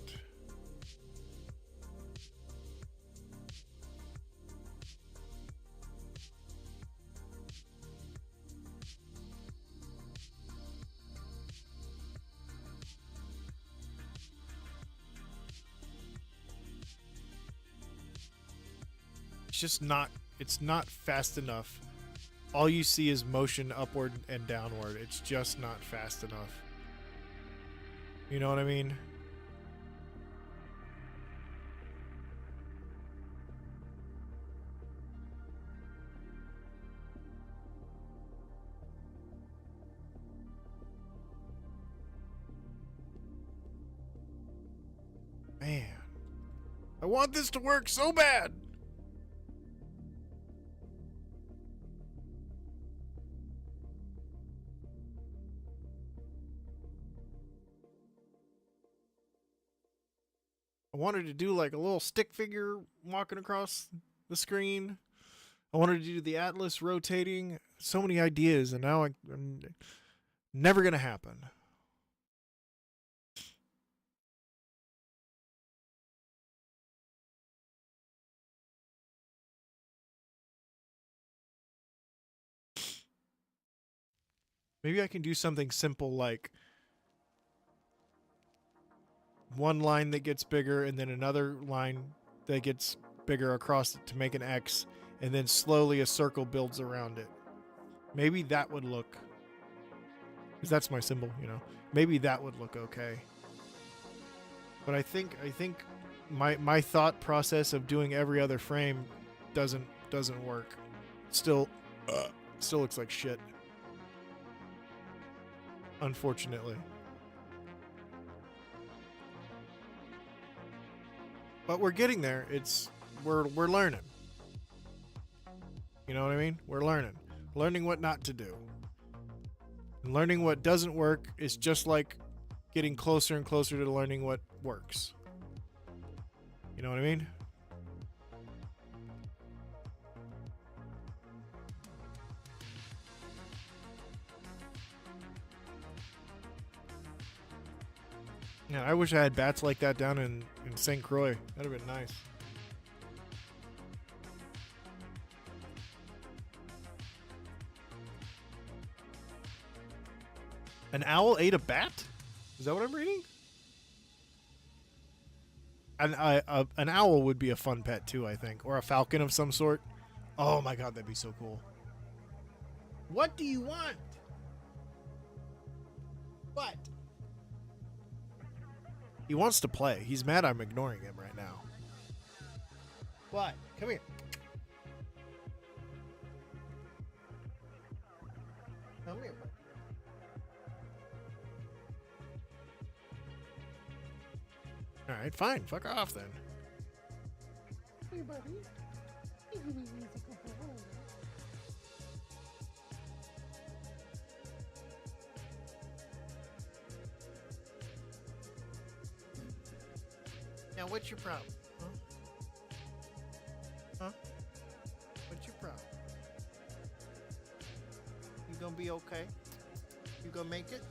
just not, it's not fast enough. All you see is motion upward and downward. It's just not fast enough. You know what I mean? Man, I want this to work so bad. I wanted to do like a little stick figure walking across the screen. I wanted to do the atlas rotating. So many ideas, and now I'm never gonna happen. Maybe I can do something simple like one line that gets bigger and then another line that gets bigger across it to make an X, and then slowly a circle builds around it. Maybe that would look, because that's my symbol, you know. Maybe that would look okay. But I think my thought process of doing every other frame doesn't work. Still looks like shit. Unfortunately. But we're getting there. We're learning. You know what I mean? We're learning what not to do. And learning what doesn't work is just like getting closer and closer to learning what works. You know what I mean? Yeah, I wish I had bats like that down in St. Croix. That'd have been nice. An owl ate a bat? Is that what I'm reading? An owl would be a fun pet too, I think. Or a falcon of some sort. Oh my god, that'd be so cool. What do you want? What? He wants to play. He's mad I'm ignoring him right now. What? Come here. Come here. Alright, fine. Fuck off then. Hey, buddy. Now, what's your problem? Huh? Huh? What's your problem? You gonna be okay? You gonna make it?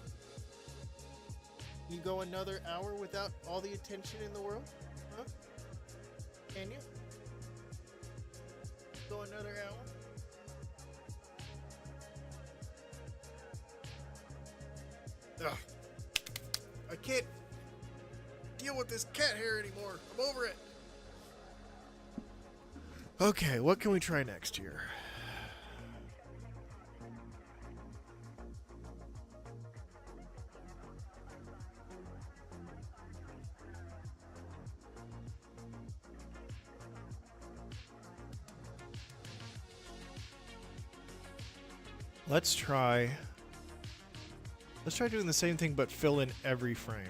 You go another hour without all the attention in the world? Huh? Can you? Go another hour? Ugh. I can't deal with this cat hair anymore. I'm over it. Okay, what can we try next here? Let's try doing the same thing but fill in every frame.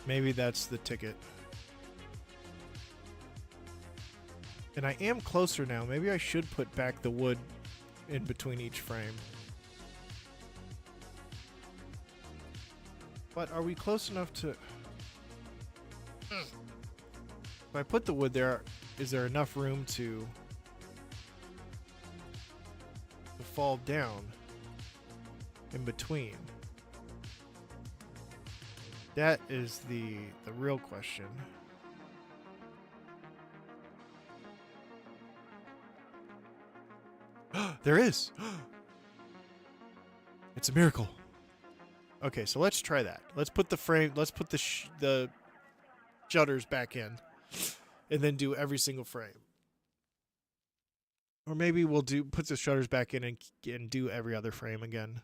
Maybe that's the ticket. And I am closer now. Maybe I should put back the wood in between each frame. But are we close enough to... If I put the wood there, is there enough room to fall down in between? That is the real question. There is. It's a miracle. Okay, so let's try that. Let's put the frame. Let's put the shutters back in. and then do every single frame. Or maybe we'll put the shutters back in and do every other frame again.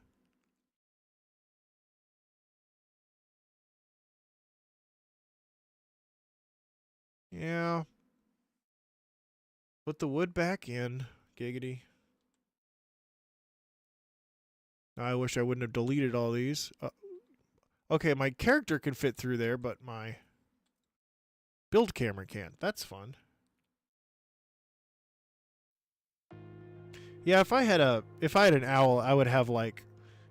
Yeah. Put the wood back in. Giggity. I wish I wouldn't have deleted all these. Okay, my character can fit through there, but my build camera can't. That's fun. Yeah, if I had an owl, I would have like,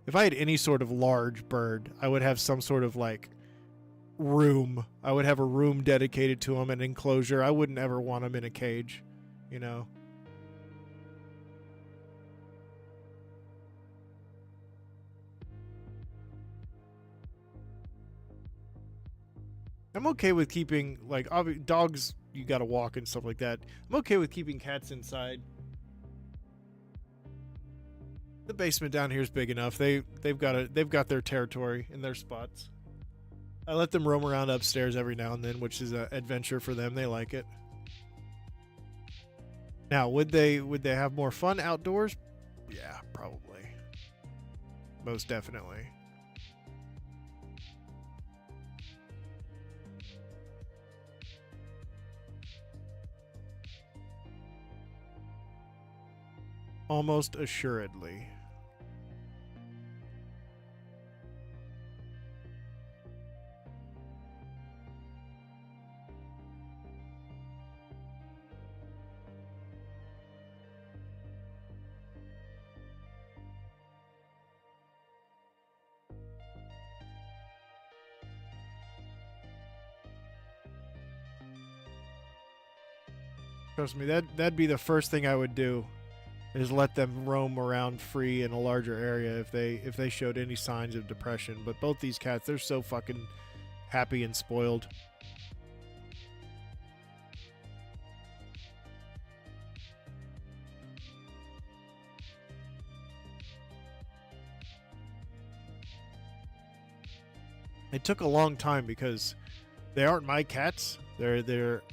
if I had any sort of large bird, I would have some sort of like room. I would have a room dedicated to him, an enclosure. I wouldn't ever want him in a cage, you know. I'm okay with keeping, like, dogs, you gotta walk and stuff like that. I'm okay with keeping cats inside. The basement down here is big enough. They've got their territory and their spots. I let them roam around upstairs every now and then, which is an adventure for them. They like it. Now, would they have more fun outdoors? Yeah, probably. Most definitely. Almost assuredly. Trust me, that'd be the first thing I would do, is let them roam around free in a larger area if they showed any signs of depression. But both these cats, they're so fucking happy and spoiled. It took a long time because they aren't my cats. They're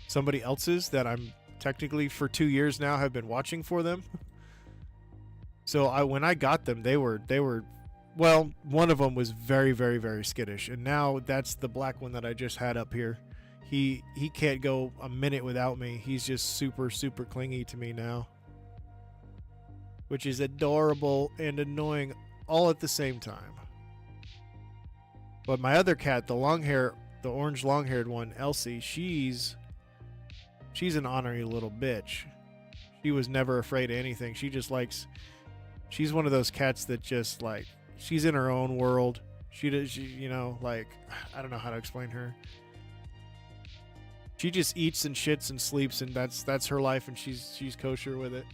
somebody else's that I'm technically for 2 years now have been watching for them. So when I got them, they were well, one of them was very, very, very skittish, and now that's the black one that I just had up here. He can't go a minute without me. He's just super, super clingy to me now, which is adorable and annoying all at the same time. But my other cat, the orange long-haired one, Elsie, she's an ornery little bitch. She was never afraid of anything. She's one of those cats that just, like, she's in her own world. She you know, like, I don't know how to explain her. She just eats and shits and sleeps, and that's her life, and she's kosher with it.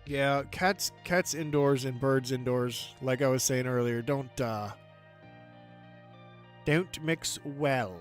Yeah, cats indoors and birds indoors, like I was saying earlier, don't mix well.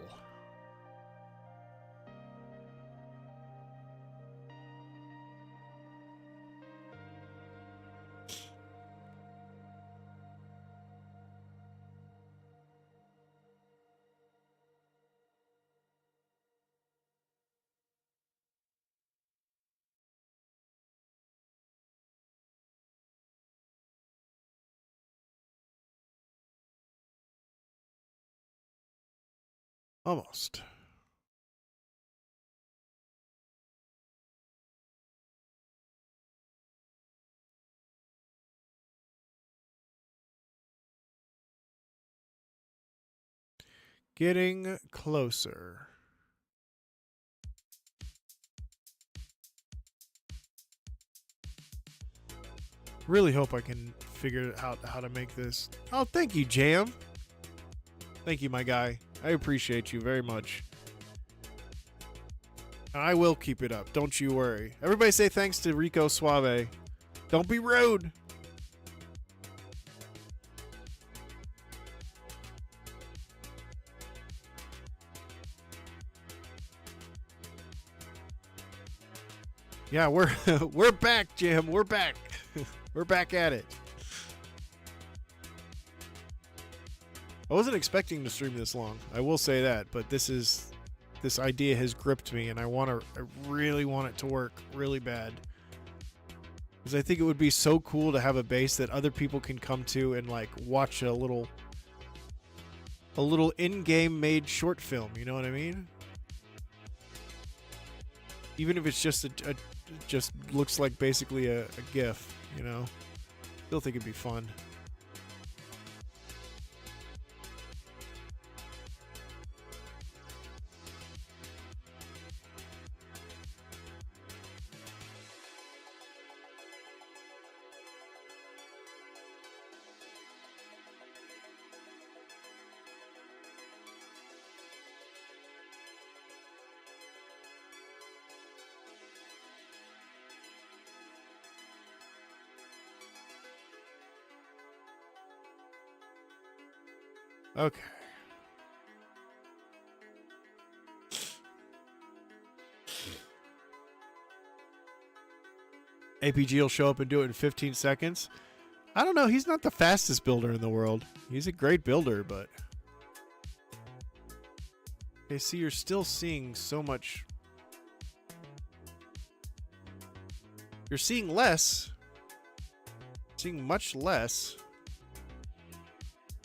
Almost. Getting closer. Really hope I can figure out how to make this. Oh, thank you, Jam. Thank you, my guy. I appreciate you very much. And I will keep it up. Don't you worry. Everybody say thanks to Rico Suave. Don't be rude. Yeah, we're we're back, Jim. We're back. We're back at it. I wasn't expecting to stream this long. I will say that, but this idea has gripped me, and I really want it to work really bad. Because I think it would be so cool to have a base that other people can come to and like watch a little in-game made short film. You know what I mean? Even if it's just just looks like basically a GIF. You know, still think it'd be fun. Okay. APG will show up and do it in 15 seconds. I don't know. He's not the fastest builder in the world. He's a great builder, but... Okay, see, you're still seeing so much... You're seeing less. Seeing much less.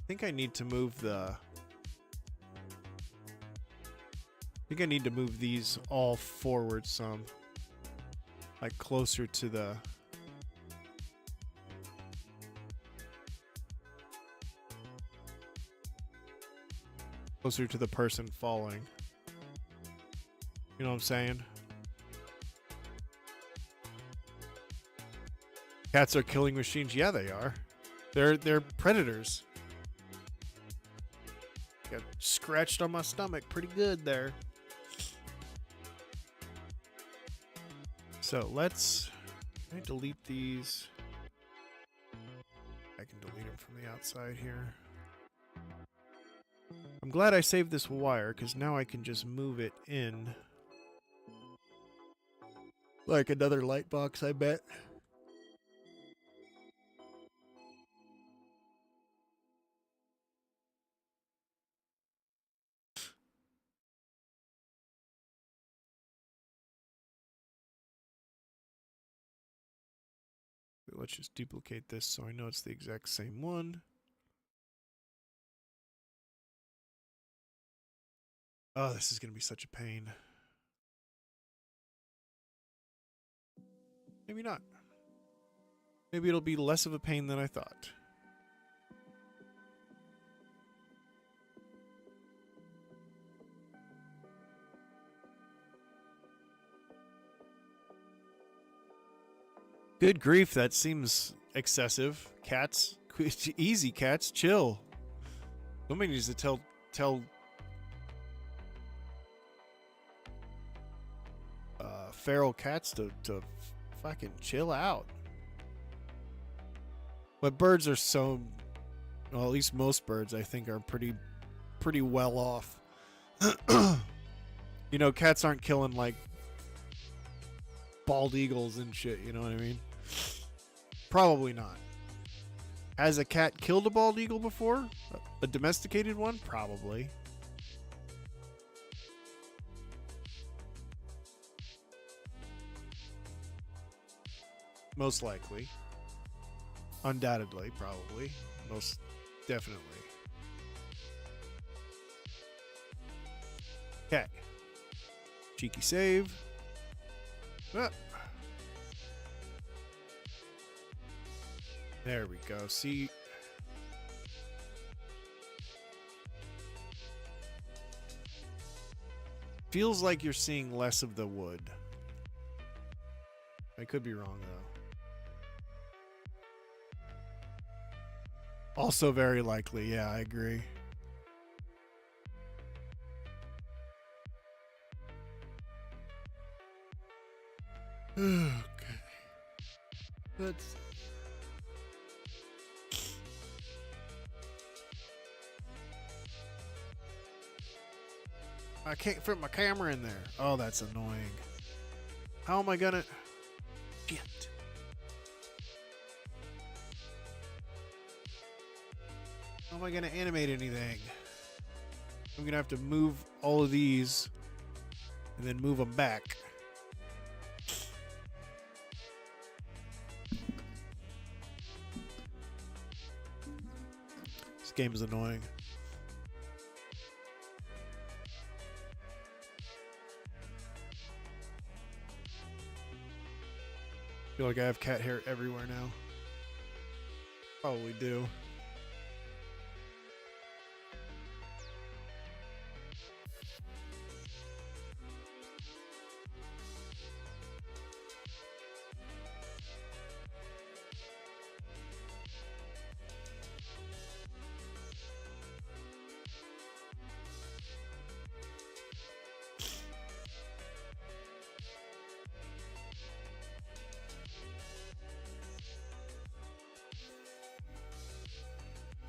I think I need to move these all forward some. Like closer to the... Closer to the person falling. You know what I'm saying? Cats are killing machines. Yeah, they are. They're predators. Got scratched on my stomach pretty good there. So let's... Can I delete these? I can delete them from the outside here. I'm glad I saved this wire, because now I can just move it in. Like another light box, I bet. Let's just duplicate this so I know it's the exact same one. Oh, this is going to be such a pain. Maybe not. Maybe it'll be less of a pain than I thought. Good grief, that seems excessive. Cats, easy cats, chill. Somebody needs to tell feral cats to fucking chill out. But birds are so, well, at least most birds I think are pretty well off. You know, cats aren't killing like bald eagles and shit, you know what I mean? Probably not. Has a cat killed a bald eagle before? A domesticated one? Probably. Most likely. Undoubtedly, probably. Most definitely. Okay. Cheeky save. Ah. There we go. See. Feels like you're seeing less of the wood. I could be wrong, though. Also very likely. Yeah, I agree. Okay. Let's... I can't fit my camera in there. Oh, that's annoying. How am I gonna... skit. How am I going to animate anything? I'm going to have to move all of these and then move them back. This game is annoying. I feel like I have cat hair everywhere now. Probably do.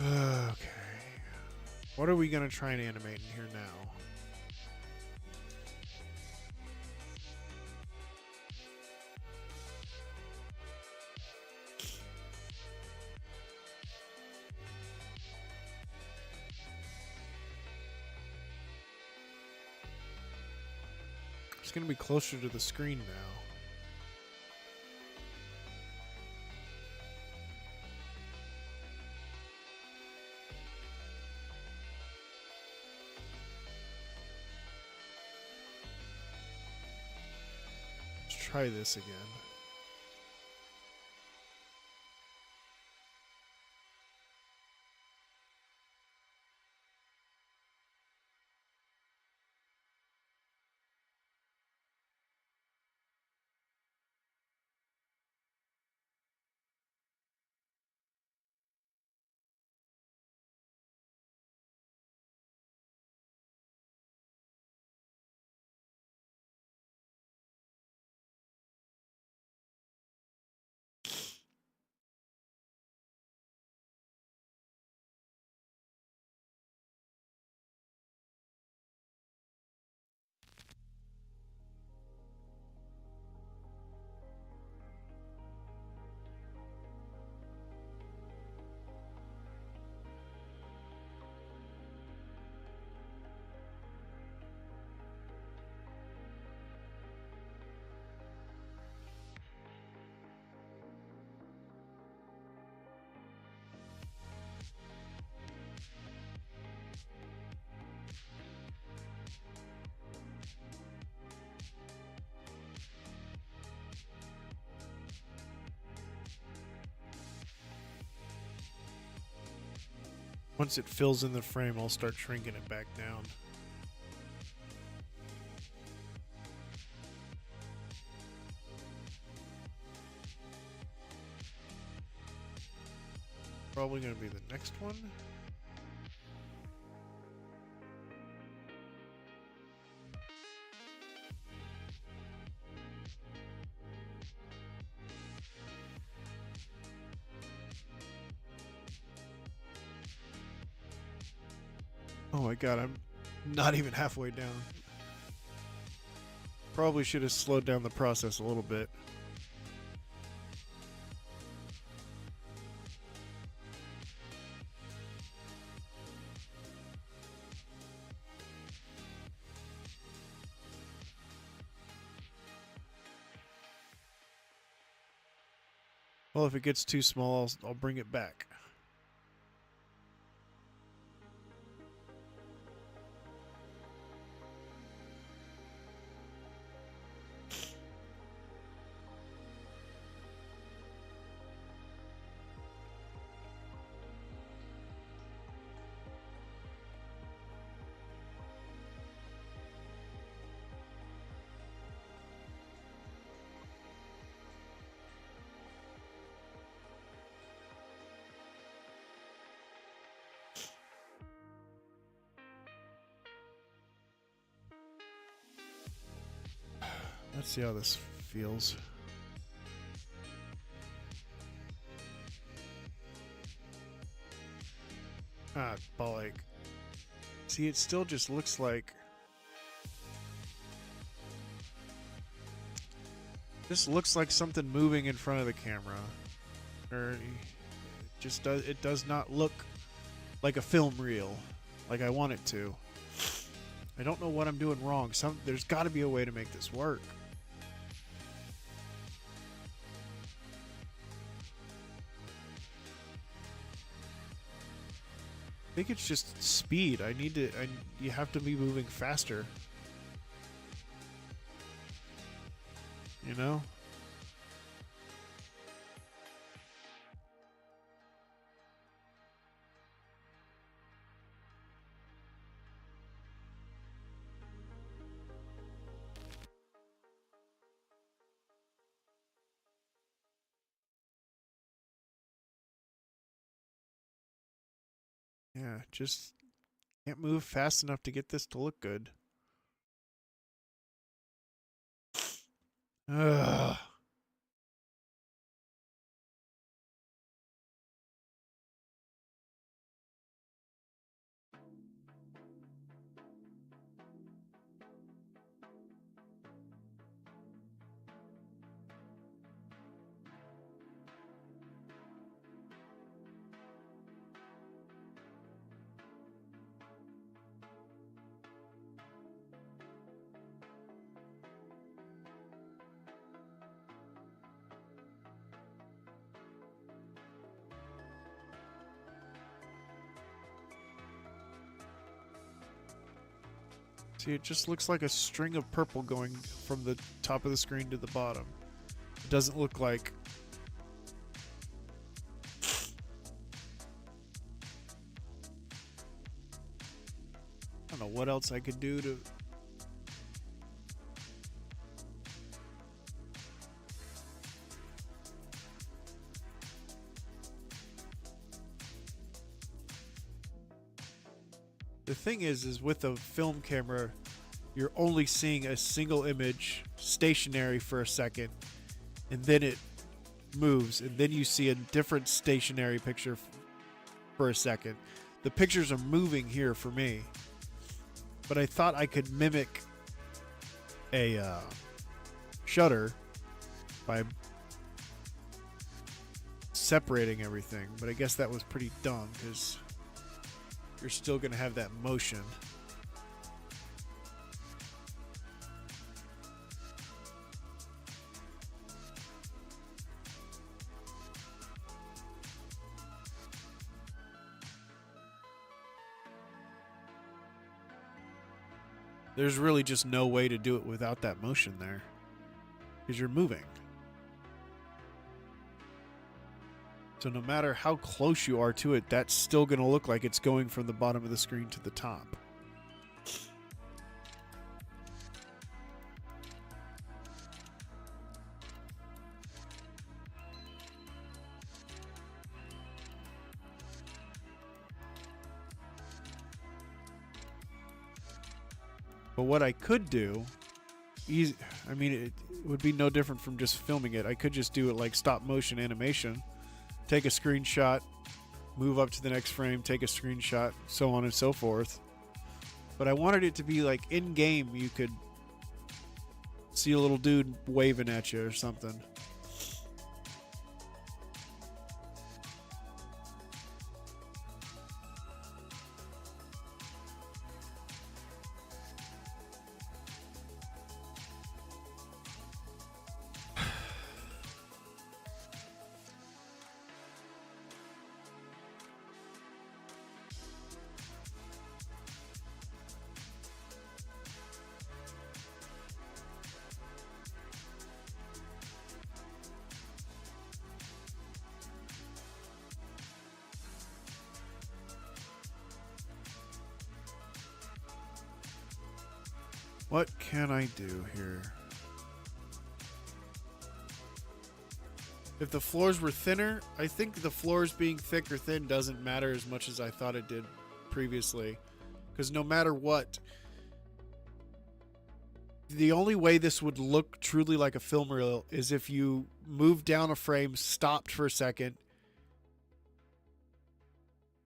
Okay. What are we going to try and animate in here now? It's going to be closer to the screen now. Try this again. Once it fills in the frame, I'll start shrinking it back down. Probably going to be the next one. Oh my god, I'm not even halfway down. Probably should have slowed down the process a little bit. Well, if it gets too small, I'll bring it back. Let's see how this feels. Ah, bollock. See, it still just looks like This looks like something moving in front of the camera. Or it does not look like a film reel like I want it to. I don't know what I'm doing wrong. There's got to be a way to make this work. I think it's just speed. You have to be moving faster. You know? Yeah, just can't move fast enough to get this to look good. Ugh. See, it just looks like a string of purple going from the top of the screen to the bottom. It doesn't look like... I don't know what else I could do to... The thing is with a film camera, you're only seeing a single image stationary for a second, and then it moves, and then you see a different stationary picture for a second. The pictures are moving here for me, but I thought I could mimic a shutter by separating everything, but I guess that was pretty dumb because you're still going to have that motion. There's really just no way to do it without that motion there, because you're moving. So no matter how close you are to it, that's still going to look like it's going from the bottom of the screen to the top. But what I could do, I mean, it would be no different from just filming it. I could just do it like stop motion animation. Take a screenshot, move up to the next frame, take a screenshot, so on and so forth. But I wanted it to be like in-game, you could see a little dude waving at you or something. What can I do here? If the floors were thinner, I think the floors being thick or thin doesn't matter as much as I thought it did previously. Because no matter what, the only way this would look truly like a film reel is if you moved down a frame, stopped for a second,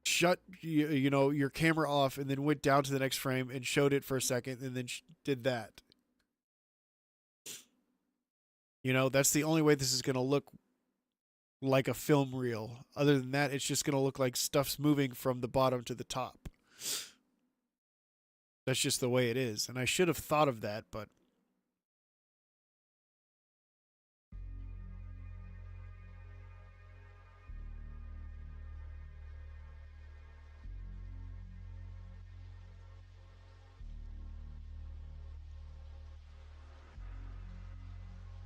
shut your camera off, and then went down to the next frame and showed it for a second, and then did that. You know, that's the only way this is going to look like a film reel. Other than that, it's just going to look like stuff's moving from the bottom to the top. That's just the way it is. And I should have thought of that, but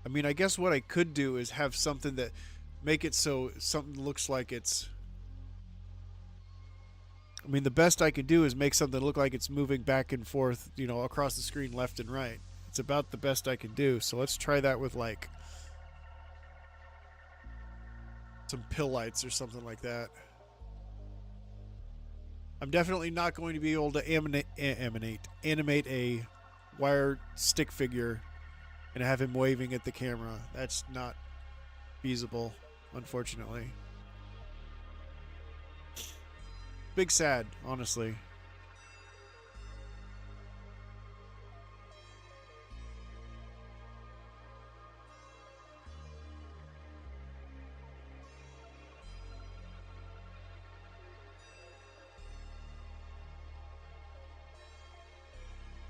I mean, I guess what I could do is have something that make it so something looks like it's, I mean, the best I can do is make something look like it's moving back and forth, you know, across the screen left and right. It's about the best I can do. So let's try that with like some pill lights or something like that. I'm definitely not going to be able to animate a wire stick figure and have him waving at the camera. That's not feasible, unfortunately. Big sad, honestly.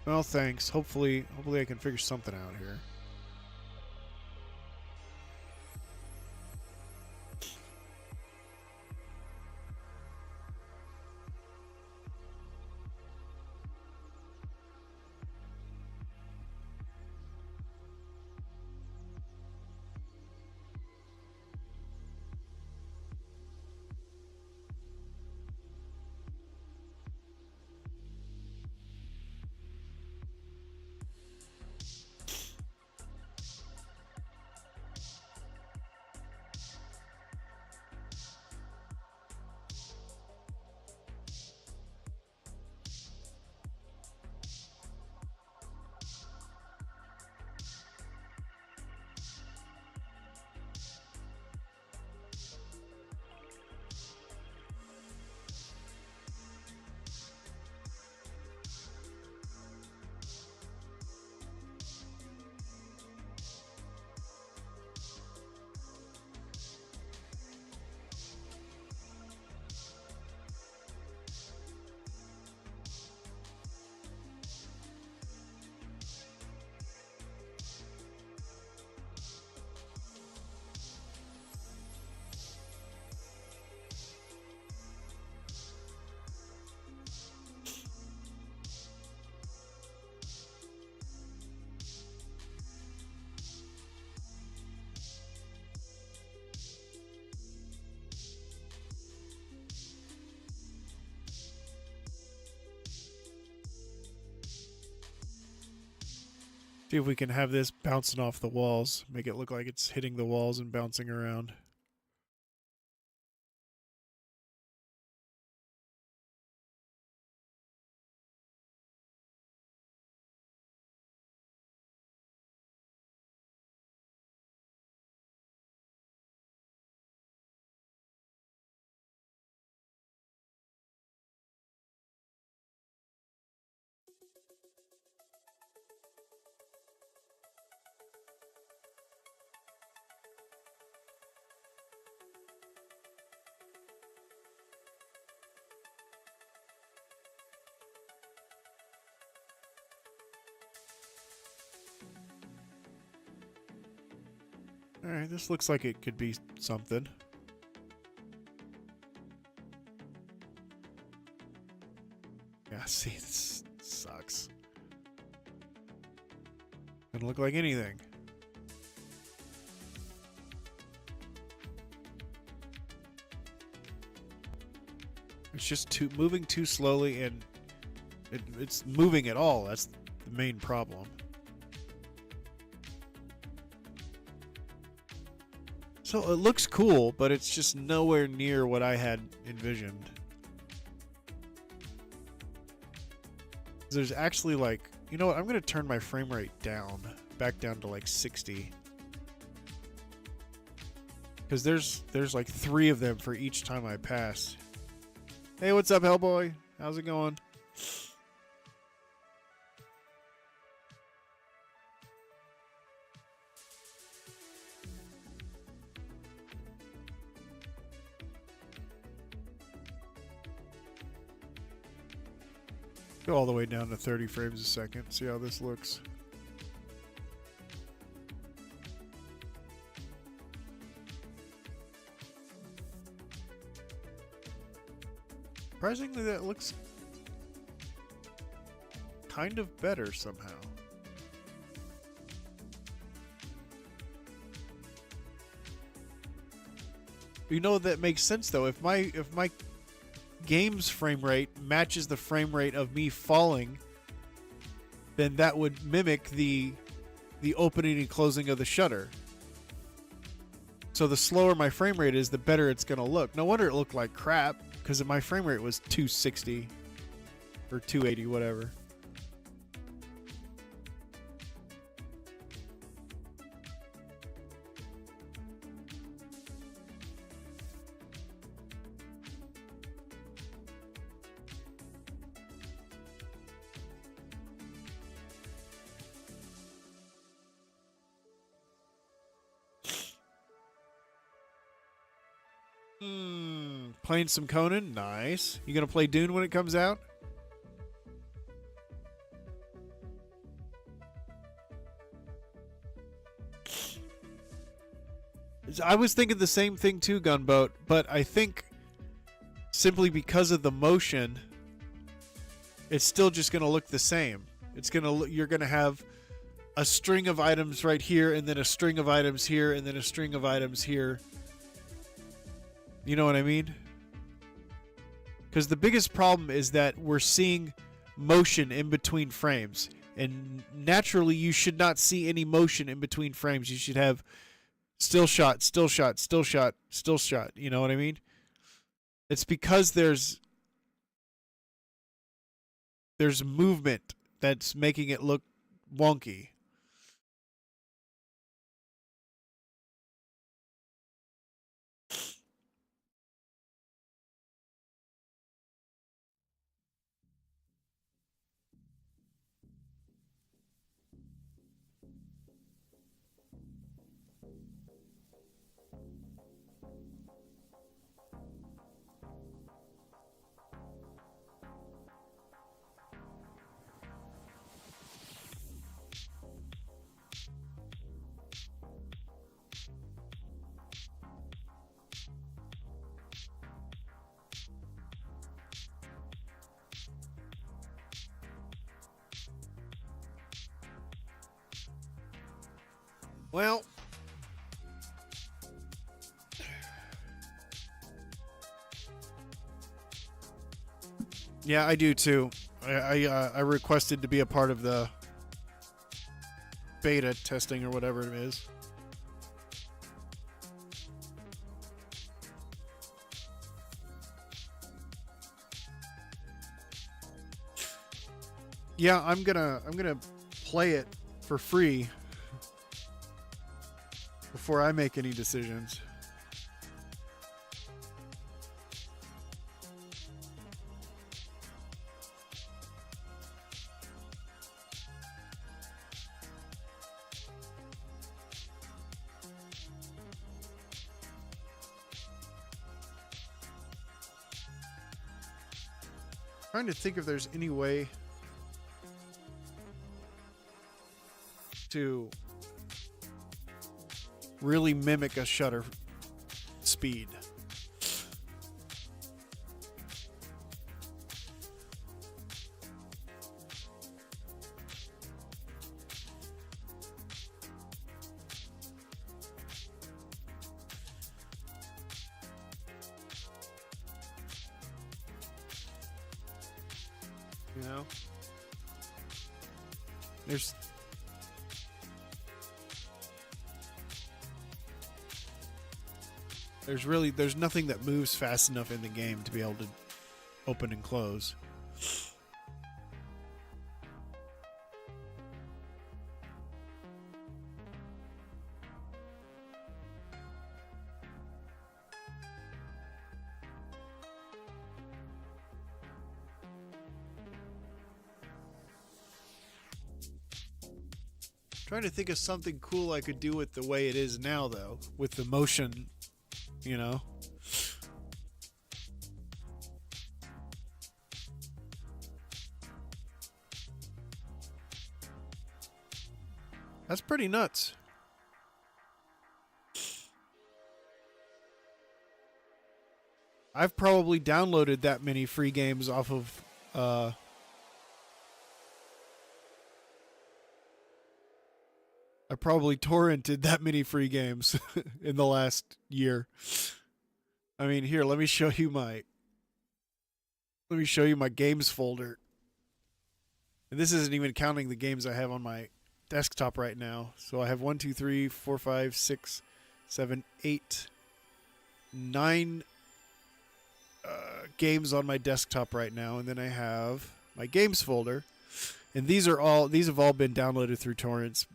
Well, thanks. Hopefully I can figure something out here. See if we can have this bouncing off the walls. Make it look like it's hitting the walls and bouncing around. Alright, this looks like it could be something. Yeah, see, this sucks. Doesn't look like anything. It's just moving too slowly, and it's moving at all. That's the main problem. So it looks cool, but it's just nowhere near what I had envisioned. There's actually like, you know what? I'm going to turn my frame rate down, back down to like 60. Because there's like 3 of them for each time I pass. Hey, what's up, Hellboy? How's it going? Go all the way down to 30 frames a second. See how this looks. Surprisingly, that looks kind of better somehow. You know, that makes sense though. If my game's frame rate matches the frame rate of me falling, then that would mimic the opening and closing of the shutter. So the slower my frame rate is, the better it's going to look. No wonder it looked like crap, because my frame rate was 260 or 280, whatever. Playing some Conan? Nice. You gonna play Dune when it comes out? I was thinking the same thing too, Gunboat, but I think simply because of the motion, it's still just gonna look the same. It's gonna you're gonna have a string of items right here, and then a string of items here, and then a string of items here. You know what I mean? Because the biggest problem is that we're seeing motion in between frames. And naturally, you should not see any motion in between frames. You should have still shot, still shot, still shot, still shot. You know what I mean? It's because there's movement that's making it look wonky. Well, yeah, I do too. I requested to be a part of the beta testing or whatever it is. Yeah, I'm gonna play it for free before I make any decisions. Trying to think if there's any way to really mimic a shutter speed. You know? There's nothing that moves fast enough in the game to be able to open and close. Trying to think of something cool I could do with the way it is now, though, with the motion, you know. That's pretty nuts. I've probably downloaded that many free games off of I probably torrented that many free games in the last year. I mean, here, let me show you my games folder. And this isn't even counting the games I have on my desktop right now. So I have 1, 2, 3, 4, 5, 6, 7, 8, 9 games on my desktop right now, and then I have my games folder, and these have all been downloaded through torrents,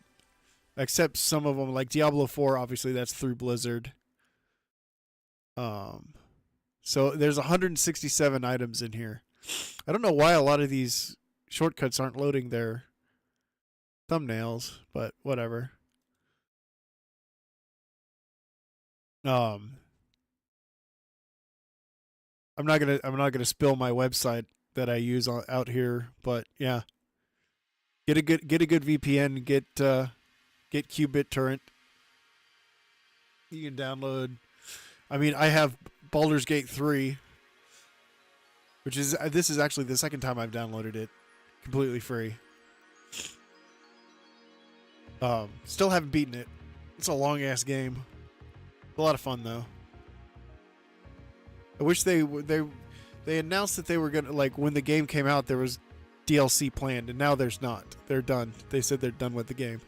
except some of them, like Diablo 4. Obviously, that's through Blizzard. So there's 167 items in here. I don't know why a lot of these shortcuts aren't loading their thumbnails, but whatever. I'm not gonna spill my website that I use out here, but yeah, get a good VPN, get Qubit Torrent. You can download. I mean, I have Baldur's Gate 3, which is this is actually the second time I've downloaded it, completely free. Still haven't beaten it. It's a long ass game. A lot of fun though. I wish they announced that they were gonna, like, when the game came out there was DLC planned, and now there's not. They're done. They said they're done with the game.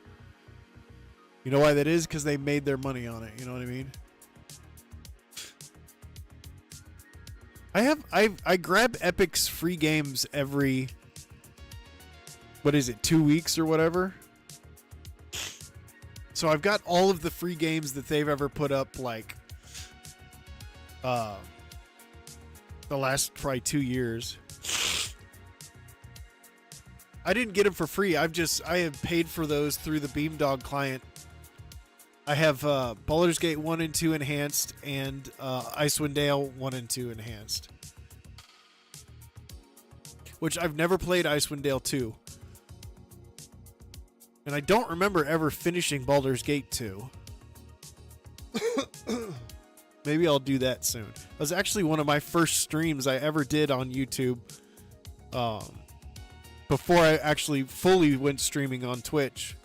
You know why that is? Because they made their money on it. You know what I mean? I grab Epic's free games every, what is it, 2 weeks or whatever. So I've got all of the free games that they've ever put up, like the last probably 2 years. I didn't get them for free. I have paid for those through the Beamdog client. I have Baldur's Gate 1 and 2 enhanced, and Icewind Dale 1 and 2 enhanced. Which I've never played Icewind Dale 2. And I don't remember ever finishing Baldur's Gate 2. Maybe I'll do that soon. It was actually one of my first streams I ever did on YouTube. Before I actually fully went streaming on Twitch.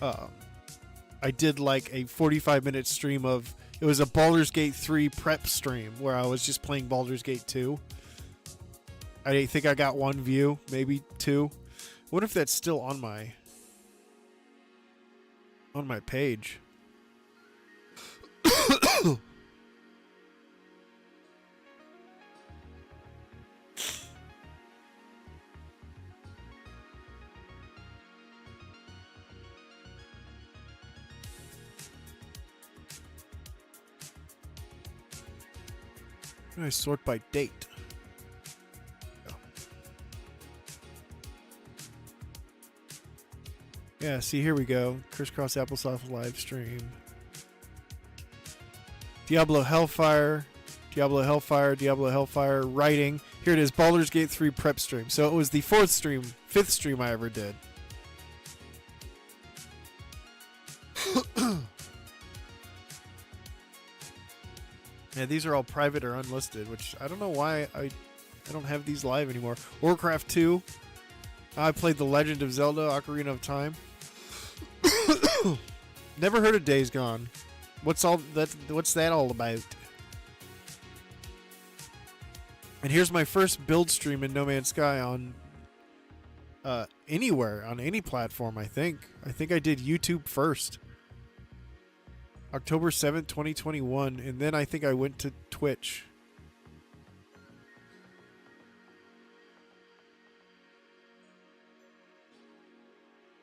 I did like a 45-minute stream of... It was a Baldur's Gate 3 prep stream where I was just playing Baldur's Gate 2. I think I got 1 view, maybe 2. What if that's still on my page? I sort by date. Yeah, see, here we go. CrisCros Applesauce live stream. Diablo Hellfire, writing. Here it is, Baldur's Gate 3 prep stream. So it was the fifth stream I ever did. Yeah, these are all private or unlisted, which I don't know why I don't have these live anymore. Warcraft 2. I played The Legend of Zelda: Ocarina of Time. Never heard of Days Gone. What's that all about? And here's my first build stream in No Man's Sky on anywhere, on any platform, I think. I think I did YouTube first. October 7th, 2021, and then I think I went to Twitch.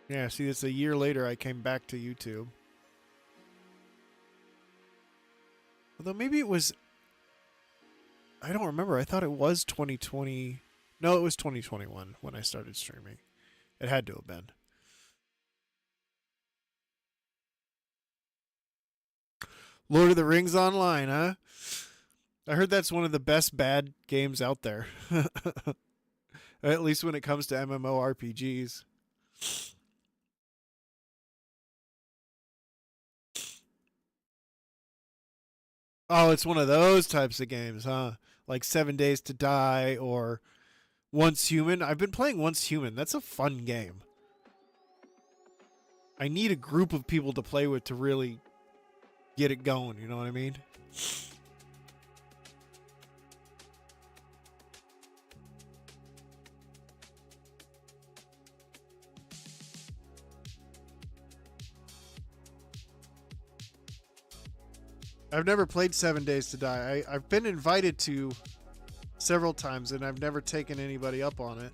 Yeah, see, it's a year later I came back to YouTube. Although maybe it was... I don't remember. I thought it was 2020. No, it was 2021 when I started streaming. It had to have been. Lord of the Rings Online, huh? I heard that's one of the best bad games out there. At least when it comes to MMORPGs. Oh, it's one of those types of games, huh? Like 7 Days to Die or Once Human. I've been playing Once Human. That's a fun game. I need a group of people to play with to really get it going, you know what I mean? I've never played 7 Days to Die. I've been invited to several times, and I've never taken anybody up on it.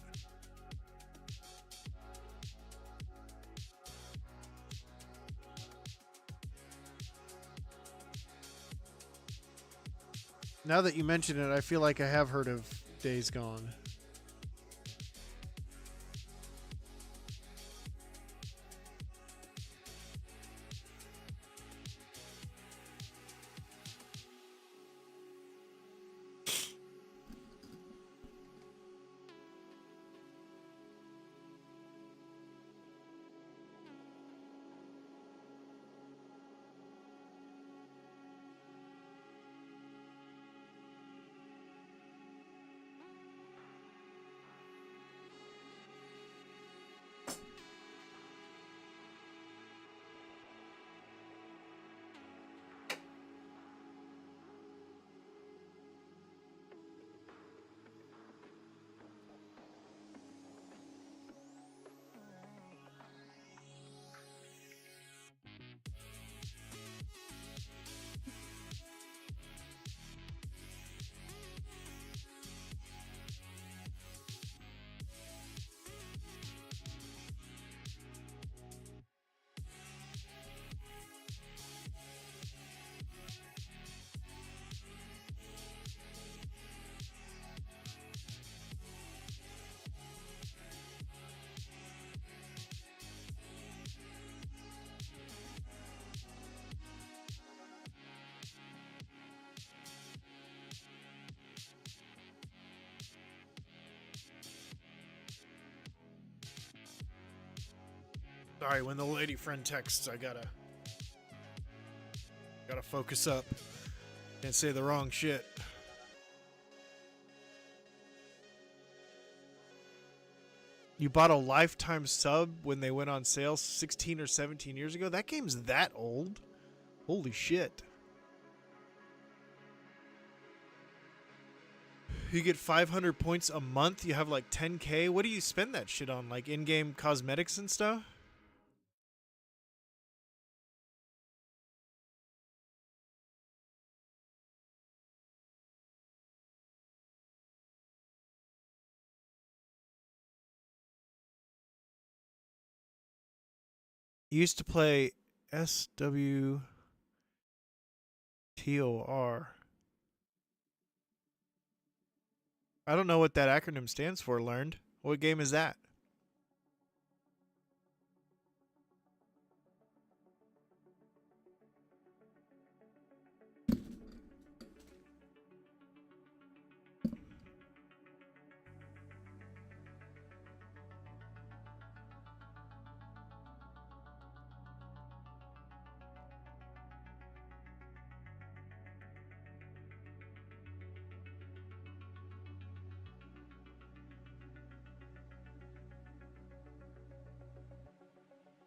Now that you mention it, I feel like I have heard of Days Gone. Sorry, when the lady friend texts, I gotta focus up and say the wrong shit. You bought a lifetime sub when they went on sale 16 or 17 years ago? That game's that old? Holy shit. You get 500 points a month, you have like 10K. What do you spend that shit on? Like in-game cosmetics and stuff? Used to play SWTOR. I don't know what that acronym stands for, learned. What game is that?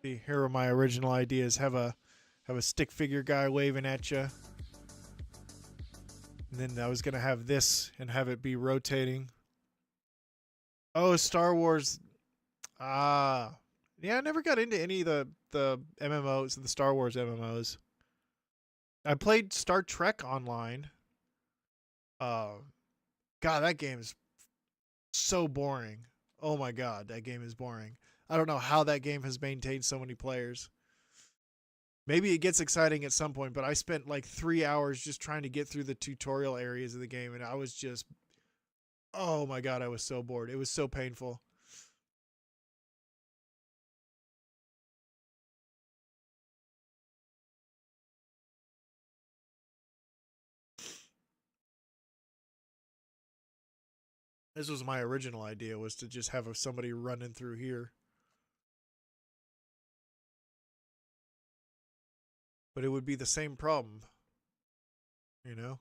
See, here are my original ideas. Have a stick figure guy waving at you. And then I was going to have this and have it be rotating. Oh, Star Wars. Ah. Yeah, I never got into any of the MMOs, the Star Wars MMOs. I played Star Trek Online. God, that game is so boring. Oh my god, that game is boring. I don't know how that game has maintained so many players. Maybe it gets exciting at some point, but I spent like 3 hours just trying to get through the tutorial areas of the game, and I was just, oh my god, I was so bored. It was so painful. This was my original idea, was to just have somebody running through here. But it would be the same problem. you know?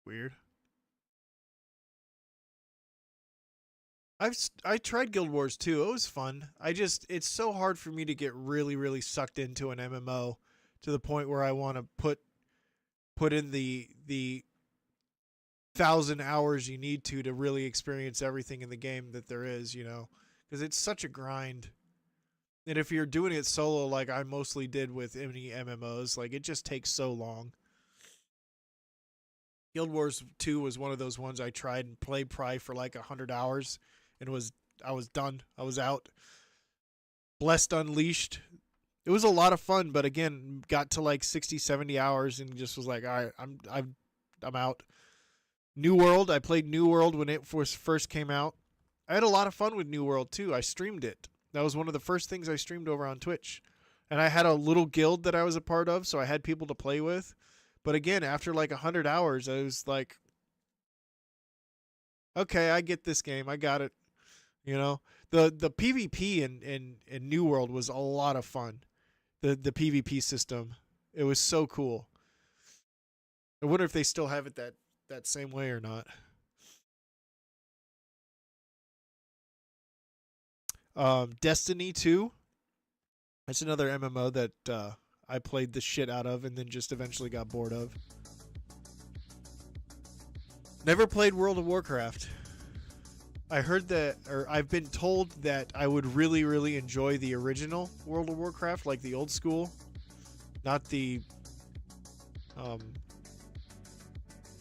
Weird. I tried Guild Wars 2. It was fun. It's so hard for me to get really sucked into an MMO to the point where I want to put in the 1,000 hours you need to really experience everything in the game that there is, you know, because it's such a grind. And if you're doing it solo like I mostly did with any MMOs, like it just takes so long. Guild Wars 2 was one of those ones I tried and played probably for like 100 hours and I was done. I was out. Blessed Unleashed. It was a lot of fun, but again, got to like 60, 70 hours and just was like, all right, I'm out. New World. I played New World when it first came out. I had a lot of fun with New World too. I streamed it. That was one of the first things I streamed over on Twitch. And I had a little guild that I was a part of, so I had people to play with. But again, after like 100 hours, I was like, okay, I get this game. I got it. You know, the PvP in New World was a lot of fun. The PvP system, it was so cool. I wonder if they still have it that same way or not. Destiny 2. That's another MMO that I played the shit out of and then just eventually got bored of. Never played World of Warcraft. I heard that, or I've been told that I would really enjoy the original World of Warcraft, like the old school, not the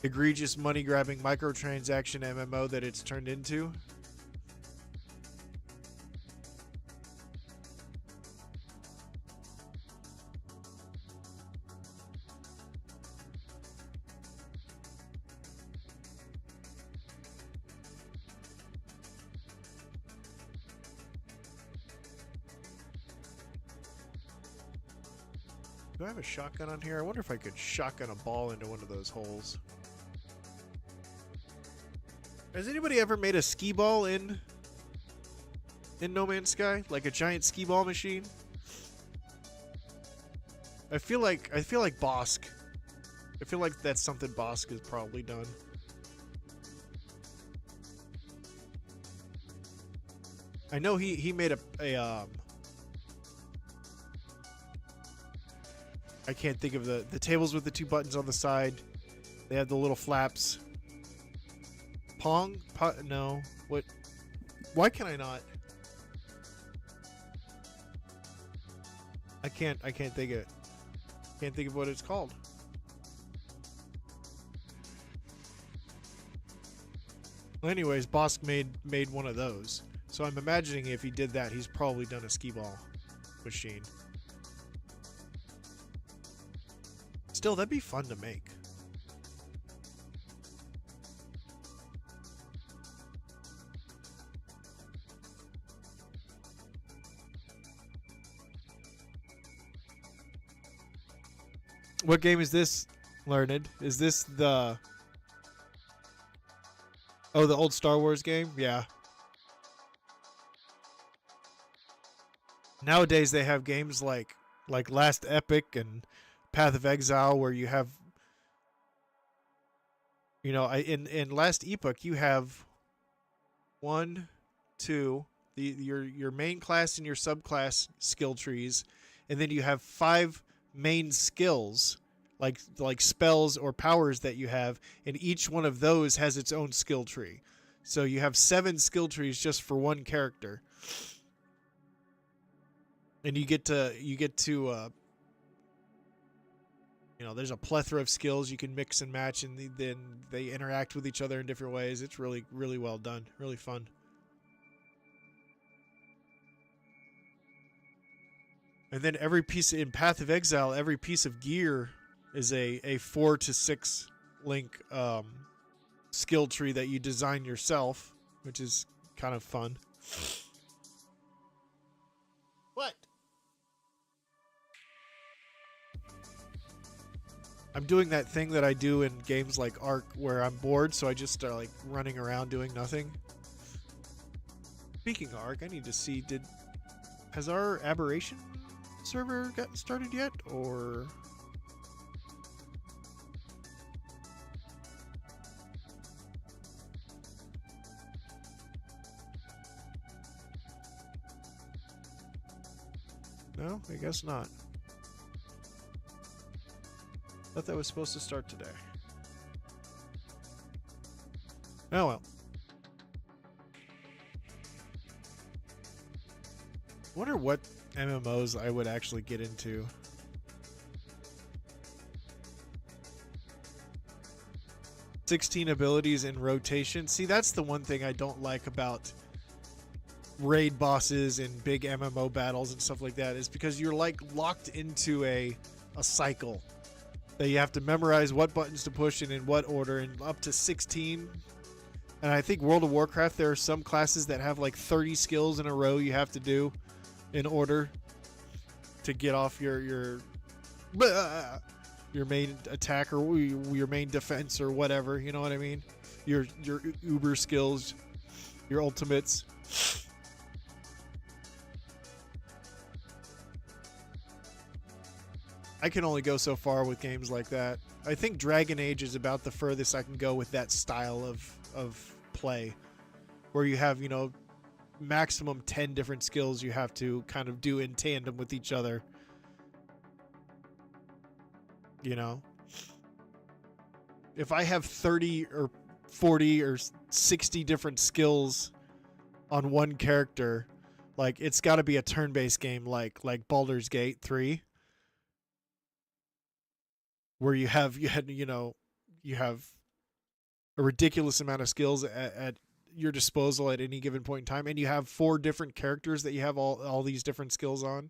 egregious money-grabbing microtransaction MMO that it's turned into. Do I have a shotgun on here? I wonder if I could shotgun a ball into one of those holes. Has anybody ever made a skee ball in No Man's Sky? Like a giant skee ball machine? I feel like Bosk. I feel like that's something Bosk has probably done. I know he made a I can't think of the tables with the two buttons on the side. They have the little flaps. Pong? No. What? Why can I not? I can't think of it. Can't think of what it's called. Well, anyways, Bosk made one of those. So I'm imagining if he did that, he's probably done a skee ball machine. Still, that'd be fun to make. What game is this, Learned? Is this the... Oh, the old Star Wars game? Yeah. Nowadays, they have games like Last Epic and Path of Exile, where you have, you know, in Last Epoch you have your main class and your subclass skill trees, and then you have 5 main skills like spells or powers that you have, and each one of those has its own skill tree. So you have 7 skill trees just for one character, and you get to you know, there's a plethora of skills you can mix and match, and then they interact with each other in different ways. It's really well done. Really fun. And then every piece in Path of Exile, every piece of gear is a 4 to 6 link skill tree that you design yourself, which is kind of fun. What? I'm doing that thing that I do in games like Ark where I'm bored, so I just start like running around doing nothing. Speaking of Ark, I need to see, has our Aberration server gotten started yet, or... No, I guess not. Thought that was supposed to start today. Oh well. Wonder what MMOs I would actually get into. "16 abilities in rotation." See, that's the one thing I don't like about raid bosses and big MMO battles and stuff like that, is because you're like locked into a cycle that you have to memorize what buttons to push and in what order, and up to 16. And I think World of Warcraft, there are some classes that have like 30 skills in a row you have to do in order to get off your main attack or your main defense or whatever, you know what I mean? Your uber skills, your ultimates. I can only go so far with games like that. I think Dragon Age is about the furthest I can go with that style of play, where you have, you know, maximum 10 different skills you have to kind of do in tandem with each other. You know? If I have 30 or 40 or 60 different skills on one character, like, it's got to be a turn-based game like Baldur's Gate 3. Where you have a ridiculous amount of skills at your disposal at any given point in time, and you have 4 different characters that you have all these different skills on.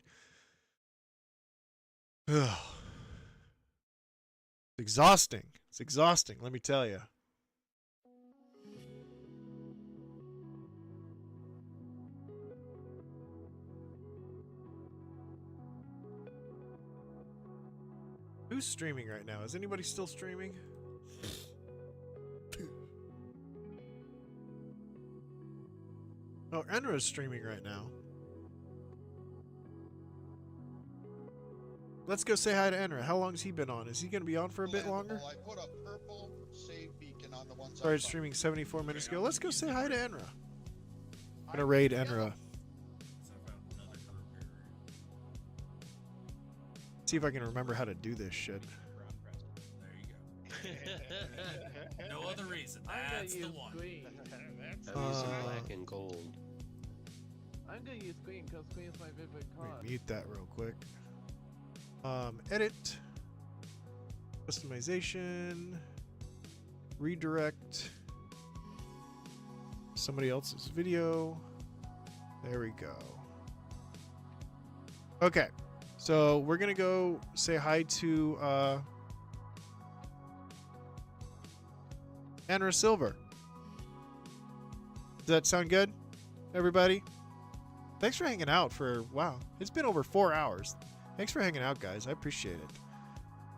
Ugh. It's exhausting. It's exhausting, let me tell you. Who's streaming right now? Is anybody still streaming? Oh, Enra's streaming right now. Let's go say hi to Enra. How long has he been on? Is he going to be on for a bit longer? I put a purple save beacon on the one side. Started streaming 74 minutes ago. Let's go say hi to Enra. I'm going to raid Enra. See if I can remember how to do this shit. There you go. No other reason. That's the one. I'm using black and gold. I'm gonna use green because green is my favorite Let color. me mute that real quick. Edit. Customization. Redirect. Somebody else's video. There we go. Okay. So we're going to go say hi to Anna Silver. Does that sound good, everybody? Thanks for hanging out for, wow, it's been over 4 hours. Thanks for hanging out, guys. I appreciate it.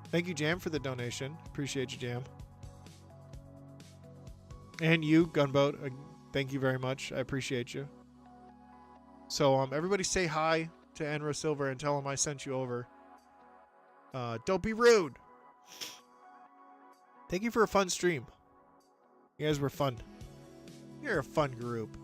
Thank you, Jam, for the donation. Appreciate you, Jam. And you, Gunboat, thank you very much. I appreciate you. So, everybody say hi to Enra Silver and tell him I sent you over. Don't be rude. Thank you for a fun stream. You guys were fun. You're a fun group.